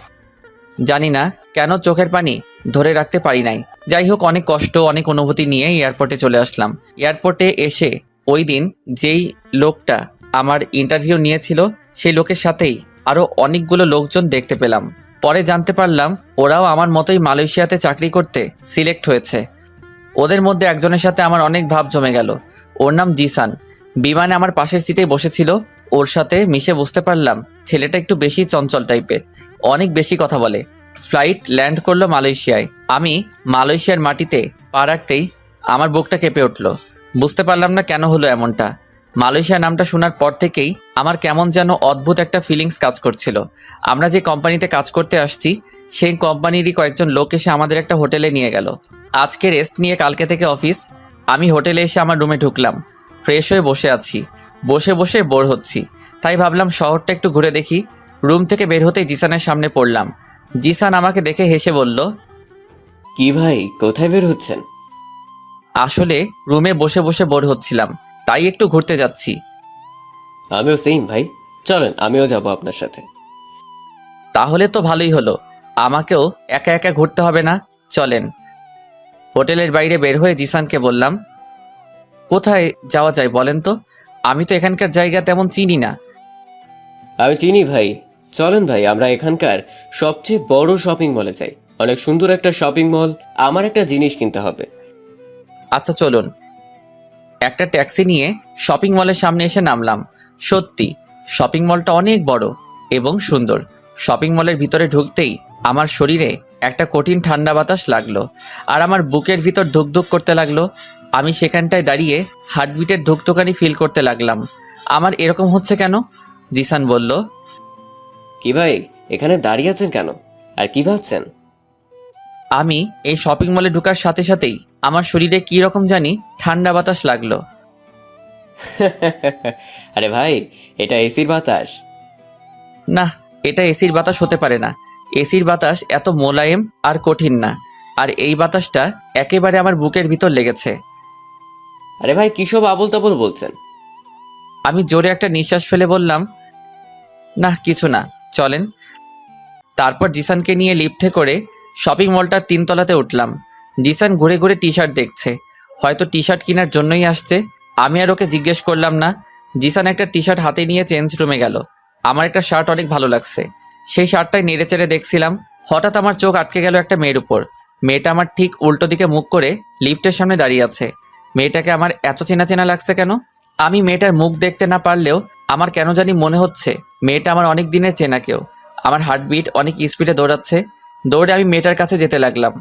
জানি না কেন চোখের পানি ধরে রাখতে পারি নাই। যাই হোক, অনেক কষ্ট অনেক অনুভূতি নিয়ে এয়ারপোর্টে চলে আসলাম। এয়ারপোর্টে এসে ওই দিন যেই লোকটা আমার ইন্টারভিউ নিয়েছিল সেই লোকের সাথেই আরও অনেকগুলো লোকজন দেখতে পেলাম। পরে জানতে পারলাম ওরাও আমার মতোই মালয়েশিয়াতে চাকরি করতে সিলেক্ট হয়েছে। ওদের মধ্যে একজনের সাথে আমার অনেক ভাব জমে গেল। ওর নাম জিসান। বিমানে আমার পাশের সিটে বসেছিল। ওর সাথে মিশে বুঝতে পারলাম ছেলেটা একটু বেশি চঞ্চল টাইপের, অনেক বেশি কথা বলে। ফ্লাইট ল্যান্ড করলো মালয়েশিয়ায়। আমি মালয়েশিয়ার মাটিতে পা রাখতেই আমার বুকটা কেঁপে উঠল। বুঝতে পারলাম না কেন হলো এমনটা। মালয়েশিয়া নামটা শোনার পর থেকেই আমার কেমন যেন অদ্ভুত একটা ফিলিংস কাজ করছিল। আমরা যে কোম্পানিতে কাজ করতে আসছি সেই কোম্পানিরই কয়েকজন লোক এসে আমাদের একটা হোটেলে নিয়ে গেল। আজকে রেস্ট নিয়ে কালকে থেকে অফিস। আমি হোটেলে এসে আমার রুমে ঢুকলাম, ফ্রেশ হয়ে বসে আছি। বসে বসে বোর হচ্ছি, তাই ভাবলাম শহরটা একটু ঘুরে দেখি। রুম থেকে বের হতেই জিসানের সামনে পড়লাম। জিসান আমাকে দেখে হেসে বলল, কি ভাই, কোথায় বের হচ্ছেন? আসলে রুমে বসে বসে বোর হচ্ছিলাম, তাই একটু ঘুরতে যাচ্ছি। আমিও সেম ভাই, চলেন আমিও যাব আপনার সাথে। তাহলে তো ভালোই হলো, আমাকেও একা একা ঘুরতে হবে না, চলেন। হোটেলের বাইরে বের হয়ে জিসানকে বললাম, কোথায় যাওয়া যায় বলেন তো? আমি তো এখানকার জায়গা তেমন চিনি না। আমি চিনি ভাই, চলেন ভাই আমরা এখানকার সবচেয়ে বড় শপিং মলে যাই। অনেক সুন্দর একটা শপিং মল, আমার একটা জিনিস কিনতে হবে। আচ্ছা চলুন। একটা ট্যাক্সি নিয়ে শপিং মলের সামনে এসে নামলাম। সত্যি শপিং মলটা অনেক বড় এবং সুন্দর। শপিং মলের ভিতরে ঢুকতেই আমার শরীরে একটা কঠিন ঠান্ডা বাতাস লাগলো, আর আমার বুকের ভিতর ধুকধুক করতে লাগলো। আমি সেখানটায় দাঁড়িয়ে হার্টবিটের ধুকধুকানি ফিল করতে লাগলাম। আমার এরকম হচ্ছে কেন? জিসান বলল, কি ভাই, এখানে দাঁড়িয়ে আছেন কেন আর কি ভাবছেন? আমি এই শপিং মলে ঢোকার সাথে সাথেই আমার শরীরে কি রকম জানি ঠান্ডা বাতাস লাগলো। আরে ভাই, এটা এসির বাতাস। না, এটা এসির বাতাস হতে পারে না। এসির বাতাস এত মোলায়েম আর কঠিন না, আর এই বাতাসটা একেবারে আমার বুকের ভিতর লেগেছে। আরে ভাই, কি সব আবোল তাবোল বলছেন? আমি জোরে একটা নিঃশ্বাস ফেলে বললাম, না কিছু না, চলেন। তারপর জিসানকে নিয়ে লিফটে করে শপিং মলটার 3 তলাতে উঠলাম। জিসান ঘুরে ঘুরে টি শার্ট দেখছে, হয়তো টি শার্ট কেনার জন্যই আসছে। আমি আর ওকে জিজ্ঞেস করলাম না। জিসান একটা টি শার্ট হাতে নিয়ে চেঞ্জ রুমে গেল। আমার একটা শার্ট অনেক ভালো লাগছে, সেই শার্টটাই নেড়ে চেড়ে দেখছিলাম। হঠাৎ আমার চোখ আটকে গেল একটা মেয়ের উপর। মেয়েটা আমার ঠিক উল্টো দিকে মুখ করে লিফটের সামনে দাঁড়িয়ে আছে। মেয়েটাকে আমার এত চেনা চেনা লাগছে কেন? আমি মেয়েটার মুখ দেখতে না পারলেও আমার কেন জানি মনে হচ্ছে মেয়েটা আমার অনেক দিনের চেনা কেউ। আমার হার্টবিট অনেক স্পিডে দৌড়াচ্ছে। দৌড়ে আমি মেয়েটার কাছে যেতে লাগলাম।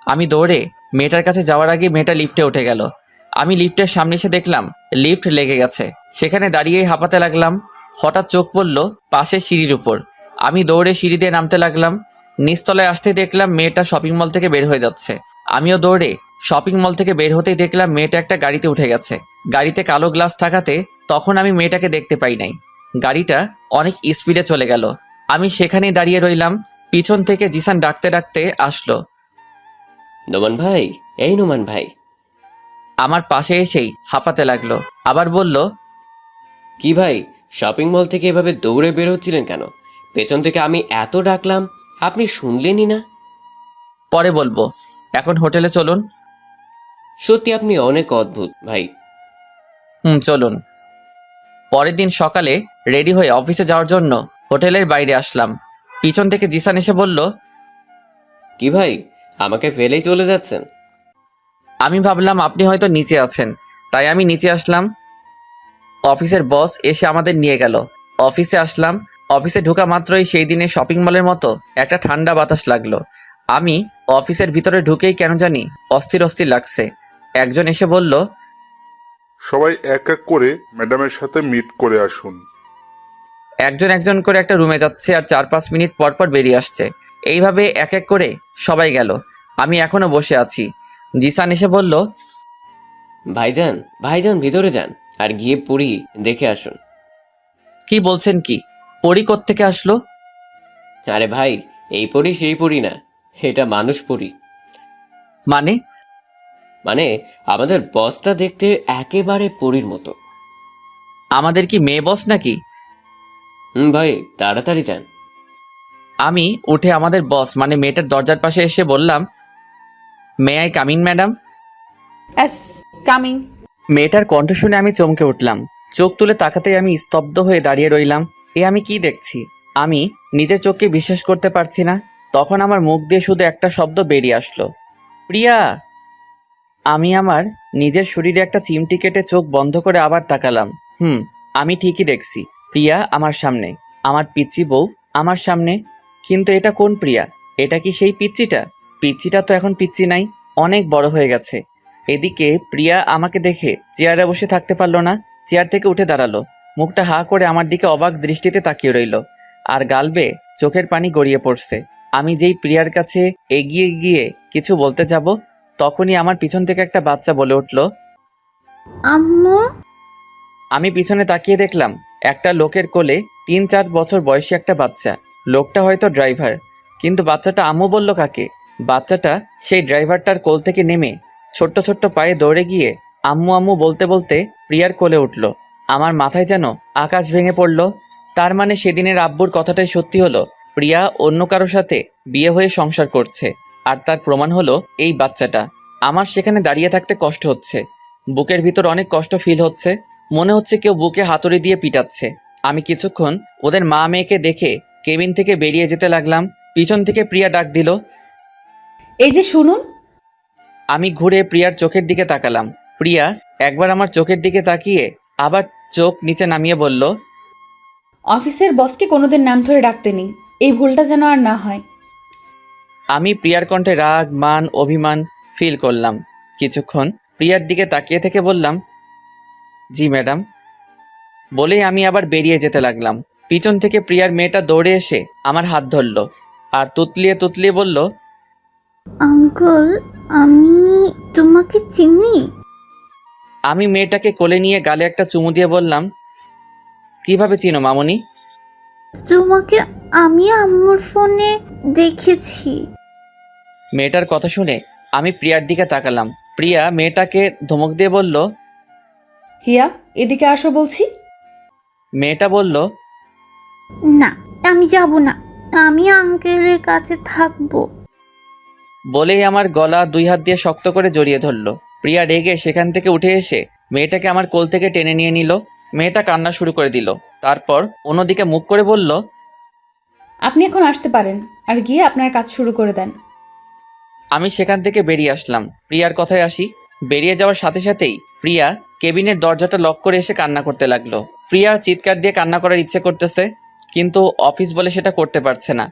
আমি দৌড়ে মেয়েটার কাছে যাওয়ার আগে মেয়েটা লিফটে উঠে গেল। আমি লিফটের সামনে এসে দেখলাম লিফট লেগে গেছে। সেখানে দাঁড়িয়েই হাঁপাতে লাগলাম। হঠাৎ চোখ পড়ল পাশে সিঁড়ির উপর। আমি দৌড়ে সিঁড়ি দিয়ে নামতে লাগলাম। নিচতলায় আসতেই দেখলাম মেয়েটা শপিং মল থেকে বের হয়ে যাচ্ছে। আমিও দৌড়ে শপিং মল থেকে বের হতেই দেখলাম মেয়েটা একটা গাড়িতে উঠে গেছে। গাড়িতে কালো গ্লাস থাকাতে তখন আমি মেয়েটাকে দেখতে পাই নাই। গাড়িটা অনেক স্পিডে চলে গেল। আমি সেখানেই দাঁড়িয়ে রইলাম। পিছন থেকে জিসান ডাকতে ডাকতে আসলো। নোমান ভাই, এই নোমান ভাই। আমার পাশে এসেই হাঁপাতে লাগলো। আবার বলল, কি ভাই, শপিং মল থেকে এভাবে দৌড়ে বের হচ্ছিলেন কেন? পেছন থেকে আমি এত ডাকলাম, আপনি শুনলেনই না। পরে বলবো, এখন হোটেলে চলুন। সত্যি আপনি অনেক অদ্ভুত ভাই। চলুন। পরের দিন সকালে রেডি হয়ে অফিসে যাওয়ার জন্য হোটেলের বাইরে আসলাম। পিছন থেকে জিসান এসে বলল, কি ভাই, আমাকে ফেলেই চলে যাচ্ছেন? আমি ভাবলাম আপনি হয়তো নিচে আছেন, তাই আমি নিচে আসলাম। অফিসের বস এসে আমাদের নিয়ে গেল। অফিসে আসলাম। অফিসে ঢোকা মাত্রই সেই দিনে শপিং মলের মতো একটা ঠান্ডা বাতাস লাগলো। আমি অফিসের ভিতরে ঢুকেই কেন জানি অস্থির অস্থির লাগছে। একজন এসে বলল, সবাই এক এক করে ম্যাডামের সাথে মিট করে আসুন। একজন একজন করে একটা রুমে যাচ্ছে আর 4-5 মিনিট পর পর বেরিয়ে আসছে। এইভাবে এক এক করে সবাই গেল। আমি এখনো বসে আছি। জিসান এসে বলল, ভাইজান ভাইজান ভিতরে যান আর গিয়ে পড়ি দেখে আসুন। কি বলছেন কি? পরি কোত্থেকে আসলো? আরে ভাই, এই পড়ি সেই পড়ি না, এটা মানুষ পড়ি। মানে? মানে আমাদের বসটা দেখতে একেবারে পরীর মতো। আমাদের কি মেয়ে বস নাকি? ভাই তাড়াতাড়ি যান। আমি উঠে আমাদের বস মানে মেয়েটার দরজার পাশে এসে বললাম, may I come in madam? Yes coming. মেয়েটার কণ্ঠ শুনে আমি চমকে উঠলাম। চোখ তুলে তাকাতেই আমি স্তব্ধ হয়ে দাঁড়িয়ে রইলাম। আমি কি দেখছি? আমি নিজের চোখকে বিশ্বাস করতে পারছি না। তখন আমার মুখ দিয়ে শুধু একটা শব্দ বেরিয়ে আসলো, প্রিয়া। আমি আমার নিজের শরীরে একটা চিমটি কেটে চোখ বন্ধ করে আবার তাকালাম। আমি ঠিকই দেখছি, প্রিয়া আমার সামনে। আমার পিচ্চি বউ আমার সামনে। কিন্তু এটা কোন প্রিয়া? এটা কি সেই পিচ্চিটা? পিচ্চিটা তো এখন পিচ্চি নাই, অনেক বড় হয়ে গেছে। এদিকে প্রিয়া আমাকে দেখে চেয়ারে বসে থাকতে পারলো না। চেয়ার থেকে উঠে দাঁড়ালো। মুখটা হা করে আমার দিকে অবাক দৃষ্টিতে তাকিয়ে রইল। আর গাল বেয়ে চোখের পানি গড়িয়ে পড়ছে। আমি যেই প্রিয়ার কাছে এগিয়ে গিয়ে কিছু বলতে যাব, তখনই আমার পিছন থেকে একটা বাচ্চা বলে উঠল, আম্মু। আমি পিছনে তাকিয়ে দেখলাম একটা লোকের কোলে 3-4 বছর বয়সী একটা বাচ্চা। লোকটা হয়তো ড্রাইভার, কিন্তু বাচ্চাটা আম্মু বলল কাকে? বাচ্চাটা সেই ড্রাইভারটার কোল থেকে নেমে ছোট্ট ছোট্ট পায়ে দৌড়ে গিয়ে আম্মু আম্মু বলতে বলতে প্রিয়ার কোলে উঠল। আমার মাথায় যেন আকাশ ভেঙে পড়ল। তার মানে সেদিনের আব্বুর কথাটাই সত্যি হলো। প্রিয়া অন্য কারোর সাথে বিয়ে হয়ে সংসার করছে, আর তার প্রমাণ হলো এই বাচ্চাটা। আমার সেখানে দাঁড়িয়ে থাকতে কষ্ট হচ্ছে। বুকের ভিতর অনেক কষ্ট ফিল হচ্ছে। মনে হচ্ছে কেউ বুকে হাতুড়ি দিয়ে পিটাচ্ছে। আমি কিছুক্ষণ ওদের মা মেয়েকে দেখে কেবিন থেকে বেরিয়ে যেতে লাগলাম। পিছন থেকে প্রিয়া ডাক দিল, এই যে শুনুন। আমি ঘুরে প্রিয়ার চোখের দিকে তাকালাম। প্রিয়া একবার আমার চোখের দিকে তাকিয়ে আবার চোখ নিচে নামিয়ে বলল, অফিসের বসকে কোনোদিন নাম ধরে ডাকতে নেই, এই ভুলটা যেন আর না হয়। আমি প্রিয়ার কণ্ঠে রাগ, মান, অভিমান ফিল করলাম। কিছুক্ষণ প্রিয়ার দিকে তাকিয়ে থেকে বললাম, জি ম্যাডাম। বলেই আমি আবার বেরিয়ে যেতে লাগলাম। পিছন থেকে প্রিয়ার মেয়েটা দৌড়ে এসে আমার হাত ধরল আর তুতলিয়ে তুতলিয়ে বলল, আঙ্কেল, আমি তোমাকে চিনি। আমি মেয়েটাকে কোলে নিয়ে গালে একটা চুমু দিয়ে বললাম, কিভাবে চিনো মামুনি? তোমাকে আমি আম্মুর ফোনে দেখেছি। মেয়েটার কথা শুনে আমি প্রিয়ার দিকে তাকালাম। প্রিয়া মেয়েটাকে ধমক দিয়ে বলল, হিয়া, এদিকে আসো বলছি। মেয়েটা বলল, না, আমি যাব না, আমি আঙ্কেলের কাছে থাকবো। বলেই আমার গলা 2 হাত দিয়ে শক্ত করে জড়িয়ে ধরল। প্রিয়া রেগে সেখান থেকে উঠে এসে মেয়েটাকে আমার কোল থেকে টেনে নিয়ে নিল। মেয়েটা কান্না শুরু করে দিল। তারপর অন্যদিকে মুখ করে বলল, আপনি এখন আসতে পারেন আর গিয়ে আপনার কাজ শুরু করে দেন। আমি সেখান থেকে বেরিয়ে আসলাম। প্রিয়ার কথায় আসি, বেরিয়ে যাওয়ার সাথে সাথেই প্রিয়া কেবিনের দরজাটা লক করে এসে কান্না করতে লাগলো। প্রিয়ার চিৎকার দিয়ে কান্না করার ইচ্ছে করতেছে, কিন্তু অফিস বলে সেটা করতে পারছে না।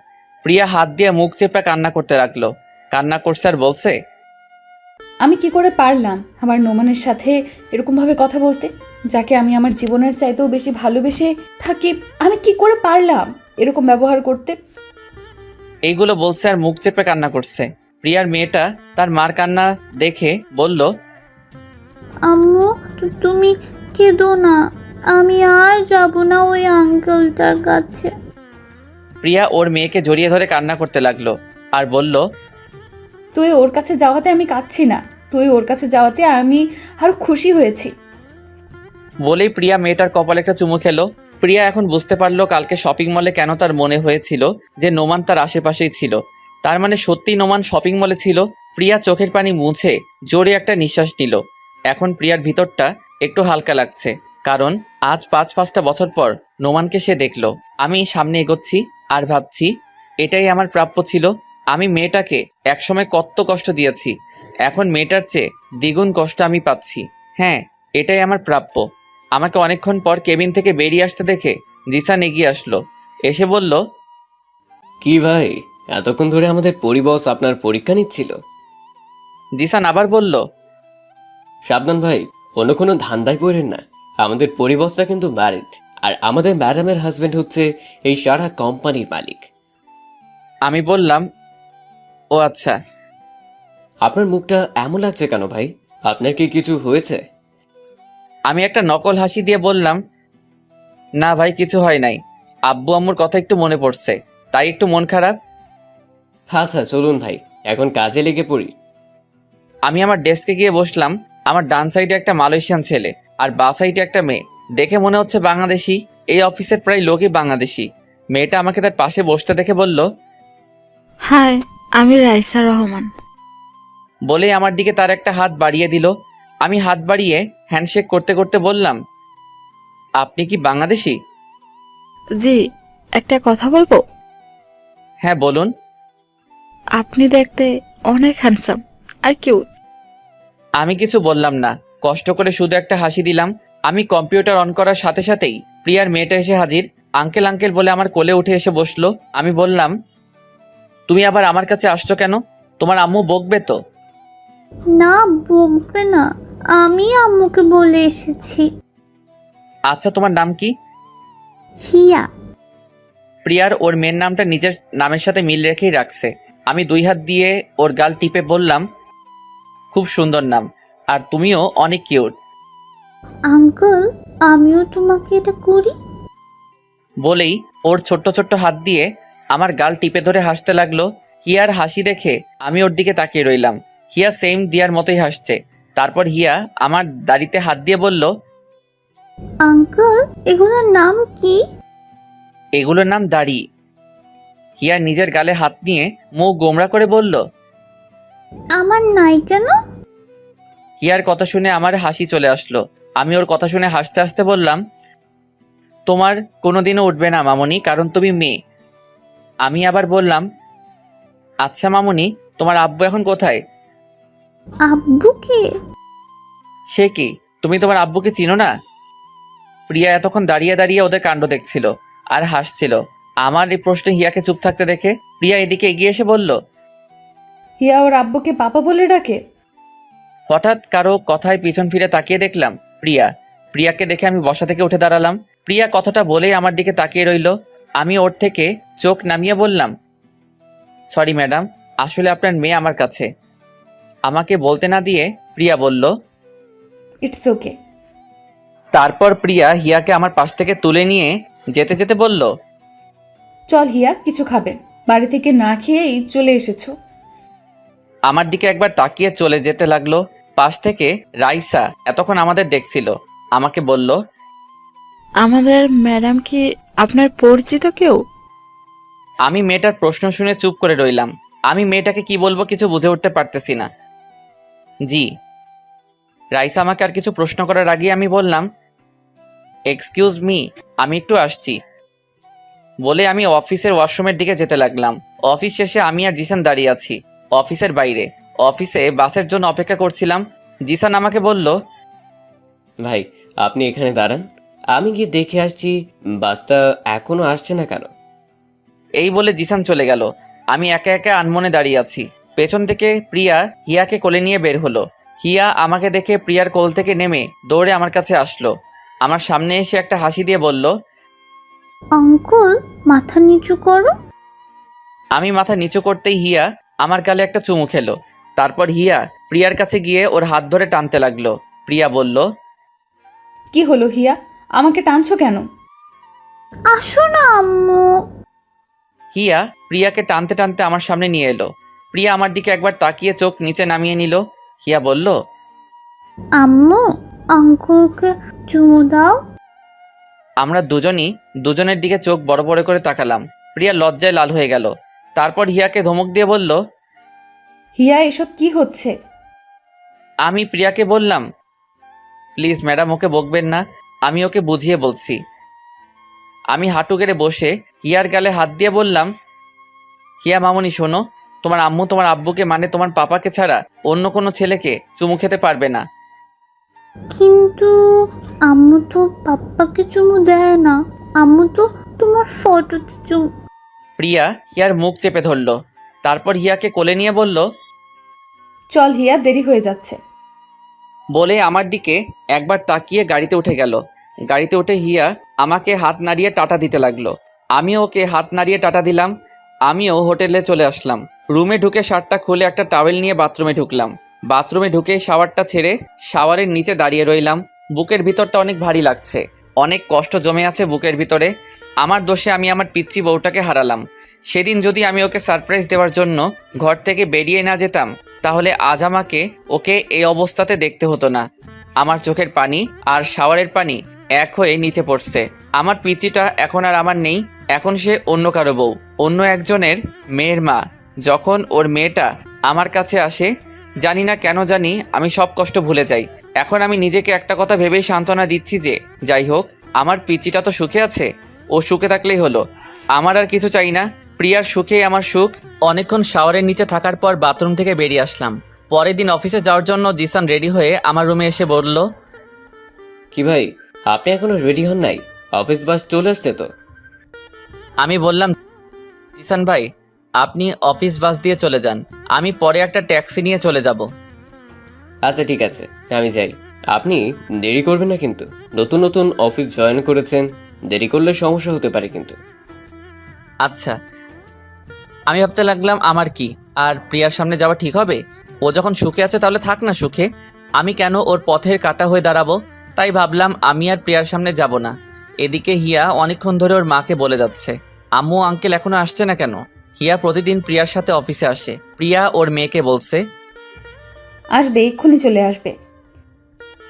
প্রিয়া হাত দিয়ে মুখ চেপে কান্না করতে লাগলো। কান্না করছে আর বলছে, আমি কি করে পারলাম আমার নোমানের সাথে এরকমভাবে কথা বলতে, যাকে আমি আমার জীবনের চাইতেও বেশি ভালোবেসে থাকি। আমি কি করে পারলাম এরকম ব্যবহার করতে? এইগুলো বলছে আর মুখ চেপে কান্না করছে। প্রিয়ার মেয়েটা তার মার কান্না দেখে বলল, আম্মু তুমি কেঁদো না, আমি আর যাব না ওই আঙ্কেলটার কাছে। প্রিয়া ওর মেয়েকে জড়িয়ে ধরে কান্না করতে লাগলো আর বলল, তুই ওর কাছে যাওয়াতে আমি কাঁদছি না, তুই ওর কাছে যাওয়াতে আমি আরো খুশি হয়েছি। বলেই প্রিয়া মেয়েটার কপালে একটা চুমু খেলো। প্রিয়া এখন বুঝতে পারলো কালকে শপিং মলে কেন তার মনে হয়েছিল যে নোমান তার আশেপাশেই ছিল। তার মানে সত্যি নোমান শপিং মলে ছিল। প্রিয়া চোখের পানি মুছে জোরে একটা নিঃশ্বাস নিল। এখন প্রিয়ার ভিতরটা একটু হালকা লাগছে, কারণ আজ 5-5টা বছর পর নোমানকে সে দেখলো। আমি সামনে এগোচ্ছি আর ভাবছি, এটাই আমার প্রাপ্য ছিল। আমি মেয়েটাকে একসময় কত কষ্ট দিয়েছি, এখন মেয়েটার চেয়ে দ্বিগুণ কষ্ট আমি পাচ্ছি। হ্যাঁ, এটাই আমার প্রাপ্য। আমাকে অনেকক্ষণ পর কেবিন থেকে বেরিয়ে আসতে দেখে জিসান এগিয়ে আসলো, এসে বলল, কি ভাই, এতক্ষণ ধরে আমাদের পরিবস আপনার পরীক্ষা নিচ্ছিল? জিসান আবার বলল, সাবধান ভাই, অন্য কোনো ধান্দায় পড়েন না। আমাদের পরিবসটা কিন্তু ম্যারিড, আর আমাদের ম্যাডামের হাজবেন্ড হচ্ছে এই সারা কোম্পানির মালিক। আমি বললাম, ও আচ্ছা। আপনার মুখটা এমন লাগছে কেন ভাই? আপনার কি কিছু হয়েছে? আমি একটা নকল হাসি দিয়ে বললাম, না ভাই, কিছু হয় নাই। আব্বু আম্মুর কথা একটু মনে পড়ছে, তাই একটু মন খারাপ। আচ্ছা চলুন ভাই, এখন কাজে লেগে পড়ি। আমি আমার ডেস্কে গিয়ে বসলাম। আমার ডান সাইডে একটা মালয়েশিয়ান ছেলে আর বাঁ সাইডে একটা মেয়ে, দেখে মনে হচ্ছে বাংলাদেশি। এই অফিসের প্রায় লোকই বাংলাদেশি। মেয়েটা আমাকে তার পাশে বসতে দেখে বলল, হাই, আমি রাইসা রহমান। বলে আমার দিকে তার একটা হাত বাড়িয়ে দিল। আমি হাত বাড়িয়ে হ্যান্ডশেক করতে করতে বললাম, আপনি কি বাংলাদেশি? জি, একটা কথা বলবো? হ্যাঁ বলুন। আপনি দেখতে অনেক হ্যান্ডসাম আর কিউট। আমি কিছু বললাম না, কষ্ট করে শুধু একটা হাসি দিলাম। আমি কম্পিউটার অন করার সাথে সাথেই প্রিয়ার মেয়েটা এসে হাজির। আঙ্কেল আঙ্কেল বলে আমার কোলে উঠে এসে বসলো। আমি বললাম, তুমি আবার আমার কাছে আসছো কেন? তোমার আম্মু বকবে তো? না, বকবে না, আমি আম্মুকে বলে এসেছি। আচ্ছা, তোমার নাম কি? হিয়া। প্রিয়ার ওর মেয়ের নামটা নিজের নামের সাথে মিল রেখেই রাখছে। আমি 2 হাত দিয়ে ওর গাল টিপে বললাম, খুব সুন্দর নাম, আর তুমিও অনেক কিউট। আঙ্কেল, আমিও তোমাকে এটা করি? বলেই ওর ছোট্ট ছোট্ট হাত দিয়ে আমার গাল টিপে ধরে হাসতে লাগলো। হিয়ার হাসি দেখে আমি ওর দিকে তাকিয়ে রইলাম। হিয়া সেম দিয়ার মতোই হাসছে। তারপর হিয়া আমার দাড়িতে হাত দিয়ে বলল, আঙ্কেল, এগুলোর নাম কি? এগুলোর নাম দাড়ি। হিয়া নিজের গালে হাত নিয়ে মুখ গোমড়া করে বলল, আমার নাই কেন? হিয়ার কথা শুনে আমার হাসি চলে আসলো। আমি ওর কথা শুনে হাসতে হাসতে বললাম, তোমার কোনোদিনও উঠবে না মামনি, কারণ তুমি মেয়ে। আমি আবার বললাম, আচ্ছা মামনি, তোমার আব্বু এখন কোথায়? আব্বুকে? সে কি, তুমি তোমার আব্বুকে চিনো না? প্রিয়া এতক্ষণ দাঁড়িয়ে দাঁড়িয়ে ওদের কাণ্ড দেখছিল আর হাসছিল। আমার এই প্রশ্নে হিয়াকে চুপ থাকতে দেখে প্রিয়া এদিকে এগিয়ে এসে বলল, হিয়া ওর আব্বুকে পাপা বলে ডাকে? হঠাৎ কারো কথায় পিছন ফিরে তাকিয়ে দেখলাম প্রিয়া। প্রিয়াকে দেখে আমি বসা থেকে উঠে দাঁড়ালাম। প্রিয়া কথাটা বলেই আমার দিকে তাকিয়ে রইল। আমি ওর থেকে চোখ নামিয়ে বললাম, সরি ম্যাডাম, আসলে আপনার মেয়ে আমার কাছে। আমাকে বলতে না দিয়ে প্রিয়া বলল, ইটস ওকে। তারপর প্রিয়া হিয়াকে আমার পাশ থেকে তুলে নিয়ে যেতে যেতে বলল, চল হিয়া, কিছু খাবে? বাড়ি থেকে না খেয়েই চলে এসেছো। আমার দিকে একবার তাকিয়ে চলে যেতে লাগলো। পাশ থেকে রাইসা এতক্ষণ আমাদের দেখছিল। আমাকে বলল, আমাদের ম্যাডাম কি আপনার পরিচিত কেউ? আমি মেয়েটার প্রশ্ন শুনে চুপ করে রইলাম। আমি মেয়েটাকে কি বলবো কিছু বুঝে উঠতে পারতেছি না। জি। রাইসা আমাকে আর কিছু প্রশ্ন করার আগে আমি বললাম, এক্সকিউজ মি, আমি একটু আসছি। বলে আমি অফিসের ওয়াশরুমের দিকে যেতে লাগলাম। অফিস শেষে আমি আর জিসান দাঁড়িয়ে আছি অফিসের বাইরে। অফিসে বাসের জন্য অপেক্ষা করছিলাম। জিসান আমাকে বলল, ভাই আপনি এখানে দাঁড়ান, আমি গিয়ে দেখে আসছি বাসটা এখনো আসছে না কেন। এই বলে জিসান চলে গেল। আমি একা একা আনমনে দাঁড়িয়ে আছি। পেছন থেকে প্রিয়া হিয়াকে কোলে নিয়ে বের হলো। হিয়া আমাকে দেখে প্রিয়ার কোল থেকে নেমে দৌড়ে আমার কাছে আসলো। আমার সামনে এসে একটা হাসি দিয়ে বলল, আঙ্কেল মাথা নিচু করো। আমি মাথা নিচু করতেই হিয়া আমার গালে একটা চুমু খেলো। তারপর হিয়া প্রিয়ার কাছে গিয়ে ওর হাত ধরে টানতে লাগলো। প্রিয়া বলল, কি হলো হিয়া, আমাকে টানছো কেন? আসো না আম্মু। হিয়া প্রিয়াকে টানতে টানতে আমার সামনে নিয়ে এলো। প্রিয়া আমার দিকে একবার তাকিয়ে চোখ নিচে নামিয়ে নিল। হিয়া বলল, আম্মু আঙ্কেলকে চুমু দাও। আমরা দুজনই দুজনের দিকে চোখ বড় বড় করে তাকালাম। প্রিয়া লজ্জায় লাল হয়ে গেল। তারপর হিয়াকে ধমক দিয়ে বলল, হিয়া এসব কি হচ্ছে? আমি প্রিয়াকে বললাম, প্লিজ ম্যাডাম ওকে বকবেন না, আমি ওকে বুঝিয়ে বলছি। আমি হাঁটু গেড়ে বসে হিয়ার গালে হাত দিয়ে বললাম, হিয়া মামনি শোনো, তোমার আম্মু তোমার আব্বুকে মানে তোমার পাপাকে ছাড়া অন্য কোনো ছেলেকে চুমু খেতে পারবে না। কিন্তু আম্মু তো পাপ্পাকে চুমু দেয় না, আম্মু তো তোমার ফটোতে চুমু। প্রিয়া হিয়ার মুখ চেপে ধরল। তারপর হিয়াকে কোলে নিয়ে বলল, চল হিয়া, দেরি হয়ে যাচ্ছে। বলে আমার দিকে একবার তাকিয়ে গাড়িতে উঠে গেল। গাড়িতে উঠে হিয়া আমাকে হাত নাড়িয়ে টাটা দিতে লাগলো। আমিও ওকে হাত নাড়িয়ে টাটা দিলাম। আমিও হোটেলে চলে আসলাম। রুমে ঢুকে শার্টটা খুলে একটা টাওয়েল নিয়ে বাথরুমে ঢুকলাম। বাথরুমে ঢুকে শাওয়ারটা ছেড়ে শাওয়ারের নিচে দাঁড়িয়ে রইলাম। বুকের ভিতরটা অনেক ভারী লাগছে, অনেক কষ্ট জমে আছে বুকের ভিতরে। আমার দোষে আমি আমার পিচ্চি বউটাকে হারালাম। সেদিন যদি আমি ওকে সারপ্রাইজ দেওয়ার জন্য ঘর থেকে বেরিয়ে না যেতাম, তাহলে আজ আমাকে ওকে এই অবস্থাতে দেখতে হতো না। আমার চোখের পানি আর শাওয়ারের পানি এক হয়ে নিচে পড়ছে। আমার পিচিটা এখন আর আমার নেই, এখন সে অন্য কারো বউ, অন্য একজনের মেয়ের মা। যখন ওর মেয়েটা আমার কাছে আসে, জানি না কেন জানি আমি সব কষ্ট ভুলে যাই। এখন আমি নিজেকে একটা কথা ভেবেই সান্ত্বনা দিচ্ছি যে যাই হোক, আমার পিচিটা তো সুখে আছে, ও সুখে থাকলেই হলো। আমার আর কিছু চাই না, প্রিয়ার সুখেই আমার সুখ। অনেকক্ষণ শাওয়ারের নিচে থাকার পর বাথরুম থেকে বেরিয়ে আসলাম। পরের দিন অফিসে যাওয়ার জন্য জিসান রেডি হয়ে আমার রুমে এসে বলল, কি ভাই আপনি এখনো রেডি হন নাই? অফিস বাস চলে আসছে তো। আমি বললাম, জিসান ভাই আপনি অফিস বাস দিয়ে চলে যান, আমি পরে একটা ট্যাক্সি নিয়ে চলে যাব। আচ্ছা ঠিক আছে, আমি যাই। আপনি দেরি করবেন না কিন্তু, নতুন নতুন অফিস জয়েন করেছেন, দেরি করলে সমস্যা হতে পারে কিন্তু। আচ্ছা। আমি ভাবতে লাগলাম আমার কি আর প্রিয়ার সামনে যাওয়া ঠিক হবে? ও যখন সুখে আছে তাহলে থাক না সুখে, আমি কেন ওর পথের কাঁটা হয়ে দাঁড়াবো? তাই ভাবলাম আমি আর প্রিয়ার সামনে যাব না। এদিকে হিয়া অনেকক্ষণ ধরে ওর মাকে বলে যাচ্ছে, আম্মু আঙ্কেল এখনো আসছে না কেন? হিয়া প্রতিদিন প্রিয়ার সাথে অফিসে আসে। প্রিয়া ওর মেয়েকে বলছে, আসবে, এক্ষুনি চলে আসবে।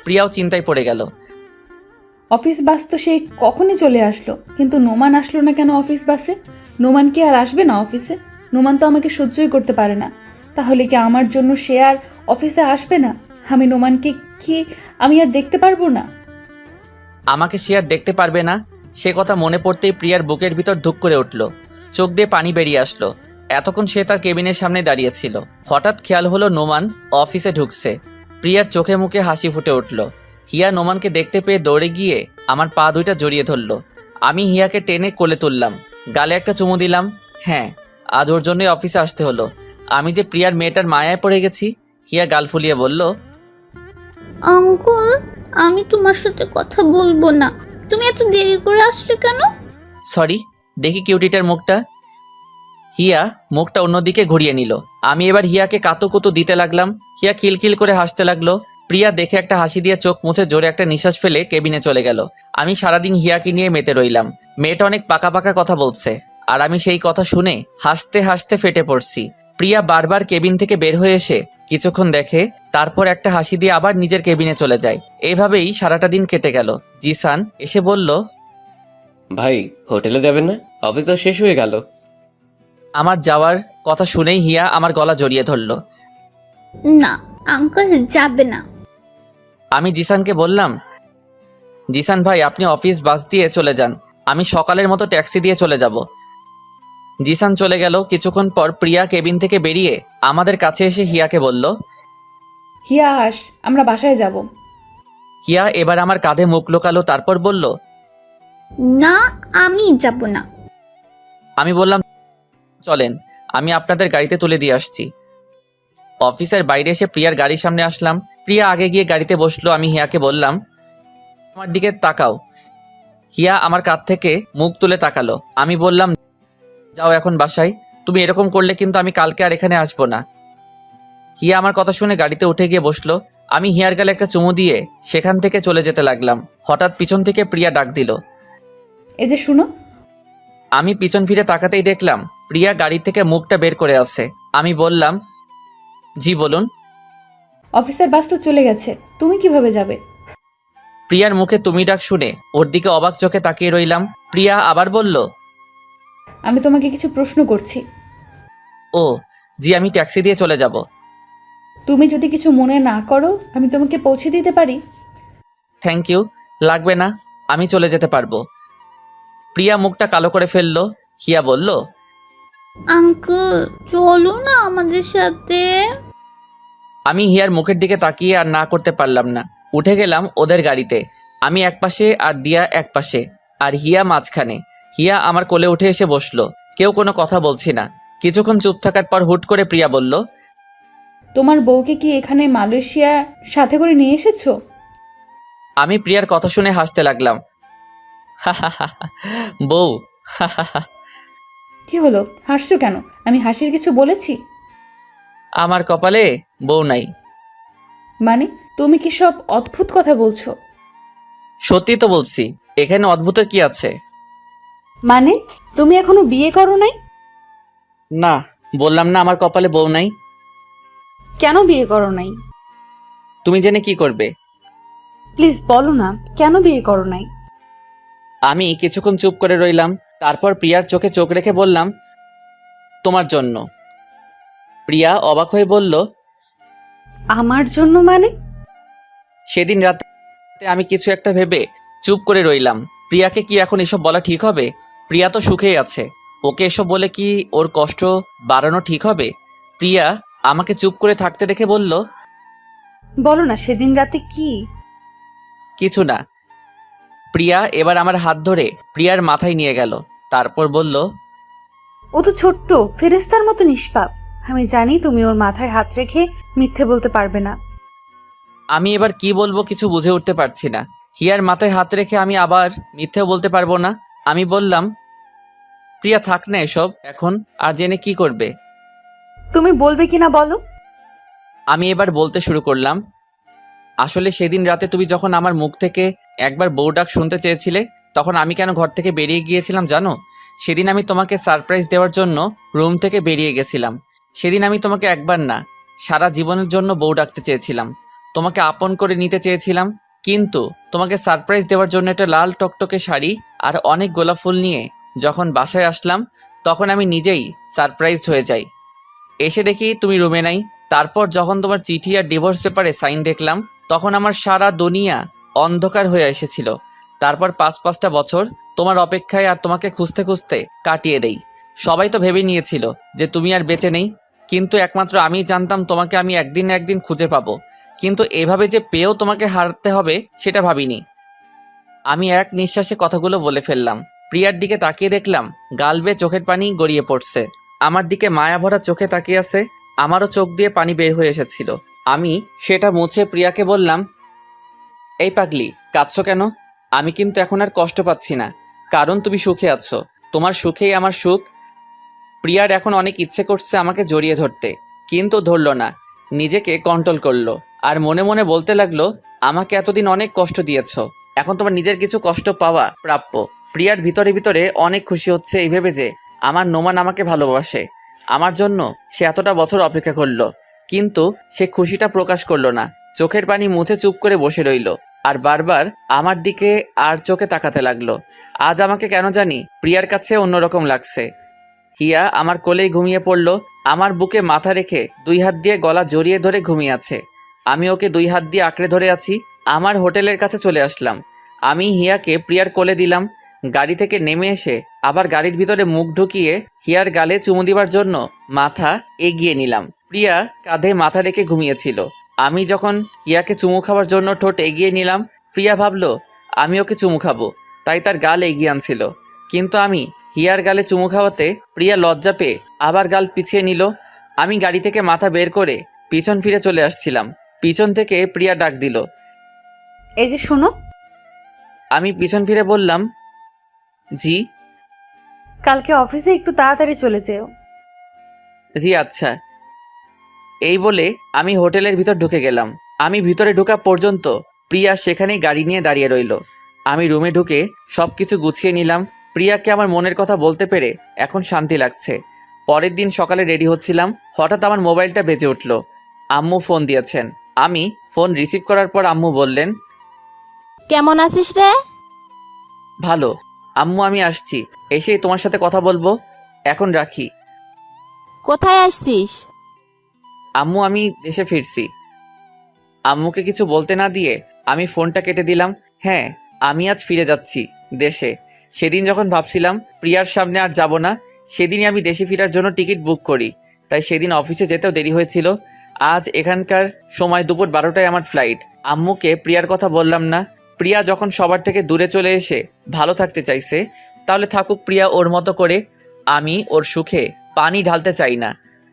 প্রিয়াও চিন্তায় পড়ে গেল। অফিস বাস তো সেই কখনই চলে আসলো, কিন্তু নোমান আসলো না কেন অফিস বাসে? নোমান কি আর আসবে না অফিসে? নোমান তো আমাকে সহ্যই করতে পারে না। তাহলে কি আমার জন্য সে আর অফিসে আসবে না? আমি নোমানকে কি আমি আর দেখতে পারবো না? আমাকে সে আর দেখতে পারবে না, সে কথা মনে পড়তেই প্রিয়ার বুকের ভিতর ধুক করে উঠল। চোখ দিয়ে পানি বেরিয়ে আসলো। এতক্ষণ সে তার কেবিনের সামনে দাঁড়িয়েছিল। হঠাৎ খেয়াল হলো নোমান অফিসে ঢুকছে। প্রিয়ার চোখে মুখে হাসি ফুটে উঠল। হিয়া নোমানকে দেখতে পেয়ে দৌড়ে গিয়ে আমার পা দুইটা জড়িয়ে ধরল। আমি হিয়াকে টেনে কোলে তুললাম, গালে একটা চুমু দিলাম। হ্যাঁ, আজ ওর জন্যই অফিসে আসতে হলো। আমি যে প্রিয়ার মেয়েটার মায়ায় পড়ে গেছি। হিয়া গাল ফুলিয়ে বলল, আঙ্কেল আমি তোমার সাথে কথা বলবো না, তুমি এত দেরি করে আসলে কেন? সরি। দেখি কিউটিটার মুখটা। হিয়া মুখটা অন্যদিকে ঘুরিয়ে নিল। আমি এবার হিয়াকে কাতুকুতু দিতে লাগলাম। হিয়া খিলখিল করে হাসতে লাগলো। প্রিয়া দেখে একটা হাসি দিয়ে চোখ মুছে জোরে একটা নিঃশ্বাস ফেলে কেবিনে চলে গেল। আমি সারাদিন হিয়াকে নিয়ে মেতে রইলাম। মেয়েটা অনেক পাকা পাকা কথা বলছে, আর আমি সেই কথা শুনে হাসতে হাসতে ফেটে পড়ছি। প্রিয়া বারবার কেবিন থেকে বের হয়ে এসে কিছুক্ষণ দেখে, তারপর একটা হাসি দিয়ে আবার নিজের কেবিনে চলে যায়। এইভাবেই সারাটা দিন কেটে গেল। জিসান এসে বলল, ভাই হোটেলে যাবেন না? অফিস তো শেষ হয়ে গেল। আমার যাওয়ার কথা শুনেই হিয়া আমার গলা জড়িয়ে ধরল। না আঙ্কেল যাবে না। আমি জিসানকে বললাম, জিসান ভাই আপনি অফিস বাস দিয়ে চলে যান, আমি সকালের মতো ট্যাক্সি দিয়ে চলে যাব। জিসান চলে গেল। কিছুক্ষণ পর প্রিয়া কেবিন থেকে বেরিয়ে আমাদের কাছে এসে হিয়াকে বলল। হিয়া আস, আমরা বাসায় যাব। হিয়া এবার আমার কাঁধে মুখ লোকালো, তারপর বলল। না, আমি যাব না। আমি বললাম, চলেন, আমি আপনাদের গাড়িতে তুলে দিয়ে আসছি। অফিসের বাইরে এসে প্রিয়ার গাড়ির সামনে আসলাম। প্রিয়া আগে গিয়ে গাড়িতে বসলো। আমি হিয়াকে বললাম, আমার দিকে তাকাও। হিয়া আমার কাঁধ থেকে মুখ তুলে তাকালো। আমি বললাম, যাও এখন বাসায়। তুমি এরকম করলে কিন্তু আমি কালকে আর এখানে আসবো না। হিয়া আমার কথা শুনে গাড়িতে উঠে গিয়ে বসলো। আমি হিয়ার গালে একটা চুমু দিয়ে সেখান থেকে চলে যেতে লাগলাম। হঠাৎ পিছন থেকে প্রিয়া ডাক দিল। এই যে শুনো। আমি পিছন ফিরে তাকাতেই দেখলাম প্রিয়া গাড়ি থেকে মুখটা বের করে আছে। আমি বললাম, জি বলুন। অফিসের বাস তো চলে গেছে, তুমি কিভাবে যাবে? প্রিয়ার মুখে তুমি ডাক শুনে ওর দিকে অবাক চোখে তাকিয়ে রইলাম। প্রিয়া আবার বলল, আমি তোমাকে কিছু প্রশ্ন করছি। ও জি, আমি ট্যাক্সি দিয়ে চলে যাব। তুমি যদি কিছু মনে না করো, আমি তোমাকে পৌঁছে দিতে পারি। থ্যাংক ইউ, লাগবে না, আমি চলে যেতে পারবো। প্রিয়া মুখটা কালো করে ফেললো। হিয়া বলল, আঙ্কেল চলো না আমাদের সাথে। আমি হিয়ার মুখের দিকে তাকিয়ে আর না করতে পারলাম না। উঠে গেলাম ওদের গাড়িতে। আমি একপাশে আর দিয়া একপাশে, আর হিয়া মাঝখানে। হিয়া আমার কোলে উঠে এসে বসলো। কেউ কোনো কথা বলছি না। কিছুক্ষণ চুপ থাকার পর হুট করে প্রিয়া বলল, তোমার বউকে কি এখানে মালয়েশিয়া সাথে করে নিয়ে এসেছো? আমি প্রিয়ার কথা শুনে হাসতে লাগলাম। বউ। কি হলো, হাসছো কেন? আমি হাসির কিছু বলেছি? আমার কপালে বউ নাই। মানে তুমি কি সব অদ্ভুত কথা বলছো? সত্যি তো বলছি, এখানে অদ্ভুত কি আছে? মানে তুমি এখনো বিয়ে করো নাই? না, বললাম না আমার কপালে বউ নাই। কেন বিয়ে করো নাই? তুমি জেনে কি করবে? প্লিজ বলো না, কেন বিয়ে করো নাই? আমি কিছুক্ষণ চুপ করে রইলাম। তারপর প্রিয়ার চোখে চোখ রেখে বললাম, তোমার জন্য। প্রিয়া অবাক হয়ে বলল, আমার জন্য মানে? সেদিন রাতে আমি কিছু একটা ভেবে চুপ করে রইলাম। প্রিয়াকে কি এখন এসব বলা ঠিক হবে? প্রিয়া তো সুখেই আছে, ওকে এসব বলে কি ওর কষ্ট বাড়ানো ঠিক হবে? প্রিয়া আমাকে চুপ করে থাকতে দেখে বলল, বলো না সেদিন রাতে কি? কিছু না। প্রিয়া এবার আমার হাত ধরে প্রিয়ার মাথায় নিয়ে গেল। তারপর বলল, ও তো ছোট্ট ফেরেস্তার মতো নিষ্পাপ। আমি জানি তুমি ওর মাথায় হাত রেখে মিথ্যে বলতে পারবে না। আমি এবার কি বলবো কিছু বুঝে উঠতে পারছি না। হিয়ার মাথায় হাত রেখে আমি আবার মিথ্যেও বলতে পারবো না। আমি বললাম, প্রিয়া থাক না এসব এখন, আর জেনে কি করবে? তুমি বলবে কিনা বলো। আমি এবার বলতে শুরু করলাম, আসলে সেদিন রাতে তুমি যখন আমার মুখ থেকে একবার বউ ডাক শুনতে চেয়েছিলে, তখন আমি কেন ঘর থেকে বেরিয়ে গিয়েছিলাম জানো? সেদিন আমি তোমাকে সারপ্রাইজ দেওয়ার জন্য রুম থেকে বেরিয়ে গেছিলাম। সেদিন আমি তোমাকে একবার না, সারা জীবনের জন্য বউ ডাকতে চেয়েছিলাম, তোমাকে আপন করে নিতে চেয়েছিলাম। কিন্তু তোমাকে সারপ্রাইজ দেওয়ার জন্য একটা লাল টকটকে শাড়ি আর অনেক গোলাপ ফুল নিয়ে যখন বাসায় আসলাম, তখন আমি নিজেই সারপ্রাইজড হয়ে যাই। এসে দেখি তুমি রুমে নাই। তারপর যখন তোমার চিঠি আর ডিভোর্স পেপারে সাইন দেখলাম, তখন আমার সারা দুনিয়া অন্ধকার হয়ে এসেছিল। তারপর ৫-৫টা বছর তোমার অপেক্ষায় আর তোমাকে খুঁজতে খুঁজতে কাটিয়ে দেই। সবাই তো ভেবে নিয়েছিল যে তুমি আর বেঁচে নেই, কিন্তু একমাত্র আমি জানতাম তোমাকে আমি একদিন না একদিন খুঁজে পাবো। কিন্তু এভাবে যে পেয়েও তোমাকে হারাতে হবে সেটা ভাবিনি। আমি এক নিঃশ্বাসে কথাগুলো বলে ফেললাম। প্রিয়ার দিকে তাকিয়ে দেখলাম গাল বেয়ে চোখের পানি গড়িয়ে পড়ছে। আমার দিকে মায়া ভরা চোখে তাকিয়ে আছে। আমারও চোখ দিয়ে পানি বের হয়ে এসেছিল। আমি সেটা মুছে প্রিয়াকে বললাম, এই পাগলি, কাঁদছো কেন? আমি কিন্তু এখন আর কষ্ট পাচ্ছি না, কারণ তুমি সুখে আছো। তোমার সুখেই আমার সুখ। প্রিয়ার এখন অনেক ইচ্ছে করছে আমাকে জড়িয়ে ধরতে, কিন্তু ধরল না, নিজেকে কন্ট্রোল করলো। আর মনে মনে বলতে লাগলো, আমাকে এতদিন অনেক কষ্ট দিয়েছো, এখন তোমার নিজের কিছু কষ্ট পাওয়া প্রাপ্য। প্রিয়ার ভিতরে ভিতরে অনেক খুশি হচ্ছে এই ভেবে যে আমার নোমান আমাকে ভালোবাসে। আমার জন্য সে এতটা বছর অপেক্ষা করলো, কিন্তু সে খুশিটা প্রকাশ করলো না। চোখের পানি মুছে চুপ করে বসে রইল আর বারবার আমার দিকে আর চোখে তাকাতে লাগলো। আজ আমাকে কেন জানি প্রিয়ার কাছে অন্যরকম লাগছে। হিয়া আমার কোলেই ঘুমিয়ে পড়ল। আমার বুকে মাথা রেখে 2 হাত দিয়ে গলা জড়িয়ে ধরে ঘুমিয়ে আছে। আমি ওকে 2 হাত দিয়ে আঁকড়ে ধরে আছি। আমার হোটেলের কাছে চলে আসলাম। আমি হিয়াকে প্রিয়ার কোলে দিলাম। গাড়ি থেকে নেমে এসে আবার গাড়ির ভিতরে মুখ ঢুকিয়ে হিয়ার গালে চুমু দিবার জন্য মাথা এগিয়ে নিলাম। প্রিয়া কাঁধে মাথা রেখে ঘুমিয়েছিল। আমি যখন হিয়াকে চুমু খাওয়ার জন্য ঠোঁট এগিয়ে নিলাম, প্রিয়া ভাবলো আমি ওকে চুমু খাবো, তাই তার গাল এগিয়ে আনছিল। কিন্তু আমি হিয়ার গালে চুমু খাওয়াতে প্রিয়া লজ্জা পেয়ে আবার গাল পিছিয়ে নিল। আমি গাড়ি থেকে মাথা বের করে পিছন ফিরে চলে আসছিলাম। পিছন থেকে প্রিয়া ডাক দিল। এই যে শোনো, আমি পিছন ফিরে বললাম, জি। কালকে অফিসে একটু তাড়াতাড়ি চলে যেও। জি আচ্ছা। এই বলে আমি হোটেলের ভিতর ঢুকে গেলাম। আমি ভিতরে ঢোকা পর্যন্ত প্রিয়া সেখানেই গাড়ি নিয়ে দাঁড়িয়ে রইল। আমি রুমে ঢুকে সব কিছু গুছিয়ে নিলাম। প্রিয়াকে আমার মনের কথা বলতে পেরে এখন শান্তি লাগছে। পরের দিন সকালে রেডি হচ্ছিলাম, হঠাৎ আমার মোবাইলটা বেজে উঠল। আম্মু ফোন দিয়েছেন। আমি ফোন রিসিভ করার পর আম্মু বললেন, কেমন আছিস রে? ভালো আম্মু, আমি আসছি, এসেই তোমার সাথে কথা বলবো, এখন রাখি। কোথায় আসছিস? আম্মু আমি দেশে ফিরছি। আম্মুকে কিছু বলতে না দিয়ে আমি ফোনটা কেটে দিলাম। হ্যাঁ, আমি আজ ফিরে যাচ্ছি দেশে। সেদিন যখন ভাবছিলাম প্রিয়ার সামনে আর যাব না, সেদিনই আমি দেশে ফেরার জন্য টিকিট বুক করি। তাই সেদিন অফিসে যেতেও দেরি হয়েছিল। আজ এখানকার সময় দুপুর 12টায় আমার ফ্লাইট। আম্মুকে প্রিয়ার কথা বললাম না। প্রিয়া যখন সবার থেকে দূরে চলে এসে ভালো থাকতে চাইছে, তাহলে থাকুক প্রিয়া ওর মতো করে। আমি ওর সুখে পানি ঢালতে চাই না।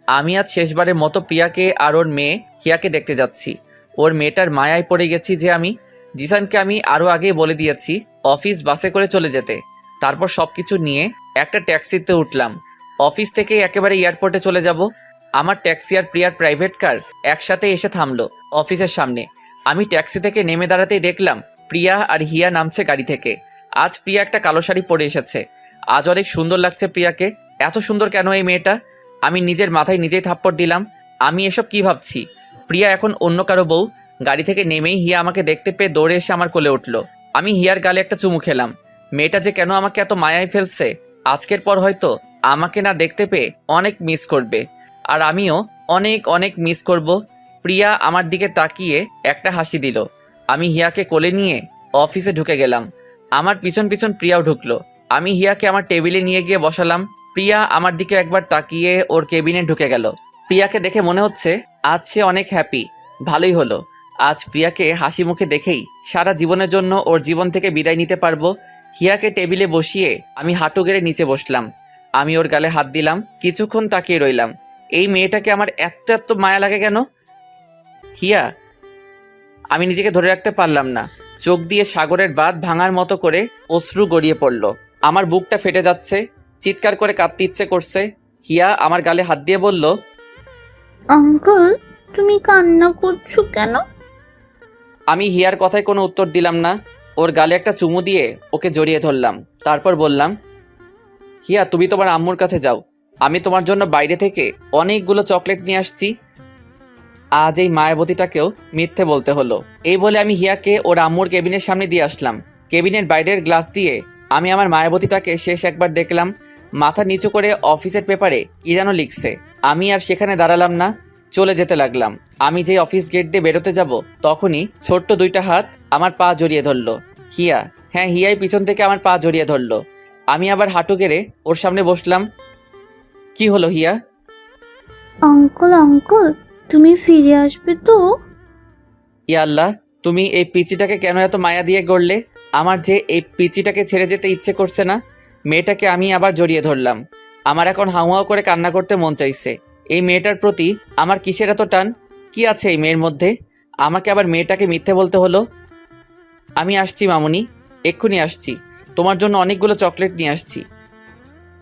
আমি আজ শেষবারের মতো প্রিয়াকে আর ওর মেয়ে হিয়াকে দেখতে যাচ্ছি। ওর মেয়েটার মায়ায় পড়ে গেছি যে আমি। জিসানকে আমি আরও আগে বলে দিয়েছি অফিস বাসে করে চলে যেতে। তারপর সব কিছু নিয়ে একটা ট্যাক্সিতে উঠলাম। অফিস থেকে একেবারে এয়ারপোর্টে চলে যাব। আমার ট্যাক্সি আর প্রিয়ার প্রাইভেট কার একসাথে এসে থামলো অফিসের সামনে। আমি ট্যাক্সি থেকে নেমে দাঁড়াতেই দেখলাম প্রিয়া আর হিয়া নামছে গাড়ি থেকে। আজ প্রিয়া একটা কালো শাড়ি পরে এসেছে। আজ অনেক সুন্দর লাগছে প্রিয়াকে। এত সুন্দর কেন এই মেয়েটা? আমি নিজের মাথায় নিজেই থাপ্পড় দিলাম। আমি এসব কি ভাবছি? প্রিয়া এখন অন্য কারো বউ। গাড়ি থেকে নেমেই হিয়া আমাকে দেখতে পেয়ে দৌড়ে এসে আমার কোলে উঠল। আমি হিয়ার গালে একটা চুমু খেলাম। মেয়েটা যে কেন আমাকে এত মায়ায় ফেলছে, আজকের পর হয়তো আমাকে না দেখতে পেয়ে অনেক মিস করবে, আর আমিও অনেক অনেক মিস করব। প্রিয়া আমার দিকে তাকিয়ে একটা হাসি দিল। আমি হিয়াকে কোলে নিয়ে অফিসে ঢুকে গেলাম। আমার পিছন পিছন প্রিয়াও ঢুকলো। আমি হিয়াকে আমার টেবিলে নিয়ে গিয়ে বসালাম। প্রিয়া আমার দিকে একবার তাকিয়ে ওর কেবিনে ঢুকে গেল। প্রিয়াকে দেখে মনে হচ্ছে আজ সে অনেক হ্যাপি। ভালোই হলো, আজ প্রিয়াকে হাসি মুখে দেখেই সারা জীবনের জন্য ওর জীবন থেকে বিদায় নিতে পারবো। হিয়াকে টেবিলে বসিয়ে আমি হাঁটু গেড়ে নিচে বসলাম। আমি ওর গালে হাত দিলাম। কিছুক্ষণ তাকিয়ে রইলাম। এই মেয়েটাকে আমার এত এত মায়া লাগে কেন? হিয়া, আমি নিজেকে ধরে রাখতে পারলাম না। চোখ দিয়ে সাগরের বাঁধ ভাঙার মতো করে অশ্রু গড়িয়ে পড়ল। আমার বুকটা ফেটে যাচ্ছে, চিৎকার করে কাঁদতে ইচ্ছে করছে। হিয়া আমার গালে হাত দিয়ে বলল, আঙ্কেল, তুমি কান্না করছো কেন? আমি হিয়ার কথায় কোনো উত্তর দিলাম না। ওর গালে একটা চুমু দিয়ে ওকে জড়িয়ে ধরলাম। তারপর বললাম, হিয়া তুমি তোমার আম্মুর কাছে যাও, আমি তোমার জন্য বাইরে থেকে অনেকগুলো চকলেট নিয়ে আসছি। আজ এই মায়াবতীটাকেও মিথ্যে বলতে হলো। এই বলে আমি হিয়াকে ওর আম্মুর কেবিনের সামনে দিয়ে আসলাম। কেবিনের বাইরের গ্লাস দিয়ে আমি আমার মায়াবতীটাকে শেষ একবার দেখলাম। মাথা নিচু করে অফিসের পেপারে কি যেন লিখছে। আমি আর সেখানে দাঁড়ালাম না, চলে যেতে লাগলাম। আমি যেই অফিস গেট দিয়ে বেরোতে যাব, তখনই ছোট্ট দুইটা হাত আমার পা জড়িয়ে ধরলো। হিয়া, হ্যাঁ হিয়াই পিছন থেকে আমার পা জড়িয়ে ধরলো। আমি আবার হাঁটু গেড়ে ওর সামনে বসলাম। কি হলো হিয়া? আঙ্কেল, আঙ্কেল, তুমি ফিরে আসবে তো? ইয়া আল্লাহ, তুমি এই পিচিটাকে কেন এত মায়া দিয়ে গড়লে? আমার যে এই পিচিটাকে ছেড়ে যেতে ইচ্ছে করছে না। মেয়েটাকে আমি আবার জড়িয়ে ধরলাম। আমার এখন হাউহাউ করে কান্না করতে মন চাইছে। এই মেয়েটার প্রতি আমার কিসের এত টান? কি আছে এই মেয়ের মধ্যে? আমাকে আবার মেয়েটাকে মিথ্যে বলতে হলো। আমি আসছি মামুনি, এক্ষুনি আসছি। তোমার জন্য অনেকগুলো চকলেট নিয়ে আসছি।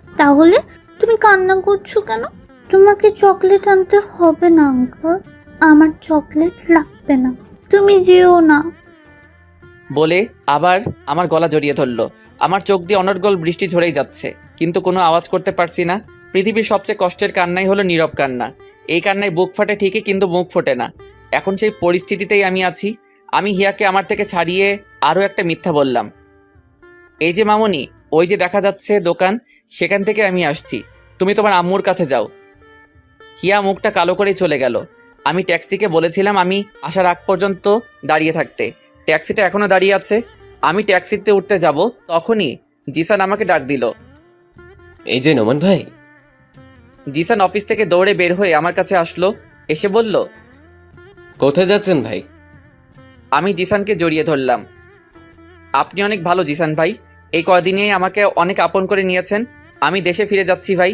তাহলে তুমি কান্না করছো কেন? তোমাকে চকলেট আনতে হবে না আঙ্কেল, আমার চকলেট লাগবে না, তুমি যেও না। বলে আবার আমার গলা জড়িয়ে ধরলো। আমার চোখ দিয়ে অনর্গল বৃষ্টি ঝরেই যাচ্ছে, কিন্তু কোনো আওয়াজ করতে পারছি না। পৃথিবীর সবচেয়ে কষ্টের কান্নাই হলো নীরব কান্না। এই কান্নায় বুক ফাটে ঠিকই, কিন্তু মুখ ফোটে না। এখন সেই পরিস্থিতিতেই আমি আছি। আমি হিয়াকে আমার থেকে ছাড়িয়ে আরও একটা মিথ্যা বললাম। এই যে মামুনি, ওই যে দেখা যাচ্ছে দোকান, সেখান থেকে আমি আসছি। তুমি তোমার আম্মুর কাছে যাও। হিয়া মুখটা কালো করেই চলে গেল। আমি ট্যাক্সিকে বলেছিলাম আমি আসার আগ পর্যন্ত দাঁড়িয়ে থাকতে। ট্যাক্সিটা এখনো দাঁড়িয়ে আছে। আমি ট্যাক্সিতে উঠতে যাব, তখনই জিসান আমাকে ডাক দিল। এই যে নোমান ভাই। জিসান অফিস থেকে দৌড়ে বের হয়ে আমার কাছে আসলো, এসে বলল, কোথায় যাচ্ছেন ভাই? আমি জিসানকে জড়িয়ে ধরলাম। আপনি অনেক ভালো জিসান ভাই, এই কদিনেই আমাকে অনেক আপন করে নিয়েছেন। আমি দেশে ফিরে যাচ্ছি ভাই।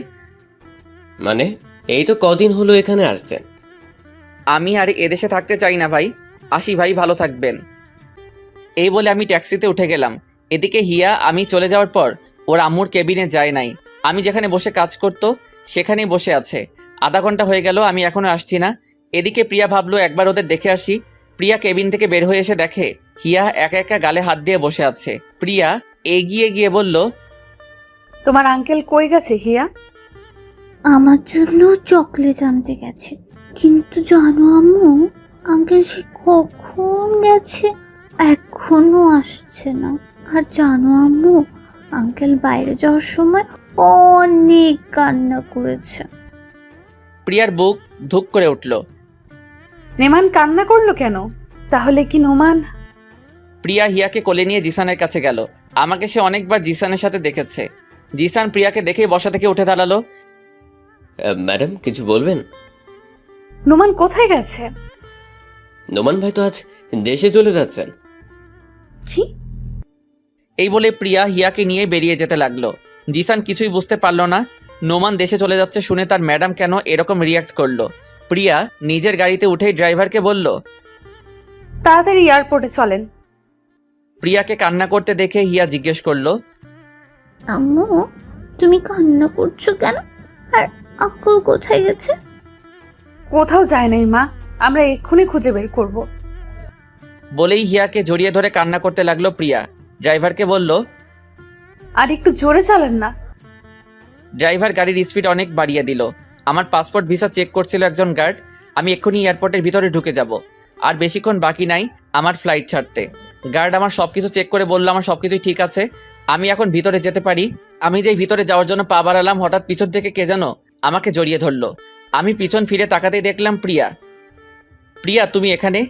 মানে এই তো কদিন হলো এখানে আসছেন। আমি আর এদেশে থাকতে চাই না ভাই, আসি ভাই, ভালো থাকবেন। এই বলে আমি ট্যাক্সিতে উঠে গেলাম। এদিকে হিয়া আমি চলে যাওয়ার পর ওর আম্মুর কেবিনে যায় নাই। আমি যেখানে বসে কাজ করতো সেখানেই বসে আছে। আধা ঘন্টা হয়ে গেল, আমি এখনো আসছি না। এদিকে প্রিয়া ভাবলো একবার ওদের দেখে আসি। প্রিয়া কেবিন থেকে বের হয়ে এসে দেখে হিয়া একা একা গালে হাত দিয়ে বসে আছে। প্রিয়া এগিয়ে গিয়ে বলল, তোমার আঙ্কেল কই গেছে হিয়া? আমার জন্য চকলেট আনতে গেছে, কিন্তু জানো আম্মু, আঙ্কেল সে কখন গেছে, এখনো আসছে না। আর জানো আম্মু, আঙ্কেল বাইরে যাওয়ার সময় অনেক কান্না করেছে। প্রিয়ার বুক ধুক করে উঠল। নোমান কান্না করলো কেন? তাহলে কি নোমান? প্রিয়া হিয়াকে কোলে নিয়ে জিসানের কাছে গেল। আমাকে সে অনেকবার জিসানের সাথে দেখেছে। জিসান প্রিয়াকে দেখেই বসা থেকে উঠে দাঁড়ালো। ম্যাডাম কিছু বলবেন? নোমান কোথায় গেছে? নোমান ভাই তো আজ দেশে চলে যাচ্ছেন। কি? এই বলে প্রিয়া হিয়াকে নিয়ে বেরিয়ে যেতে লাগলো। জিসান কিছুই বুঝতে পারল না। নোমান দেশে চলে যাচ্ছে শুনে তার ম্যাডাম কেন এরকম রিয়াক্ট করলো। প্রিয়া নিজের গাড়িতে উঠেই ড্রাইভারকে বলল, তাড়াতাড়ি এয়ারপোর্টে চলেন। প্রিয়াকে কান্না করতে দেখে হিয়া জিজ্ঞেস করলো, আম্মু, তুমি কান্না করছো কেন? আর আঙ্কেল কোথায় গেছে? কোথাও যায় নাই মা, আমরা এক্ষুনি খুঁজে বের করব। বলেই হিয়াকে জড়িয়ে ধরে কান্না করতে লাগলো প্রিয়া। ড্রাইভারকে বলল, আর একটু জোরে চালান না। ড্রাইভার গাড়ির স্পিড অনেক বাড়িয়ে দিল। আমার পাসপোর্ট ভিসা চেক করছিল একজন গার্ড। আমি এক্ষুনি এয়ারপোর্টের ভিতরে ঢুকে যাব। আর বেশিক্ষণ বাকি নাই আমার ফ্লাইট ছাড়তে। গার্ড আমার সব কিছু চেক করে বলল আমার সব কিছুই ঠিক আছে, আমি এখন ভিতরে যেতে পারি। আমি যেই ভিতরে যাওয়ার জন্য পা বাড়ালাম, হঠাৎ পিছন থেকে কে যেন আমাকে জড়িয়ে ধরলো। আমি পিছন ফিরে তাকাতেই দেখলাম প্রিয়া। প্রিয়া, তুমি এখানে?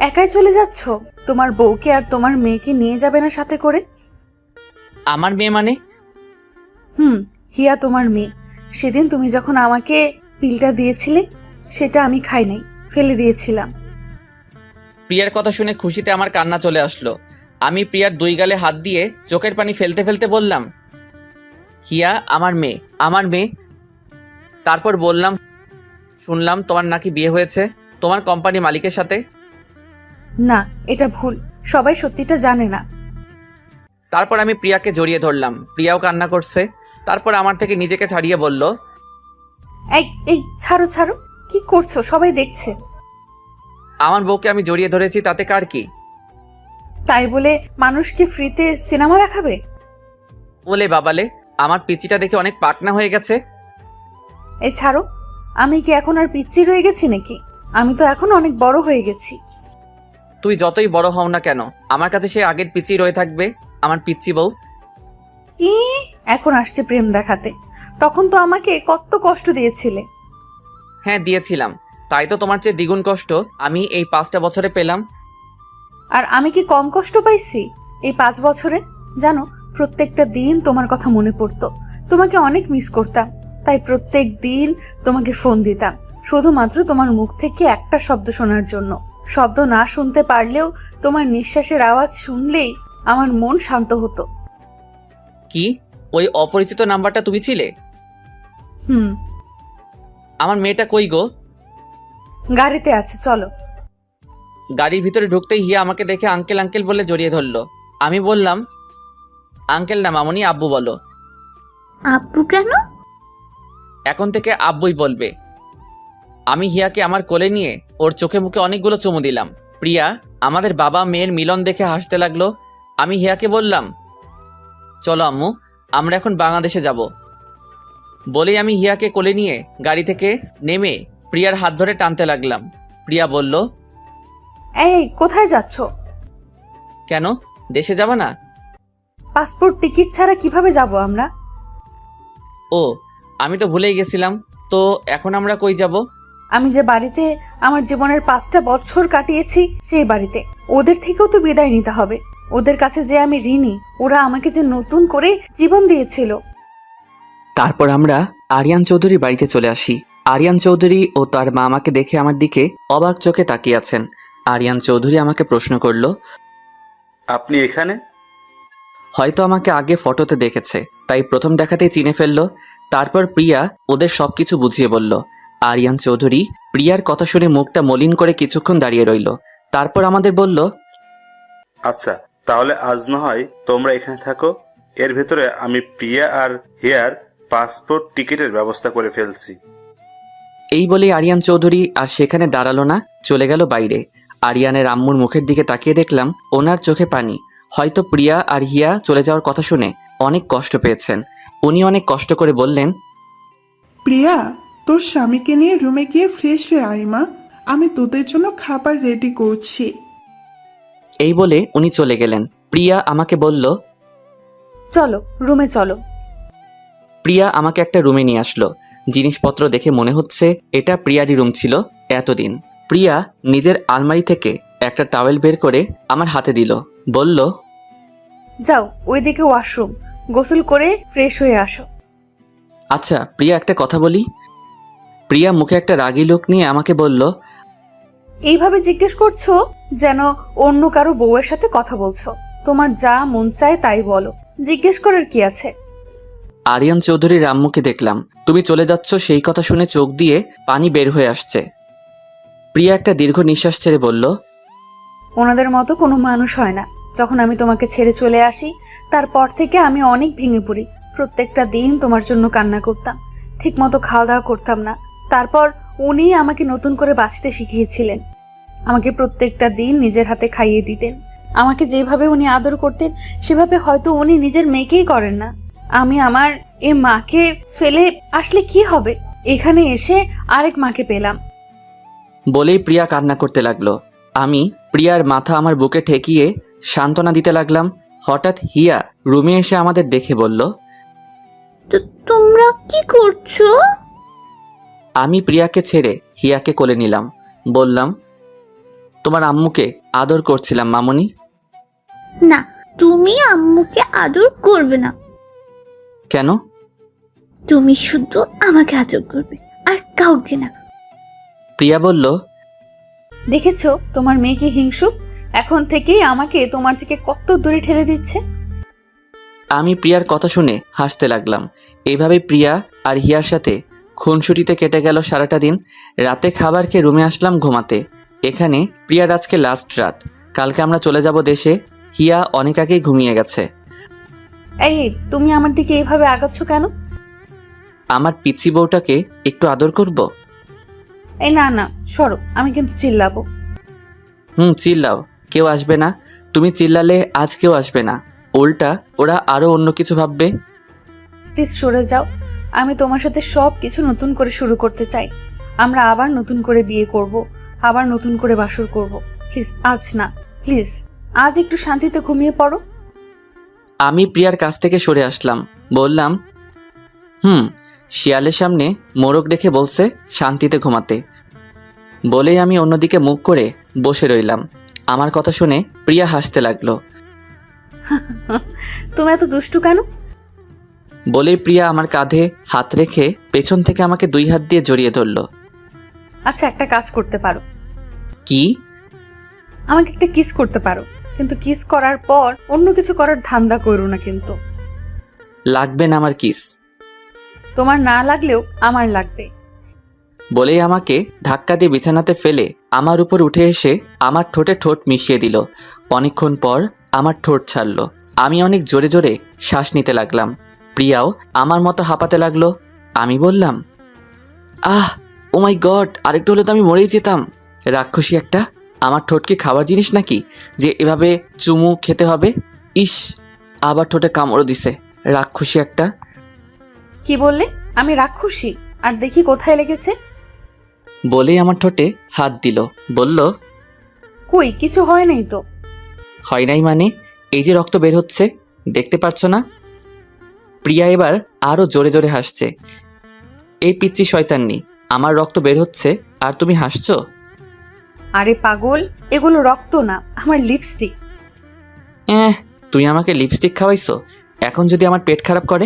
একাই চলে যাচ্ছ? তোমার বউকে আর তোমার মেয়েকে নিয়ে যাবে না সাথে করে? আমার মেয়ে মানে? হিয়া তোমার মেয়ে। সেদিন তুমি যখন আমাকে পিলটা দিয়েছিলে সেটা আমি খাই নাই, ফেলে দিয়েছিলাম। প্রিয়ার কথা শুনে খুশিতে আমার কান্না চলে আসলো। আমি প্রিয়ার দুই গালে হাত দিয়ে চোখের পানি ফেলতে ফেলতে বললাম, হিয়া আমার মেয়ে, আমার মেয়ে। তারপর বললাম, শুনলাম তোমার নাকি বিয়ে হয়েছে তোমার কোম্পানি মালিকের সাথে। না, এটা ভুল, সবাই সত্যিটা জানে না। তারপর আমি প্রিয়াকে জড়িয়ে ধরলাম। প্রিয়াও কান্না করছে। তারপর আমার থেকে নিজেকে ছাড়িয়ে বলল, এই এই ছাড়ো ছাড়ো, কি করছো? সবাই দেখছে। আমার বউকে আমি জড়িয়ে ধরেছি, তাতে কার কি? তাই বলে মানুষকে ফ্রিতে সিনেমা দেখাবে? বলে বাবালে, আমার পিচিটা দেখে অনেক পাকনা হয়ে গেছে। এই ছাড়ো, আমি কি এখন আর পিচ্চি রয়ে গেছি নাকি? আমি তো এখন অনেক বড় হয়ে গেছি। তুই যতই বড় হও না কেন, আমার কাছে সে আগের পিচি রয়ে থাকবে, আমার পিচ্চি বউ। ই এখন আসছে প্রেম দেখাতে। তখন তো আমাকে কত কষ্ট দিয়েছিলে। হ্যাঁ দিয়েছিলাম, তাই তো তোমার চেয়ে দ্বিগুণ কষ্ট আমি এই 5টা বছরে পেলাম। আর আমি কি কম কষ্ট পাইছি এই 5 বছরে? জানো, প্রত্যেকটা দিন তোমার কথা মনে পড়তো, তোমাকে অনেক মিস করতাম। তাই প্রত্যেক দিন তোমাকে ফোন দিতাম, শুধুমাত্র তোমার মুখ থেকে একটা শব্দ শোনার জন্য। শব্দ না শুনতে পারলেও তোমার নিঃশ্বাসের আওয়াজ শুনলেই আমার মন শান্ত হতো। কি ওই অপরিচিত নাম্বারটা তুমি ছিলে? আমার মেয়েটা কই গো? গাড়িতে আছে, চলো। গাড়ির ভিতরে ঢুকতেই হিয়া আমাকে দেখে আঙ্কেল আঙ্কেল বলে জড়িয়ে ধরলো। আমি বললাম, আঙ্কেল না মামুনি, আব্বু বলো। আব্বু কেন? এখন থেকে আব্বুই বলবে। আমি হিয়াকে আমার কোলে নিয়ে ওর চোখে মুখে অনেকগুলো চুমু দিলাম। প্রিয়া আমাদের বাবা মেয়ের মিলন দেখে হাসতে লাগলো। আমি হিয়াকে বললাম, চলো আম্মু, আমরা এখন বাংলাদেশে যাব। বলেই আমি হিয়াকে কোলে নিয়ে গাড়ি থেকে নেমে প্রিয়ার হাত ধরে টানতে লাগলাম। প্রিয়া বলল, এই কোথায় যাচ্ছ? কেন, দেশে যাবা না? পাসপোর্ট টিকিট ছাড়া কিভাবে যাব আমরা? ও, আমি তো ভুলেই গেছিলাম। তো এখন আমরা কই যাব? আমি যে বাড়িতে আমার জীবনের 5টা বছর কাটিয়েছি সেই বাড়িতে। ওদের থেকেও তো বিদায় নিতে হবে। ওদের কাছে যে আমি ঋণী, ওরা আমাকে যে নতুন করে জীবন দিয়েছিল। তারপর আমরা আরিয়ান চৌধুরীর বাড়িতে চলে আসি। আরিয়ান চৌধুরী ও তার মা আমাকে দেখে আমার দিকে অবাক চোখে তাকিয়ে আছেন। আরিয়ান চৌধুরী আমাকে প্রশ্ন করলো, আপনি এখানে? হয়তো আমাকে আগে ফটোতে দেখেছে, তাই প্রথম দেখাতেই চিনে ফেললো। তারপর প্রিয়া ওদের সবকিছু বুঝিয়ে বলল। আরিয়ান চৌধুরী প্রিয়ার কথা শুনে মুখটা মলিন করে কিছুক্ষণ দাঁড়িয়ে রইল। তারপর আমাদের বলল, আচ্ছা, তাহলে আজ না হয় তোমরা এখানে থাকো। এর ভেতরে আমি প্রিয়া আর হিয়ার পাসপোর্ট টিকিটের ব্যবস্থা করে ফেলছি। এই বলে আরিয়ান চৌধুরী আর সেখানে দাঁড়ালো না, চলে গেল বাইরে। আরিয়ানের আম্মুর মুখের দিকে তাকিয়ে দেখলাম ওনার চোখে পানি। হয়তো প্রিয়া আর হিয়া চলে যাওয়ার কথা শুনে অনেক কষ্ট পেয়েছেন। উনি অনেক কষ্ট করে বললেন, প্রিয়া, তোর স্বামীকে নিয়ে রুমে গিয়ে ফ্রেশ হয়ে আয় মা, আমি তোদের জন্য খাবার রেডি করছি। এই বলে উনি চলে গেলেন। প্রিয়া আমাকে বলল, চলো রুমে চলো। প্রিয়া আমাকে একটা রুমে নিয়ে আসলো। জিনিসপত্র দেখে মনে হচ্ছে এটা প্রিয়ারই রুম ছিল এতদিন। প্রিয়া নিজের আলমারি থেকে একটা টাওয়েল বের করে আমার হাতে দিল, বলল, যাও ওইদিকে ওয়াশরুম, গোসল করে ফ্রেশ হয়ে আসো। আচ্ছা প্রিয়া, একটা কথা বলি। প্রিয়া মুখে একটা রাগী লোক নিয়ে আমাকে বলল, এইভাবে জিজ্ঞেস করছো যেন অন্য কারো বউয়ের সাথে কথা বলছো। তোমার যা মন চায় তাই বলো, জিজ্ঞেস করার কি আছে? আরিয়ান চৌধুরীর আম্মুকে দেখলাম তুমি চলে যাচ্ছ, সেই কথা শুনে চোখ দিয়ে পানি বের হয়ে আসছে। প্রিয়া একটা দীর্ঘ নিঃশ্বাস ছেড়ে বলল, ওনাদের মতো কোনো মানুষ হয় না। যখন আমি তোমাকে ছেড়ে চলে আসি তারপর থেকে আমি অনেক ভেঙে পড়ি। প্রত্যেকটা দিন তোমার জন্য কান্না করতাম, ঠিক মতো খাওয়া দাওয়া করতাম না। তারপর উনি আমাকে নতুন করে বাঁচতে শিখিয়েছিলেন। আমাকে প্রত্যেকটা দিন নিজের হাতে খাইয়ে দিতেন। আমাকে যেভাবে উনি আদর করতেন সেভাবে হয়তো উনি নিজের মেয়েকেই করেন না। আমি আমার এ মাকে ফেলে আসলে কি হবে? এখানে এসে আরেক মাকে পেলাম। বলেই প্রিয়া কান্না করতে লাগলো। আমি প্রিয়ার মাথা আমার বুকে ঠেকিয়ে সান্ত্বনা দিতে লাগলাম। হঠাৎ হিয়া রুমে এসে আমাদের দেখে বলল, তোমরা কি করছো? আমি প্রিয়াকে ছেড়ে হিয়াকে কোলে নিলাম। বললাম, তোমার আম্মুকে আদর করছিলাম মামুনি। না, তুমি আম্মুকে আদর করবে না। কেন? তুমি শুধু আমাকে আদর করবে, আর কাউকে না। প্রিয়া বলল, দেখেছো তোমার মেয়ে কি হিংসুক? এখন থেকেই আমাকে তোমার থেকে কত দূরে ঠেলে দিচ্ছে। আমি প্রিয়ার কথা শুনে হাসতে লাগলাম। এইভাবে প্রিয়া আর হিয়ার সাথে খুনসুটিতে কেটে গেল সারাটা দিন। রাতে খাবার খেয়ে রুমে আসলাম ঘুমাতে। এখানে প্রিয়ার আজকে লাস্ট রাত, কালকে আমরা চলে যাব দেশে। হিয়া অনেক আগেই ঘুমিয়ে গেছে। এই তুমি আমার দিকে এইভাবে আগাচ্ছ কেন? আমার পিচ্চি বউটাকে একটু আদর করব। এই না না, সরো, আমি কিন্তু চিল্লাবো। চিল্লাও, কেউ আসবে না। তুমি চিল্লালে আজ কেউ আসবে না, উল্টা ওরা আরো অন্য কিছু ভাববে। প্লিজ সরে যাও। আমি তোমার সাথে সব কিছু নতুন করে শুরু করতে চাই। আমরা আবার নতুন করে বিয়ে করব, আবার নতুন করে বাসর করব। প্লিজ আজ না, প্লিজ আজ একটু শান্তিতে ঘুমিয়ে পড়ো। আমি প্রিয়ার কাছ থেকে সরে আসলাম। বললাম, শিয়ালের সামনে মোরগ রেখে বলছে শান্তিতে ঘুমাতে। বলেই আমি অন্যদিকে মুখ করে বসে রইলাম। আমার কথা শুনে প্রিয়া হাসতে লাগলো। তুমি এত দুষ্টু কেন? বলেই প্রিয়া আমার কাঁধে হাত রেখে পেছন থেকে আমাকে 2 হাত দিয়ে জড়িয়ে ধরল। আচ্ছা, একটা কাজ করতে পারো। কি? আমাকে একটা কিস করতে পারো, কিন্তু কিস করার পর অন্য কিছু করার ধান্দা করো না কিন্তু। লাগবে না আমার কিস। তোমার না লাগলেও আমার লাগবে। বলেই আমাকে ধাক্কা দিয়ে বিছানাতে ফেলে আমার উপর উঠে এসে আমার ঠোঁটে ঠোঁট মিশিয়ে দিল। অনেকক্ষণ পর আমার ঠোঁট ছাড়লো। আমি অনেক জোরে জোরে শ্বাস নিতে লাগলাম। প্রিয়াও আমার মতো হাঁপাতে লাগলো। আমি বললাম, ও মাই গড, আরেকটু হলে তো আমি মরেই যেতাম। রাক্ষসী একটা, আমার ঠোঁট কি খাবার জিনিস নাকি যে এভাবে চুমু খেতে হবে? ইস, আবার ঠোঁটে কামড় দিছে, রাক্ষসী একটা। কি বললে? আমি রাক্ষসী? আর দেখি কোথায় লেগেছে। বলেই আমার ঠোঁটে হাত দিল, বলল, কই, কিছু হয় নাই তো। হয় নাই মানে? এই যে রক্ত বের হচ্ছে, দেখতে পাচ্ছ না? প্রিয়া এবার আরো জোরে জোরে হাসছে। এই পিচ্চি শয়তান্নি, আমার রক্ত বের হচ্ছে আর তুমি হাসছো? আরে পাগল, এগুলো রক্ত না, আমার লিপস্টিক। তুই আমাকে লিপস্টিক খাওয়াইছো, এখন যদি আমার পেট খারাপ করে?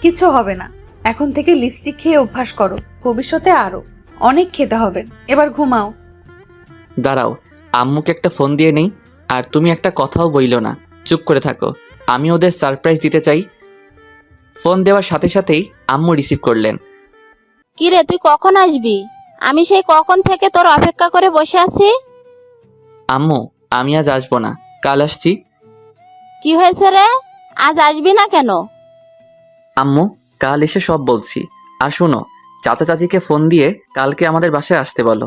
কিছু হবে না, এখন থেকে লিপস্টিক খেয়ে অভ্যাস করো, ভবিষ্যতে আরো অনেক খেতে হবে। এবার ঘুমাও। দাঁড়াও, আম্মুকে একটা ফোন দিয়ে নেই। আর তুমি একটা কথাও বইলো না, চুপ করে থাকো, আমি ওদের সারপ্রাইজ দিতে চাই। ফোন দেওয়ার সাথে সাথেই আম্মু রিসিভ করলেন। কি রে, তুই কখন আসবি? আমি সেই কখন থেকে তোর অপেক্ষা করে বসে আছি। আম্মু, আমি আজ আসবো না, কাল আসছি। কি হয়েছে রে, আজ আসবি না কেন? আম্মু, কাল এসে সব বলছি। আর শোনো, চাচা চাচিকে ফোন দিয়ে কালকে আমাদের বাসায় আসতে বলো।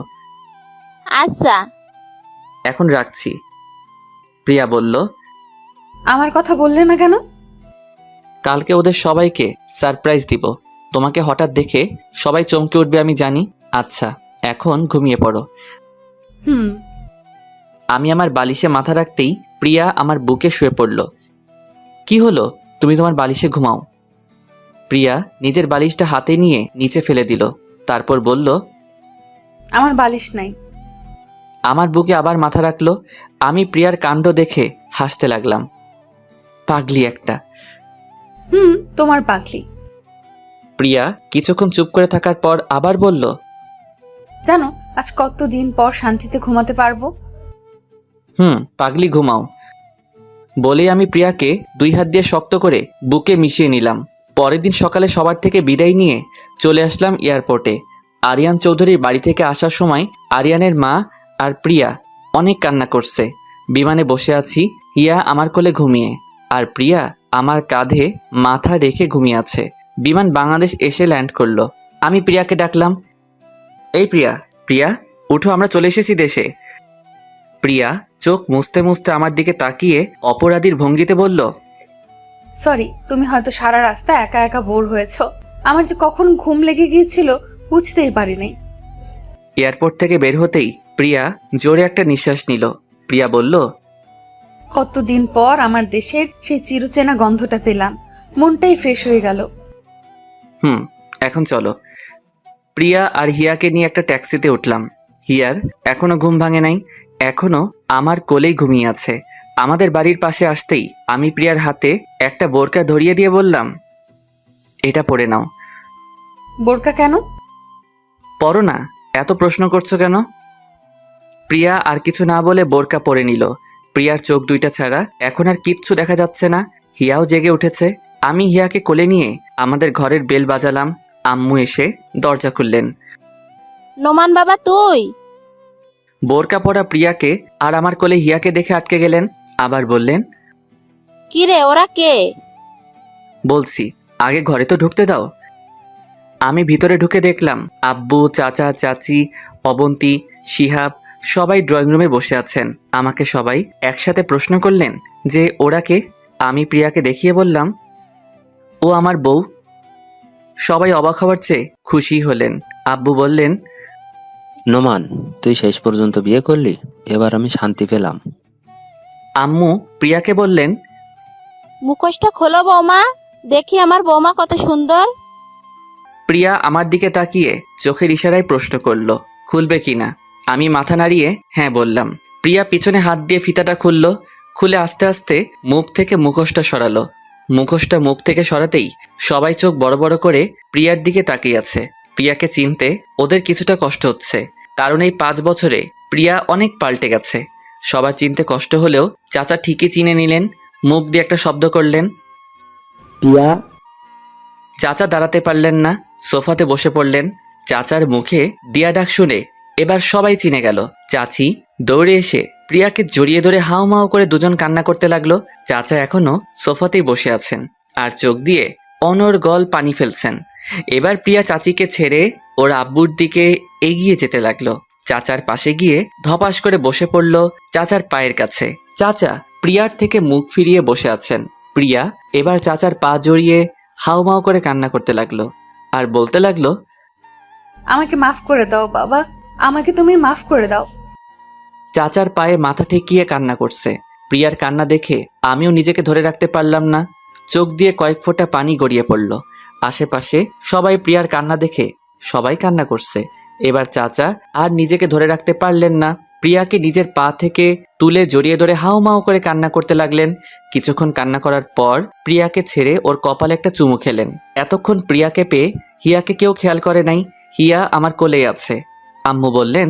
আচ্ছা। এখন রাখছি। প্রিয়া বলল, আমার কথা বললে না কেন? কালকে ওদের সবাইকে সারপ্রাইজ দিব। তোমাকে হঠাৎ দেখে সবাই চমকে উঠবে আমি জানি। আচ্ছা, এখন ঘুমিয়ে পড়ো। হুম। আমি আমার বালিশে মাথা রাখতেই প্রিয়া আমার বুকে শুয়ে পড়ল। কি হলো, তুমি তোমার বালিশে ঘুমাও। প্রিয়া নিজের বালিশটা হাতে নিয়ে নিচে ফেলে দিল, তারপর বলল, আমার বালিশ নাই। আমার বুকে আবার মাথা রাখলো। আমি প্রিয়ার কাণ্ড দেখে হাসতে লাগলাম। পাগলি একটা। তোমার পাগলি। প্রিয়া কিছুক্ষণ চুপ করে থাকার পর আবার বলল, জানো আজ কতদিন পর শান্তিতে ঘুমাতে পারবো। পাগলি ঘুমাও। বলেই আমি প্রিয়াকে 2 হাত দিয়ে শক্ত করে বুকে মিশিয়ে নিলাম। পরের দিন সকালে সবার থেকে বিদায় নিয়ে চলে আসলাম এয়ারপোর্টে। আরিয়ান চৌধুরীর বাড়ি থেকে আসার সময় আরিয়ানের মা আর প্রিয়া অনেক কান্না করছে। বিমানে বসে আছি, হিয়া আমার কোলে ঘুমিয়ে, আর প্রিয়া আমার কাঁধে মাথা রেখে ঘুমিয়ে আছে। বিমান বাংলাদেশ এসে ল্যান্ড করলো। আমি প্রিয়াকে ডাকলাম, এই প্রিয়া, প্রিয়া উঠো, আমরা চলে এসেছি দেশে। প্রিয়া চোখ মুছতে মুছতে আমার দিকে তাকিয়ে অপরাধীর ভঙ্গিতে বলল, সরি, তুমি হয়তো সারা রাস্তা একা একা বোর হয়েছো। আমার যে কখন ঘুম লেগে গিয়েছিল বুঝতেই পারিনি। এয়ারপোর্ট থেকে বের হতেই প্রিয়া জোরে একটা নিঃশ্বাস নিল। প্রিয়া বলল, কতদিন পর আমার দেশের সেই চিরচেনা গন্ধটা পেলাম, মনটাই ফ্রেশ হয়ে গেল। এখন চলো। প্রিয়া আর হিয়াকে নিয়ে একটা ট্যাক্সিতে উঠলাম। হিয়ার এখনো ঘুম ভাঙে নাই, এখনো আমার কোলেই ঘুমিয়ে আছে। আমাদের বাড়ির পাশে আসতেই আমি প্রিয়ার হাতে একটা বোরকা ধরিয়ে দিয়ে বললাম, এটা পরে নাও। বোরকা কেন? পরো না, এত প্রশ্ন করছো কেন? প্রিয়া আর কিছু না বলে বোরকা পরে নিল। প্রিয়ার চোখ দুইটা ছাড়া এখন আর কিচ্ছু দেখা যাচ্ছে না। হিয়াও জেগে উঠেছে। আমি হিয়াকে কোলে নিয়ে আমাদের ঘরের বেল বাজালাম। আম্মু এসে দরজা খুললেন। নোমান বাবা, তুই? বোরকা পরা প্রিয়াকে আর আমার কোলে হিয়াকে দেখে আটকে গেলেন। আবার বললেন, কি রে, ওরা কে? বলছি, আগে ঘরে তো ঢুকতে দাও। আমি ভিতরে ঢুকে দেখলাম আব্বু, চাচা, চাচি, অবন্তী, শিহাব সবাই ড্রয়িং রুমে বসে আছেন। আমাকে সবাই একসাথে প্রশ্ন করলেন যে ওরা কে। আমি প্রিয়াকে দেখিয়ে বললাম, ও আমার বউ। সবাই অবাক হওয়ার চেয়ে খুশি হলেন। আব্বু বললেন, নোমান, তুই শেষ পর্যন্ত বিয়ে করলি, এবার আমি শান্তি পেলাম। আম্মু প্রিয়াকে বললেন, মুখোশটা খোলো বৌমা, দেখি আমার বৌমা কত সুন্দর। প্রিয়া আমার দিকে তাকিয়ে চোখের ইশারায় প্রশ্ন করলো, খুলবে কিনা। আমি মাথা নাড়িয়ে হ্যাঁ বললাম। প্রিয়া পিছনে হাত দিয়ে ফিতাটা খুললো। খুলে আস্তে আস্তে মুখ থেকে মুখোশটা সরালো। মুখোশটা মুখ থেকে সরাতেই সবাই চোখ বড় বড় করে প্রিয়ার দিকে তাকিয়ে আছে। প্রিয়াকে চিনতে ওদের কিছুটা কষ্ট হচ্ছে, কারণ এই 5 বছরে প্রিয়া অনেক পাল্টে গেছে। সবার চিনতে কষ্ট হলেও চাচা ঠিকই চিনে নিলেন। মুখ দিয়ে একটা শব্দ করলেন, প্রিয়া। চাচা দাঁড়াতে পারলেন না, সোফাতে বসে পড়লেন। চাচার মুখে দিয়া ডাক শুনে এবার সবাই চিনে গেল। চাচি দৌড়ে এসে প্রিয়াকে জড়িয়ে ধরে হাউমাউ করে দুজন কান্না করতে লাগলো। চাচা এখনো সোফাতেই বসে আছেন আর চোখ দিয়ে অনর্গল পানি ফেলছেন। এবার প্রিয়া চাচিকে ছেড়ে ওর আব্বুর দিকে এগিয়ে যেতে লাগলো। চাচার পাশে গিয়ে ধপাস করে বসে পড়ল চাচার পায়ের কাছে। চাচা প্রিয়ার থেকে মুখ ফিরিয়ে বসে আছেন। প্রিয়া এবার চাচার পা জড়িয়ে হাউমাউ করে কান্না করতে লাগলো আর বলতে লাগলো, আমাকে মাফ করে দাও বাবা, আমাকে তুমি মাফ করে দাও। চাচার পায়ে মাথা ঠেকিয়ে কান্না করছে। প্রিয়ার কান্না দেখে আমিও নিজেকে ধরে রাখতে পারলাম না। চোখ দিয়ে কয়েক ফোঁটা পানি গড়িয়ে পড়ল। আশেপাশে সবাই প্রিয়ার কান্না দেখে সবাই কান্না করছে। এবার চাচা আর নিজেকে ধরে রাখতে পারলেন না। প্রিয়াকে নিজের পা থেকে তুলে জড়িয়ে ধরে হাউমাউ করে কান্না করতে লাগলেন। কিছুক্ষণ কান্না করার পর প্রিয়াকে ছেড়ে ওর কপালে একটা চুমু খেলেন। এতক্ষণ প্রিয়াকে পেয়ে হিয়াকে কেউ খেয়াল করে নাই। হিয়া আমার কোলেই আছে। আম্মু বললেন,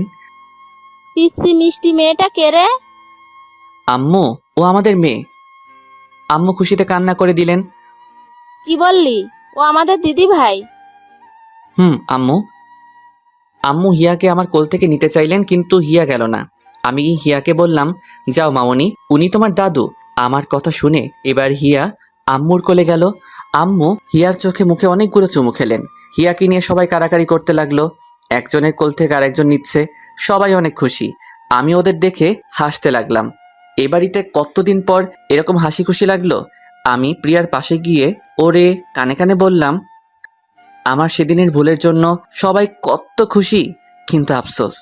পিসি মিষ্টি মেয়েটা কে রে? আম্মু, ও আমাদের মেয়ে। আম্মু খুশিতে কান্না করে দিলেন। কি বললি? ও আমাদের দিদি ভাই। আম্মু। আম্মু হিয়াকে আমার কোল থেকে নিতে চাইলেন, কিন্তু হিয়া গেল না। আমি হিয়াকে বললাম, যাও মামনি, উনি তোমার দাদু। আমার কথা শুনে এবার হিয়া আম্মুর কোলে গেল। আম্মু হিয়ার চোখে মুখে অনেকগুলো চুমু খেলেন। হিয়াকে নিয়ে সবাই কাড়াকাড়ি করতে লাগলো। একজনের কোল থেকে আরেকজন নিচ্ছে। সবাই অনেক খুশি। আমি ওদের দেখে হাসতে লাগলাম। এ বাড়িতে কতদিন পর এরকম হাসি খুশি লাগলো। আমি প্রিয়ার পাশে গিয়ে ওরে কানে কানে বললাম, আমার সেদিনের ভুলের জন্য সবাই কত খুশি, কিন্তু আফসোস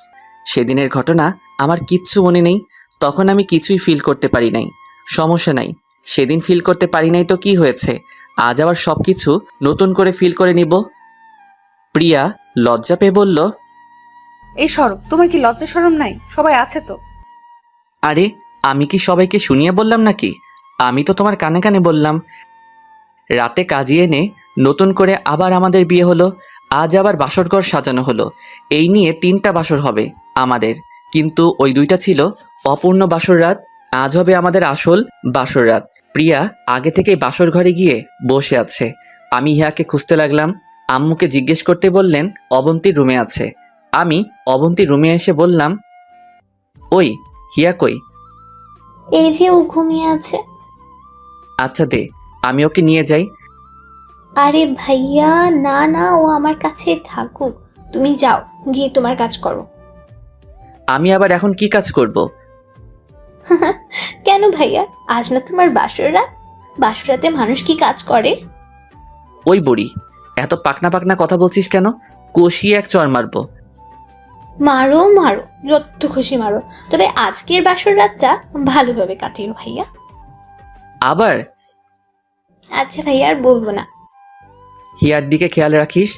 সেদিনের ঘটনা আমার কিচ্ছু মনে নেই। তখন আমি কিছুই ফিল করতে পারি নাই। সমস্যা নাই, সেদিন ফিল করতে পারি নাই তো কি হয়েছে, আজ আবার সবকিছু নতুন করে ফিল করে নিব। প্রিয়া লজ্জা পেয়ে বলল, এই সরো, তোমার কি লজ্জা শরম নাই? সবাই আছে তো। আরে আমি কি সবাইকে শুনিয়ে বললাম নাকি? আমি তো তোমার কানে কানে বললাম। রাতে কাজিয়ে এনে নতুন করে আবার আমাদের বিয়ে হলো। আজ আবার বাসরঘর সাজানো হলো। এই নিয়ে 3টা বাসর হবে আমাদের, কিন্তু ওই 2টা ছিল অপূর্ণ বাসর রাত। আজ হবে আমাদের আসল বাসর রাত। প্রিয়া আগে থেকেই বাসর ঘরে গিয়ে বসে আছে। আমি হিয়াকে খুঁজতে লাগলাম। আম্মুকে জিজ্ঞেস করতে বললেন অবন্তীর রুমে আছে। আমি অবন্তীর রুমে এসে বললাম, ওই হিয়া কই? এই যে ও ঘুমিয়ে আছে। আচ্ছা দে, আমি ওকে নিয়ে যাই। আরে ভাইয়া, না না, ও আমার কাছে থাকুক। তুমি যাও, গিয়ে তোমার কাজ করো। আমি আবার এখন কি কাজ করব? কেন ভাইয়া, আজ না তোমার বাসর রাত? বাসর রাতে মানুষ কি কাজ করে? ওই বুড়ি, এত পাকনা পাকনা কথা বলছিস কেন? কষিয়ে এক চড় মারবো। মারো মারো, যত খুশি মারো, তবে আজকের বাসর রাতটা ভালোভাবে কাটিও ভাইয়া। আবার আচ্ছা ভাইয়া, আর বলবো না। হিয়ার দিকে খেয়াল রাখিস।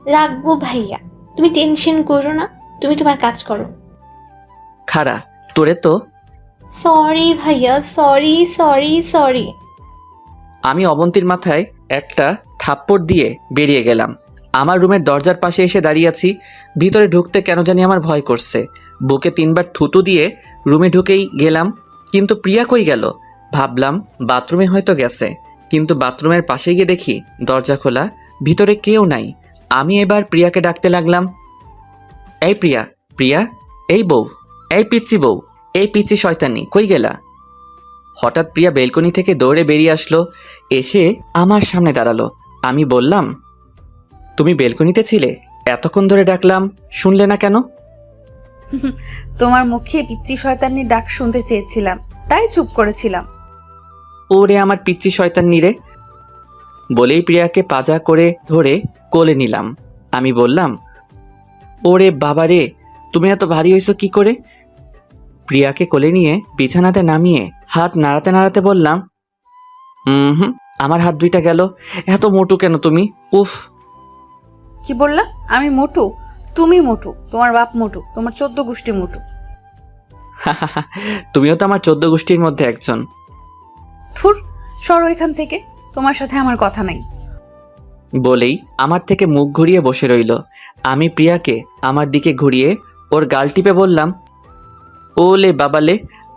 রাখবো ভাইয়া, তুমি টেনশন করো না, তুমি তোমার কাজ করো। খারা, তোরে তো। সরি ভাইয়া, সরি সরি সরি। আমি অবন্তীর মাথায় একটা থাপ্পড় দিয়ে বেরিয়ে গেলাম। আমার রুমের দরজার পাশে এসে দাঁড়িয়ে আছি। ভিতরে ঢুকতে কেন জানি আমার ভয় করছে। বুকে 3বার থুতু দিয়ে রুমে ঢুকেই গেলাম, কিন্তু প্রিয়া কই গেল? ভাবলাম বাথরুমে হয়তো গেছে, কিন্তু বাথরুমের পাশে গিয়ে দেখি দরজা খোলা, ভিতরে কেউ নাই। আমি এবার প্রিয়াকে ডাকতে লাগলাম, এই প্রিয়া, প্রিয়া, এই বউ, এই পিচ্চি বউ, এই পিচ্চি শয়তানি, কই গেলা? হঠাৎ প্রিয়া বেলকনি থেকে দৌড়ে বেরিয়ে আসলো, এসে আমার সামনে দাঁড়ালো। আমি বললাম, তুমি বেলকনিতে ছিলে? এতক্ষণ ধরে ডাকলাম, শুনলে না কেন? তোমার মুখে পিচ্চি শয়তানির ডাক শুনতে চেয়েছিলাম, তাই চুপ করেছিলাম। ওরে আমার পিচ্চি শয়তানি রে, বলেই প্রিয়াকে পাজা করে ধরে কোলে নিলাম। আমি বললাম, ওরে বাবা রে, তুমি এত ভারী হয়েছো কি করে? প্রিয়াকে কোলে নিয়ে বিছানাতে নামিয়ে হাত নাড়াতে নাড়াতে বললাম, আমার হাত 2টা গেল। এত মোটু কেন তুমি? উফ। কি বললা? আমি মোটু? তুমি মোটু, তোমার বাপ মোটু, তোমার 14 গোষ্ঠী মোটু। তুমিও তো আমার 14 গোষ্ঠীর মধ্যে একজন। থুর, সরো এখান থেকে, তোমার সাথে আমার কথা নাই। বলেই আমার থেকে মুখ ঘুরিয়ে বসে রইল। আমি প্রিয়াকে আমার দিকে ঘুরিয়ে ওর গাল টিপে বললাম, ওলে বাবালে,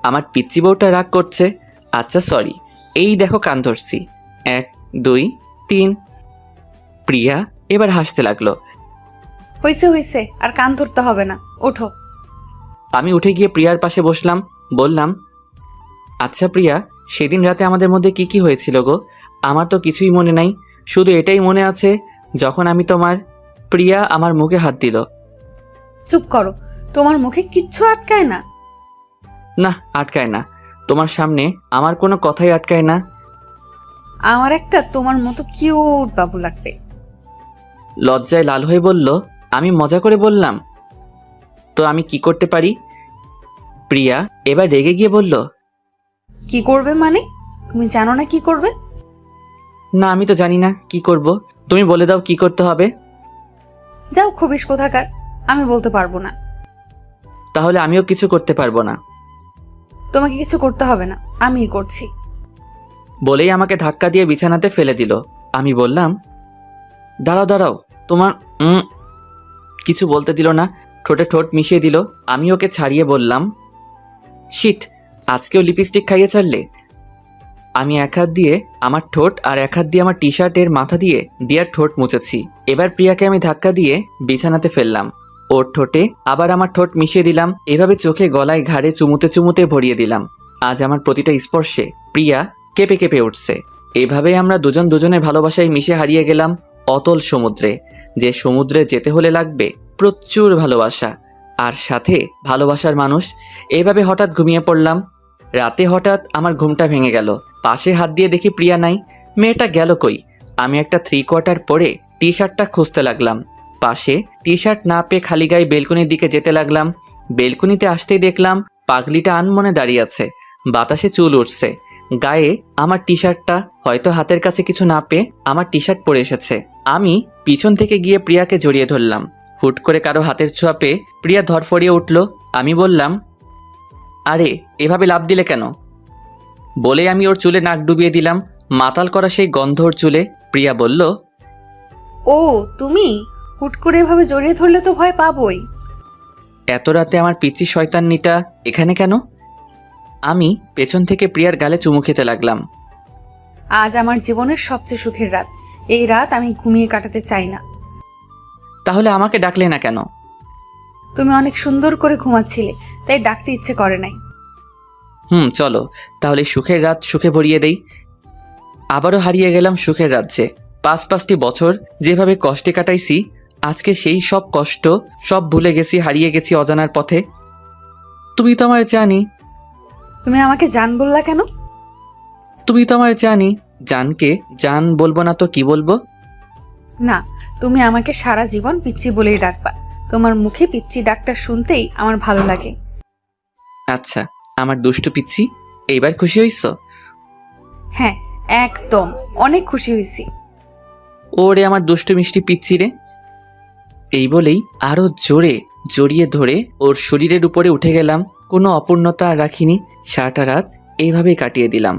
আমার পিচ্চি বউটা রাগ করছে। আচ্ছা সরি, এই দেখো কান ধরছি, 1 2 3। প্রিয়া এবার হাসতে লাগলো। হইছে হইছে, আর কান ধরতে হবে না, ওঠো। আমি উঠে গিয়ে প্রিয়ার পাশে বসলাম। বললাম, আচ্ছা প্রিয়া, সেদিন রাতে আমাদের মধ্যে কি কি হয়েছিল গো? আমার তো কিছুই মনে নাই, শুধু এটাই মনে আছে যখন আমি তোমার। প্রিয়া আমার মুখে হাত দিল। চুপ করো, তোমার মুখে কিচ্ছু আটকায় না। না, আটকায় না। তোমার সামনে আমার কোনো কথাই আটকায় না। আমার একটা তোমার মতো কিউট বাবু লাগবে। লজ্জায় লাল হয়ে বলল। আমি মজা করে বললাম, তো আমি কি করতে পারি? প্রিয়া এবার রেগে গিয়ে বলল, কি করবে মানে? তুমি জানো না কি করবে? না, আমি তো জানি না কি করব, তুমি বলে দাও কি করতে হবে। যাও খবিস কোথাকার, আমি বলতে পারবো না। তাহলে আমিও কিছু করতে পারবো না। তোমাকে কিছু করতে হবে না, আমিই করছি। বলেই আমাকে ধাক্কা দিয়ে বিছানাতে ফেলে দিল। আমি বললাম, দাঁড়াও দাঁড়াও, তোমার কিছু বলতে দিল না, ঠোঁটে ঠোঁট মিশিয়ে দিল। আমি ওকে ছাড়িয়ে বললাম, শিট, আজকেও লিপস্টিক খাইয়ে ছাড়লে। আমি এক হাত দিয়ে আমার ঠোঁট আর এক হাত দিয়ে আমার টি শার্টের মাথা দিয়ে দিয়ার ঠোঁট মুছেছি। এবার প্রিয়াকে আমি ধাক্কা দিয়ে বিছানাতে ফেললাম। ওর ঠোঁটে আবার আমার ঠোঁট মিশিয়ে দিলাম। এভাবে চোখে গলায় ঘাড়ে চুমুতে চুমুতে ভরিয়ে দিলাম। আজ আমার প্রতিটা স্পর্শে প্রিয়া কেঁপে কেঁপে উঠছে। এভাবেই আমরা দুজন দুজনের ভালোবাসায় মিশে হারিয়ে গেলাম অতল সমুদ্রে, যে সমুদ্রে যেতে হলে লাগবে প্রচুর ভালোবাসা আর সাথে ভালোবাসার মানুষ। এইভাবে হঠাৎ ঘুমিয়ে পড়লাম। রাতে হঠাৎ আমার ঘুমটা ভেঙে গেল। পাশে হাত দিয়ে দেখি প্রিয়া নাই। মেয়েটা গেল কই? আমি একটা 3/4 পরে টি শার্টটা খুঁজতে লাগলাম। পাশে টি শার্ট না পেয়ে খালি গায়ে বেলকনির দিকে যেতে লাগলাম। বেলকনিতে আসতেই দেখলাম পাগলিটা আনমনে দাঁড়িয়ে আছে, বাতাসে চুল উঠছে। গায়ে আমার টি শার্টটা, হয়তো হাতের কাছে কিছু না পেয়ে আমার টি শার্ট পরে এসেছে। আমি পিছন থেকে গিয়ে প্রিয়াকে জড়িয়ে ধরলাম। হুট করে কারো হাতের ছোঁয়া পেয়ে প্রিয়া ধরফড়িয়ে উঠল। আমি বললাম, আরে এভাবে লাফ দিলে কেন? বলে আমি ওর চুলে নাক ডুবিয়ে দিলাম। মাতাল করা সেই গন্ধ ওর চুলে। প্রিয়া বলল, ও তুমি হুট করে এভাবে জড়িয়ে ধরলে তো ভয় পাবোই। এত রাতে আমার পিচ্চি শয়তান্নিটা এখানে কেন? আমি পেছন থেকে প্রিয়ার গালে চুমু খেতে লাগলাম। আজ আমার জীবনের সবচেয়ে সুখের রাত। এই রাত আমি ঘুমিয়ে কাটাতে চাই না। তাহলে আমাকে ডাকলে না কেন? তুমি অনেক সুন্দর করে ঘুমাচ্ছিলে, তাই ডাকতে ইচ্ছে করে নাই। চলো তাহলে সুখের রাত সুখে ভরিয়ে দেই। আবারও হারিয়ে গেলাম সুখের রাজ্যে। 5-5টি বছর যেভাবে কষ্টে কাটাইছি, আজকে সেই সব কষ্ট সব ভুলে গেছি, হারিয়ে গেছি অজানার পথে। তুমি তো আমার জানি। তুমি আমাকে জান বললা কেন? তুমি তো আমার জানি। জানকে জান বলবো না তো কি বলবো? না, তুমি আমাকে সারা জীবন পিচ্চি বলেই ডাকবা। তোমার মুখে পিচ্চি ডাকটা শুনতেই আমার ভালো লাগে। আচ্ছা, আমার দুষ্টু পিচ্চি, এইবার খুশি হইছো? হ্যাঁ, একদম, অনেক খুশি হয়েছি। ওরে আমার দুষ্টু মিষ্টি পিচ্চি রে। এই বলেই আরো জোরে জড়িয়ে ধরে ওর শরীরের উপরে উঠে গেলাম। কোনো অপূর্ণতা আর রাখিনি। সারাটা রাত এইভাবেই কাটিয়ে দিলাম।